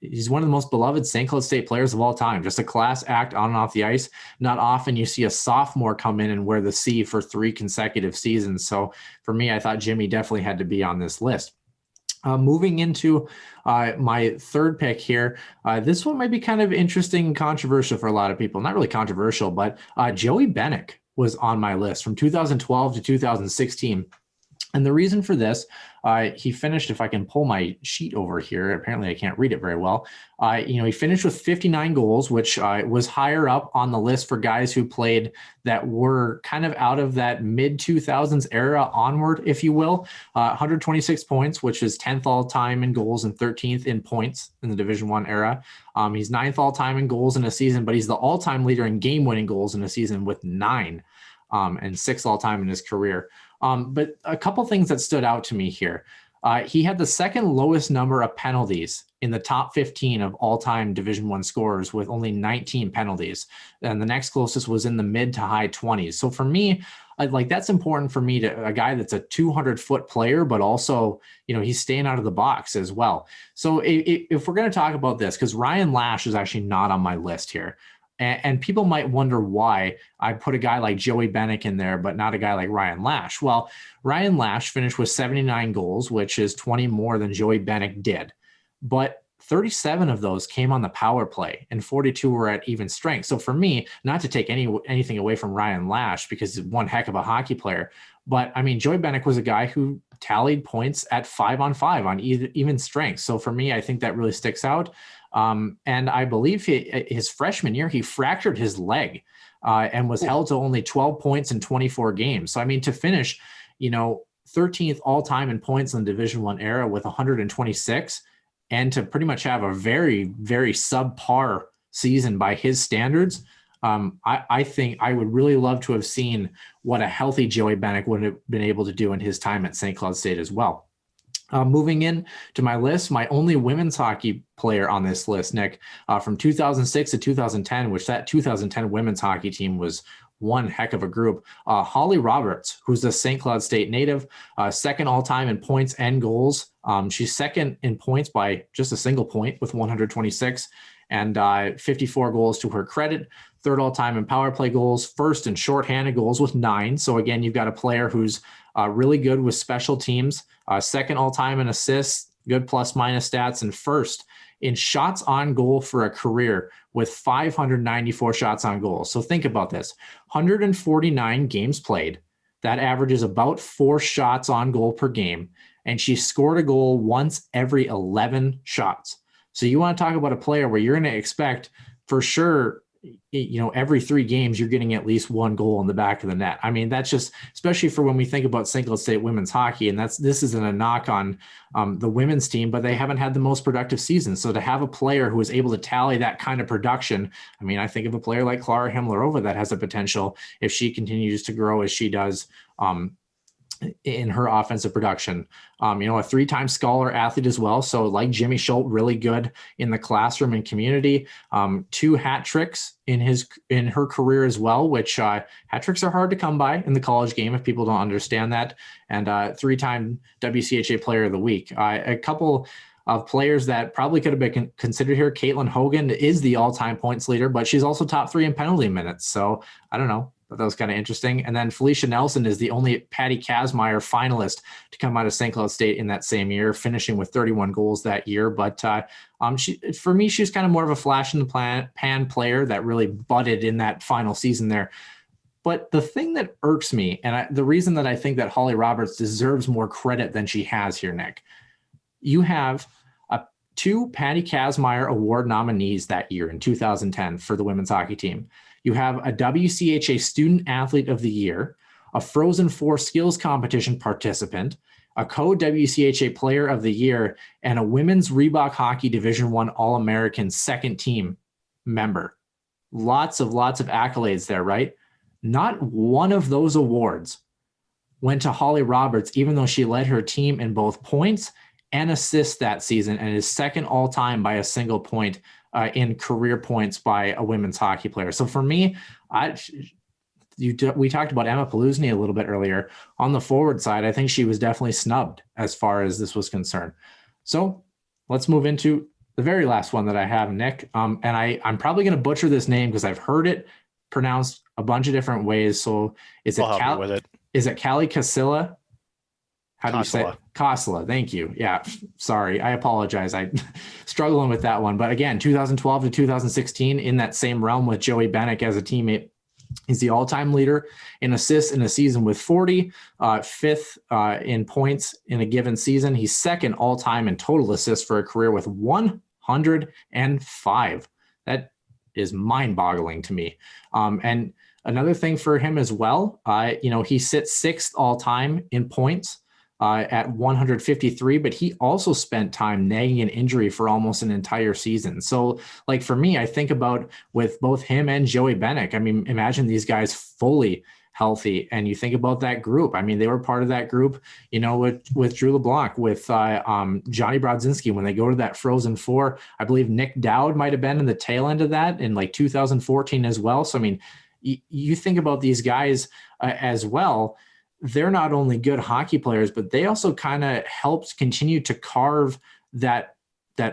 he's one of the most beloved St. Cloud State players of all time. Just a class act on and off the ice. Not often you see a sophomore come in and wear the C for 3 consecutive seasons. So for me, I thought Jimmy definitely had to be on this list. Moving into my third pick here, this one might be kind of interesting and controversial for a lot of people. Not really controversial, but Joey Bennick was on my list from 2012 to 2016. And the reason for this, he finished, if I can pull my sheet over here, apparently I can't read it very well. He finished with 59 goals, which was higher up on the list for guys who played that were kind of out of that mid 2000s era onward, if you will. 126 points, which is 10th all time in goals and 13th in points in the Division I era. He's 9th all time in goals in a season, but he's the all time leader in game winning goals in a season with 9, and 6th all time in his career. But a couple things that stood out to me here. He had the second lowest number of penalties in the top 15 of all-time Division I scorers with only 19 penalties. And the next closest was in the mid to high 20s. So for me, that's important for me to a guy that's a 200-foot player, but also, he's staying out of the box as well. So if we're going to talk about this, because Ryan Lash is actually not on my list here. And people might wonder why I put a guy like Joey Bennick in there, but not a guy like Ryan Lash. Well, Ryan Lash finished with 79 goals, which is 20 more than Joey Bennick did. But 37 of those came on the power play and 42 were at even strength. So for me, not to take anything away from Ryan Lash, because he's one heck of a hockey player, but I mean, Joey Bennick was a guy who tallied points at 5-on-5 on even strength. So for me, I think that really sticks out. And I believe his freshman year, he fractured his leg and was held to only 12 points in 24 games. So, I mean, to finish, 13th all time in points in the Division I era with 126, and to pretty much have a very, very subpar season by his standards. I think I would really love to have seen what a healthy Joey Bennick would have been able to do in his time at St. Cloud State as well. Moving in to my list, my only women's hockey player on this list, Nick, from 2006 to 2010, which that 2010 women's hockey team was one heck of a group. Holly Roberts, who's a St. Cloud State native, second all-time in points and goals. She's second in points by just a single point with 126 and 54 goals to her credit. Third all-time in power play goals, first in shorthanded goals with 9. So again, you've got a player who's really good with special teams, second all-time in assists, good plus-minus stats, and first in shots on goal for a career with 594 shots on goal. So think about this, 149 games played. That averages about 4 shots on goal per game, and she scored a goal once every 11 shots. So you want to talk about a player where you're going to expect for sure, every 3 games, you're getting at least 1 goal in the back of the net. I mean, that's just, especially for when we think about St. Cloud State women's hockey, and this isn't a knock on the women's team, but they haven't had the most productive season. So to have a player who is able to tally that kind of production, I mean, I think of a player like Clara Himlerova that has a potential, if she continues to grow as she does, in her offensive production, a 3-time scholar athlete as well. So like Jimmy Schuldt, really good in the classroom and community, 2 hat tricks in her career as well, which hat tricks are hard to come by in the college game if people don't understand that. And 3-time WCHA player of the week. A couple of players that probably could have been considered here. Caitlin Hogan is the all-time points leader, but she's also top 3 in penalty minutes. So I don't know. That was kind of interesting. And then Felicia Nelson is the only Patty Kazmaier finalist to come out of St. Cloud State in that same year, finishing with 31 goals that year. But for me, she's kind of more of a flash in the pan player that really budded in that final season there. But the thing that irks me, and the reason that I think that Holly Roberts deserves more credit than she has here, Nick, you have 2 Patty Kazmaier Award nominees that year in 2010 for the women's hockey team. You have a WCHA Student Athlete of the Year, a Frozen 4 Skills Competition participant, a co-WCHA Player of the Year, and a Women's Reebok Hockey Division I All-American second team member. Lots of accolades there, right? Not one of those awards went to Holly Roberts, even though she led her team in both points and assists that season and is second all-time by a single point in career points by a women's hockey player. So for me, we talked about Emma Paluzny a little bit earlier. On the forward side, I think she was definitely snubbed as far as this was concerned. So let's move into the very last one that I have, Nick. And I'm probably going to butcher this name because I've heard it pronounced a bunch of different ways. So is it Callie Casilla? How do you say it? Kosela, thank you. Yeah, sorry. I apologize. I'm struggling with that one. But again, 2012 to 2016 in that same realm with Joey Bennick as a teammate. He's the all-time leader in assists in a season with 40, fifth in points in a given season. He's second all-time in total assists for a career with 105. That is mind-boggling to me. And another thing for him as well, he sits sixth all-time in points at 153, but he also spent time nagging an injury for almost an entire season. So like for me, I think about with both him and Joey Bennick, I mean, imagine these guys fully healthy. And you think about that group. I mean, they were part of that group, with Drew LeBlanc, with Johnny Brodzinski, when they go to that Frozen Four. I believe Nick Dowd might've been in the tail end of that in like 2014 as well. So, I mean, you think about these guys as well. They're not only good hockey players, but they also kind of helped continue to carve that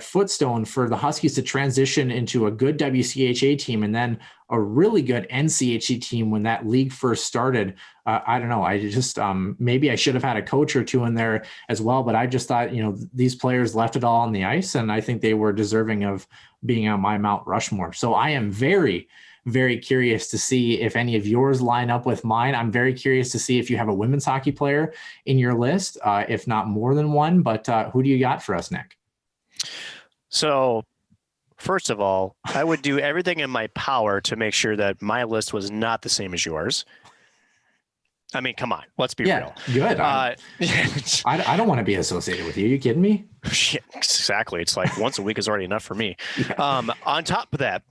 footstone for the Huskies to transition into a good WCHA team and then a really good NCHC team when that league first started. I don't know. I just maybe I should have had a coach or two in there as well, but I just thought, these players left it all on the ice, and I think they were deserving of being on my Mount Rushmore. So I am very, very curious to see if any of yours line up with mine. I'm very curious to see if you have a women's hockey player in your list, if not more than one. But who do you got for us, Nick? So, first of all, I would do everything in my power to make sure that my list was not the same as yours. I mean, come on, let's be real. Good. I don't want to be associated with you. You kidding me? Shit, exactly. It's like once a week is already enough for me. Yeah. On top of that,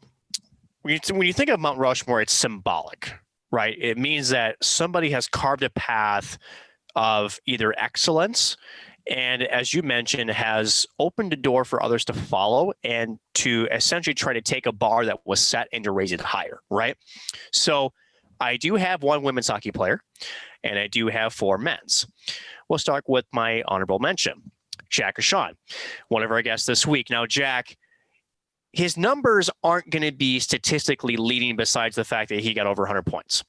when you think of Mount Rushmore, it's symbolic, right? It means that somebody has carved a path of either excellence and, as you mentioned, has opened a door for others to follow and to essentially try to take a bar that was set and to raise it higher, right? So I do have one women's hockey player and I do have four men's. We'll start with my honorable mention, Jack Ahcan, one of our guests this week. Now, Jack, his numbers aren't going to be statistically leading besides the fact that he got over 100 points.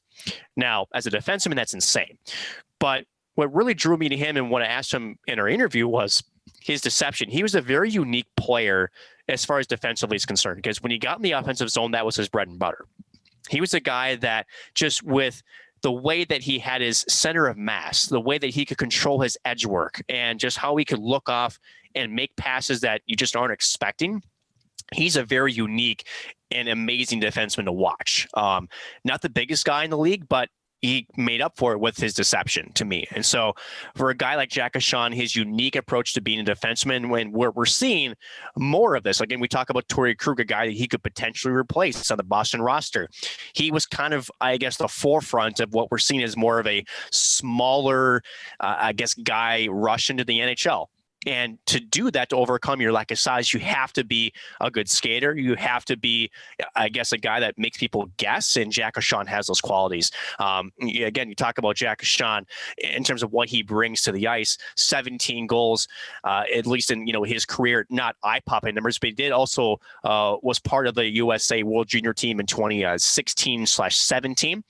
Now, as a defenseman, that's insane. But what really drew me to him and what I asked him in our interview was his deception. He was a very unique player as far as defensively is concerned, because when he got in the offensive zone, that was his bread and butter. He was a guy that just with the way that he had his center of mass, the way that he could control his edge work, and just how he could look off and make passes that you just aren't expecting, he's a very unique and amazing defenseman to watch. Not the biggest guy in the league, but he made up for it with his deception to me. And so for a guy like Jack Ahcan, his unique approach to being a defenseman, when we're seeing more of this, again, we talk about Torrey Krug, a guy that he could potentially replace on the Boston roster. He was kind of, I guess, the forefront of what we're seeing as more of a smaller, guy rush into the NHL. And to do that, to overcome your lack of size, you have to be a good skater. You have to be, I guess, a guy that makes people guess. And Jack Ahcan has those qualities. Again, you talk about Jack Ahcan in terms of what he brings to the ice. 17 goals, at least in his career. Not eye-popping numbers, but he did also was part of the USA World Junior team in 2016/17.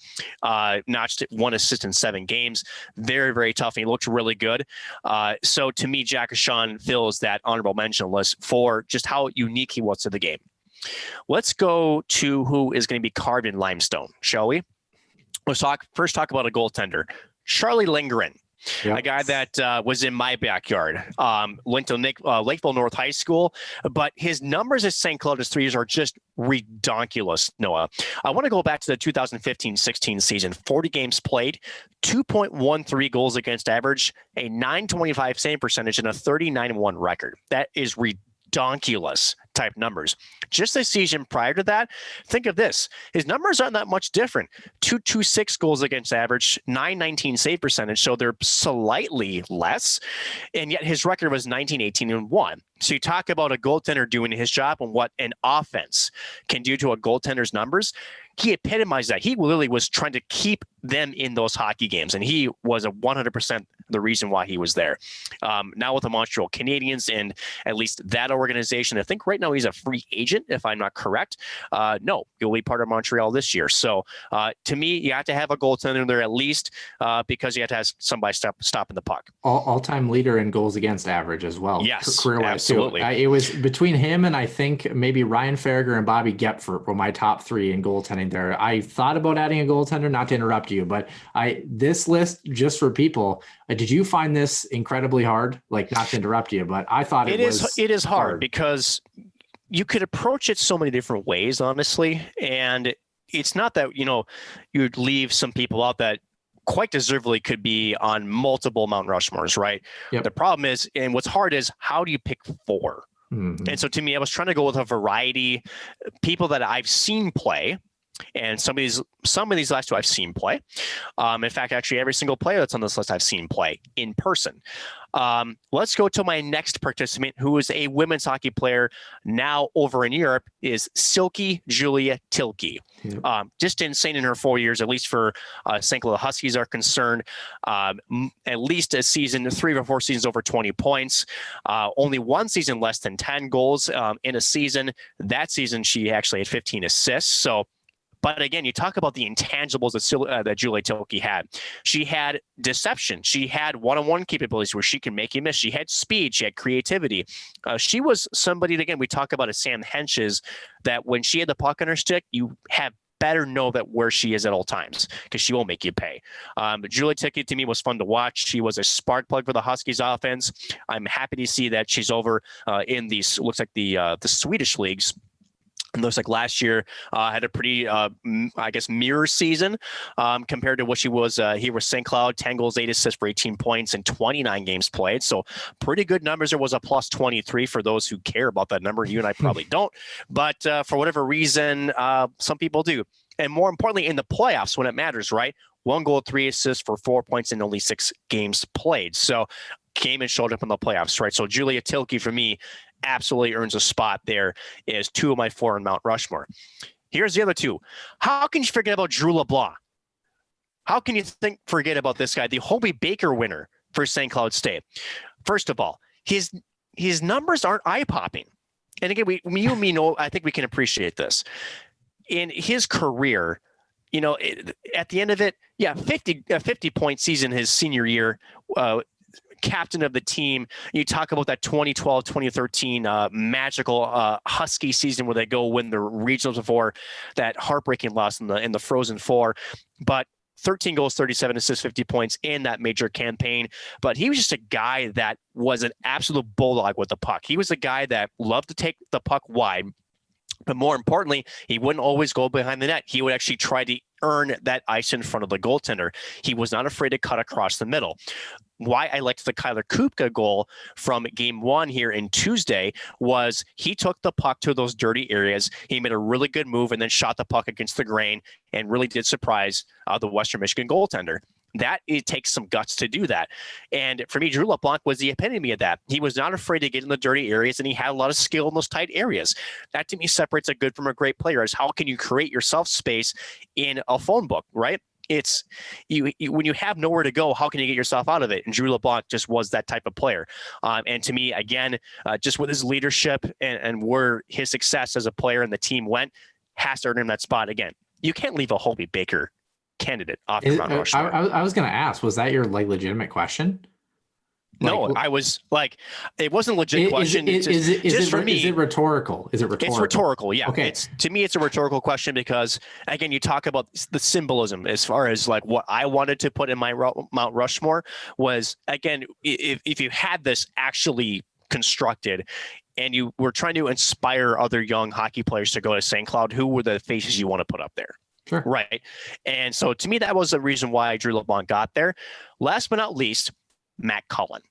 Notched 1 assist in 7 games. Very, very tough. And he looked really good. So to me, Jack Ahcan fills that honorable mention list for just how unique he was to the game. Let's go to who is going to be carved in limestone, shall we? Let's first talk about a goaltender, Charlie Lindgren. Yep. A guy that was in my backyard, went to Lakeville North High School, but his numbers at St. Cloud his 3 years are just redonkulous, Noah. I want to go back to the 2015-16 season. 40 games played, 2.13 goals against average, a .925 save percentage, and a 39-1 record. That is redonkulous type numbers. Just the season prior to that, think of this. His numbers aren't that much different. 226 goals against average, .919 save percentage, so they're slightly less, and yet his record was 19-18-1. So you talk about a goaltender doing his job and what an offense can do to a goaltender's numbers. He epitomized that. He literally was trying to keep them in those hockey games, and he was a 100% the reason why he was there. Now with the Montreal Canadiens and at least that organization, I think right now he's a free agent, if I'm not correct. No, he'll be part of Montreal this year. So to me, you have to have a goaltender there at least because you have to have somebody stopping the puck. All-time leader in goals against average as well. Yes, career-wise absolutely. Too. It was between him and I think maybe Ryan Farragher and Bobby Gepfert were my top 3 in goaltending there. I thought about adding a goaltender, not to interrupt you, but this list, just for people, did you find this incredibly hard? Like, not to interrupt you, but I thought it is hard because you could approach it so many different ways, honestly. And it's not that, you'd leave some people out that quite deservedly could be on multiple Mount Rushmores, right? Yep. The problem is, and what's hard is, how do you pick 4? Mm-hmm. And so to me, I was trying to go with a variety, people that I've seen play. And some of these last 2 I've seen play. In fact, actually every single player that's on this list I've seen play in person. Let's go to my next participant, who is a women's hockey player now over in Europe, is Silke Julia Tilke. Yeah. Just insane in her 4 years, at least for St. Cloud Huskies are concerned. At least a season, 3 or 4 seasons over 20 points. Only 1 season less than 10 goals in a season. That season, she actually had 15 assists. So, but again, you talk about the intangibles that Julia Tilke had. She had deception. She had one-on-one capabilities where she can make you miss. She had speed. She had creativity. She was somebody that, again, we talk about as Sam Henches, that when she had the puck on her stick, you have better know that where she is at all times because she won't make you pay. Julia Tilke to me was fun to watch. She was a spark plug for the Huskies offense. I'm happy to see that she's over in these, looks like the Swedish leagues. It looks like last year had a pretty, mirror season compared to what she was here with St. Cloud, 10 goals, 8 assists for 18 points and 29 games played. So pretty good numbers. There was a plus 23 for those who care about that number. You and I probably don't. But for whatever reason, some people do. And more importantly, in the playoffs when it matters, right? 1 goal, 3 assists for 4 points in only 6 games played. So came and showed up in the playoffs, right? So Julia Tilke, for me, absolutely earns a spot there as 2 of my 4 in Mount Rushmore. Here's the other 2. How can you forget about Drew LeBlanc? How can you forget about this guy, the Hobie Baker winner for St. Cloud State? First of all, his numbers aren't eye-popping. And again, you and me know, I think we can appreciate this. In his career, at the end of it, 50-point season his senior year, captain of the team. You talk about that 2012, 2013 magical Husky season where they go win the regionals before that heartbreaking loss in the Frozen Four. But 13 goals, 37 assists, 50 points in that major campaign. But he was just a guy that was an absolute bulldog with the puck. He was a guy that loved to take the puck wide. But more importantly, he wouldn't always go behind the net. He would actually try to earn that ice in front of the goaltender. He was not afraid to cut across the middle. Why I liked the Kyler Kupka goal from game 1 here in Tuesday was he took the puck to those dirty areas. He made a really good move and then shot the puck against the grain and really did surprise the Western Michigan goaltender. It takes some guts to do that. And for me, Drew LeBlanc was the epitome of that. He was not afraid to get in the dirty areas, and he had a lot of skill in those tight areas. That to me separates a good from a great player, is how can you create yourself space in a phone book, right? It's you when you have nowhere to go, how can you get yourself out of it? And Drew LeBlanc just was that type of player. And to me, again, just with his leadership and where his success as a player and the team went, has to earn him that spot again. You can't leave a Hobie Baker candidate off the Mount Rushmore. I was going to ask, was that your legitimate question? No, I was like, it wasn't a legit question. Is it rhetorical? Is it rhetorical? It's rhetorical, yeah. Okay. To me, it's a rhetorical question because, again, you talk about the symbolism as far as like what I wanted to put in my Mount Rushmore was, again, if you had this actually constructed and you were trying to inspire other young hockey players to go to St. Cloud, who were the faces you want to put up there? Sure. Right. And so to me, that was the reason why Drew LeBlanc got there. Last but not least, Matt Cullen.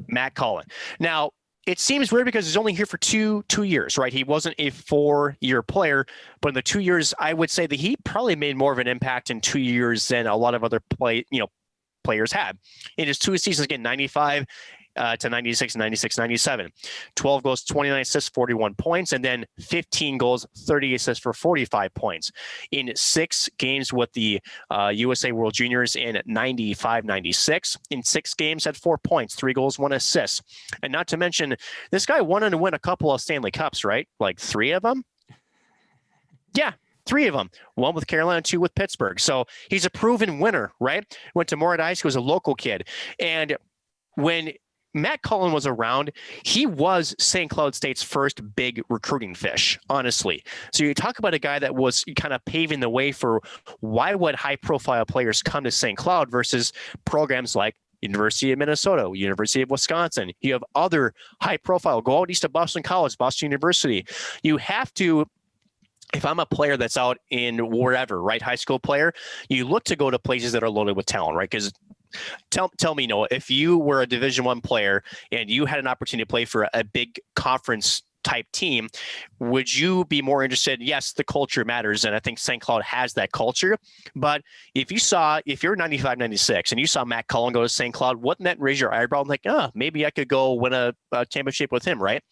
Matt Cullen. Now, it seems weird because he's only here for two years, right? He wasn't a 4-year player, but in the 2 years, I would say that he probably made more of an impact in 2 years than a lot of other players had. In his 2 seasons, again, 95 to 96, 96, 97. 12 goals, 29 assists, 41 points, and then 15 goals, 30 assists for 45 points. In 6 games with the USA World Juniors in 95, 96, in 6 games had 4 points, 3 goals, 1 assist. And not to mention, this guy wanted to win a couple of Stanley Cups, right? Like 3 of them? Yeah. 3 of them, 1 with Carolina, 2 with Pittsburgh. So he's a proven winner, right? Went to Morehead High School as a local kid. And when Matt Cullen was around, he was St. Cloud State's first big recruiting fish, honestly. So you talk about a guy that was kind of paving the way for why would high-profile players come to St. Cloud versus programs like University of Minnesota, University of Wisconsin. You have other high-profile. Go out east of Boston College, Boston University. You have to, if I'm a player that's out in wherever, right, high school player, you look to go to places that are loaded with talent, right? Because tell me, Noah, if you were a Division I player and you had an opportunity to play for a big conference type team, would you be more interested? Yes, the culture matters, and I think St. Cloud has that culture. But if you're 95, 96 and you saw Matt Cullen go to St. Cloud, wouldn't that raise your eyebrow? Like, maybe I could go win a championship with him, right?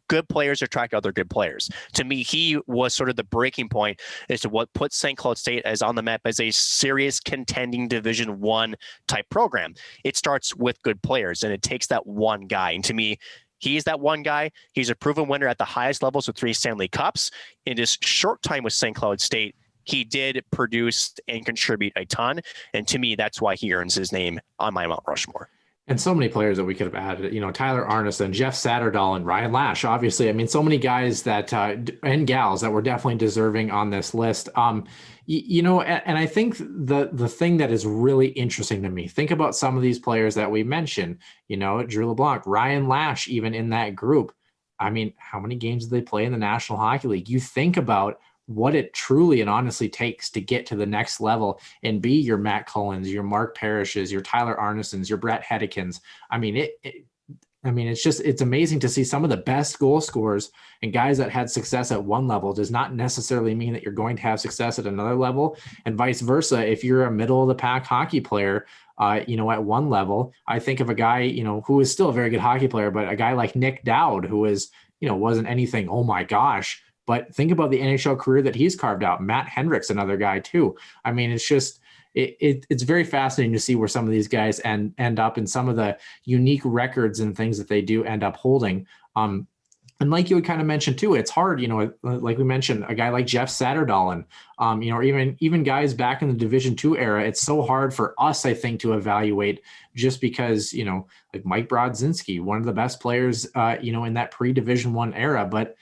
Good players attract other good players. To me, he was sort of the breaking point as to what put St. Cloud State as on the map as a serious contending Division I type program. It starts with good players, and it takes that one guy. And to me, he's that one guy. He's a proven winner at the highest levels with 3 Stanley Cups. In his short time with St. Cloud State, he did produce and contribute a ton. And to me, that's why he earns his name on my Mount Rushmore. And so many players that we could have added, Tyler Arneson, Jeff Satterdahl, and Ryan Lash, obviously. I mean, so many guys that and gals that were definitely deserving on this list. And I think the thing that is really interesting to me, think about some of these players that we mentioned, Drew LeBlanc, Ryan Lash, even in that group. I mean, how many games did they play in the National Hockey League? You think about what it truly and honestly takes to get to the next level and be your Matt Cullens, your Mark Parishes, your Tyler Arnesons, your Brett Hedekins. I mean, it's amazing to see some of the best goal scorers and guys that had success at one level does not necessarily mean that you're going to have success at another level, and vice versa. If you're a middle of the pack hockey player, at one level, I think of a guy, who is still a very good hockey player, but a guy like Nick Dowd, who is, wasn't anything, oh my gosh, but think about the NHL career that he's carved out. Matt Hendricks, another guy too. I mean, it's just, it's very fascinating to see where some of these guys end up in some of the unique records and things that they do end up holding. And like you would kind of mention too, it's hard, like we mentioned, a guy like Jeff Satterdahl and, or even guys back in the Division II era, it's so hard for us, I think, to evaluate just because, like Mike Brodzinski, one of the best players, in that pre-Division I era, but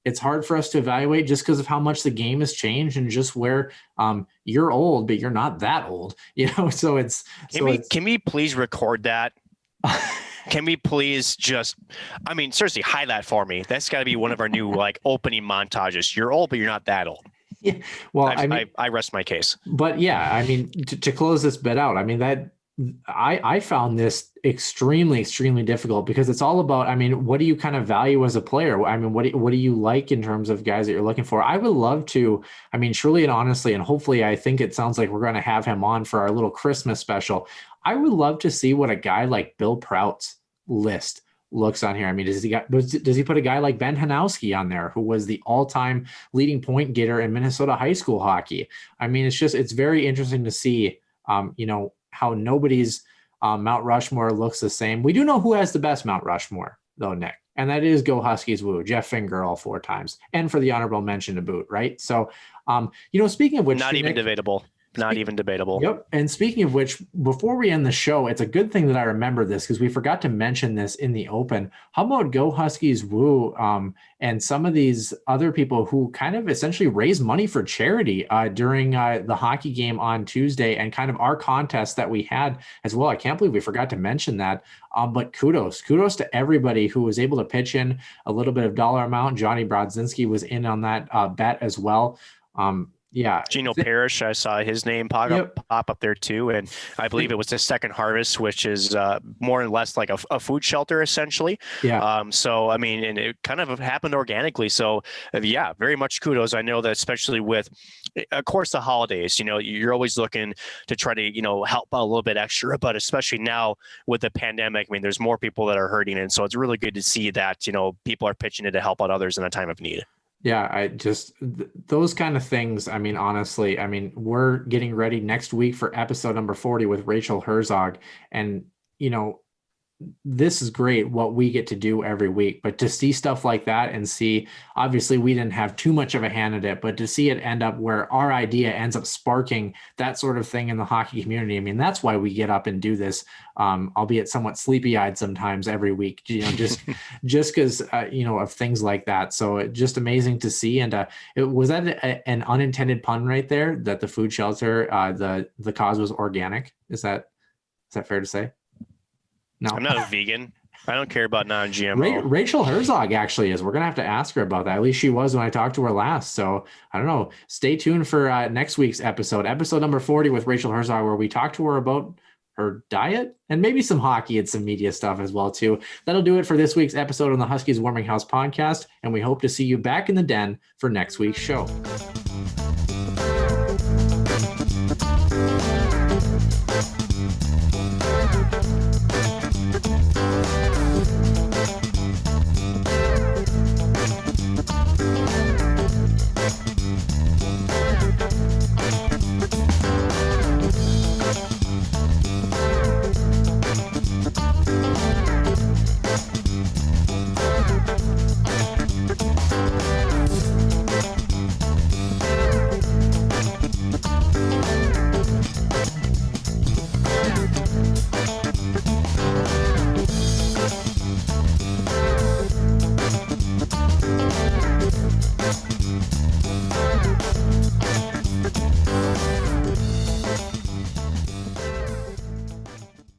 it's hard for us to evaluate just because of how much the game has changed and just where you're old, but you're not that old, so it's. Can we please record that? Can we please seriously highlight that for me? That's got to be one of our new opening montages. You're old, but you're not that old. Yeah. Well, I rest my case. But yeah, to close this bit out, that I found this extremely, extremely difficult because it's all about, what do you kind of value as a player? What do you like in terms of guys that you're looking for? I would love to, truly and honestly, and hopefully I think it sounds like we're going to have him on for our little Christmas special. I would love to see what a guy like Bill Prout's list looks on here. Does he put a guy like Ben Hanowski on there, who was the all-time leading point getter in Minnesota high school hockey? It's very interesting to see, how nobody's Mount Rushmore looks the same. We do know who has the best Mount Rushmore, though, Nick, and that is Go Huskies Woo, Jeff Finger all 4 times, and for the honorable mention to boot, right? So, speaking of which, not even debatable. Not even debatable. Yep. And speaking of which, before we end the show, it's a good thing that I remember this because we forgot to mention this in the open. How about Go Huskies Woo and some of these other people who kind of essentially raise money for charity during the hockey game on Tuesday and kind of our contest that we had as well. I can't believe we forgot to mention that. But kudos to everybody who was able to pitch in a little bit of dollar amount. Johnny Brodzinski was in on that bet as well. Yeah. Gino Parrish, I saw his name pop up there too. And I believe it was the Second Harvest, which is more or less like a food shelter, essentially. Yeah. So, I mean, and it kind of happened organically. So, yeah, very much kudos. I know that especially with, of course, the holidays, you're always looking to try to, help out a little bit extra. But especially now with the pandemic, I mean, there's more people that are hurting. And so it's really good to see that, people are pitching in to help out others in a time of need. Yeah, those kind of things. I mean, honestly, we're getting ready next week for episode number 40 with Rachel Herzog. And, this is great what we get to do every week, but to see stuff like that and see, obviously we didn't have too much of a hand in it, but to see it end up where our idea ends up sparking that sort of thing in the hockey community. I mean, that's why we get up and do this, albeit somewhat sleepy eyed sometimes every week, just because, of things like that. So it's just amazing to see. And was that an unintended pun right there, that the food shelter, the cause was organic? Is that fair to say? No, I'm not a vegan. I don't care about non-GMO. Rachel Herzog actually is. We're going to have to ask her about that. At least she was when I talked to her last. So I don't know. Stay tuned for next week's episode number 40 with Rachel Herzog, where we talk to her about her diet and maybe some hockey and some media stuff as well too. That'll do it for this week's episode on the Huskies Warming House podcast. And we hope to see you back in the den for next week's show.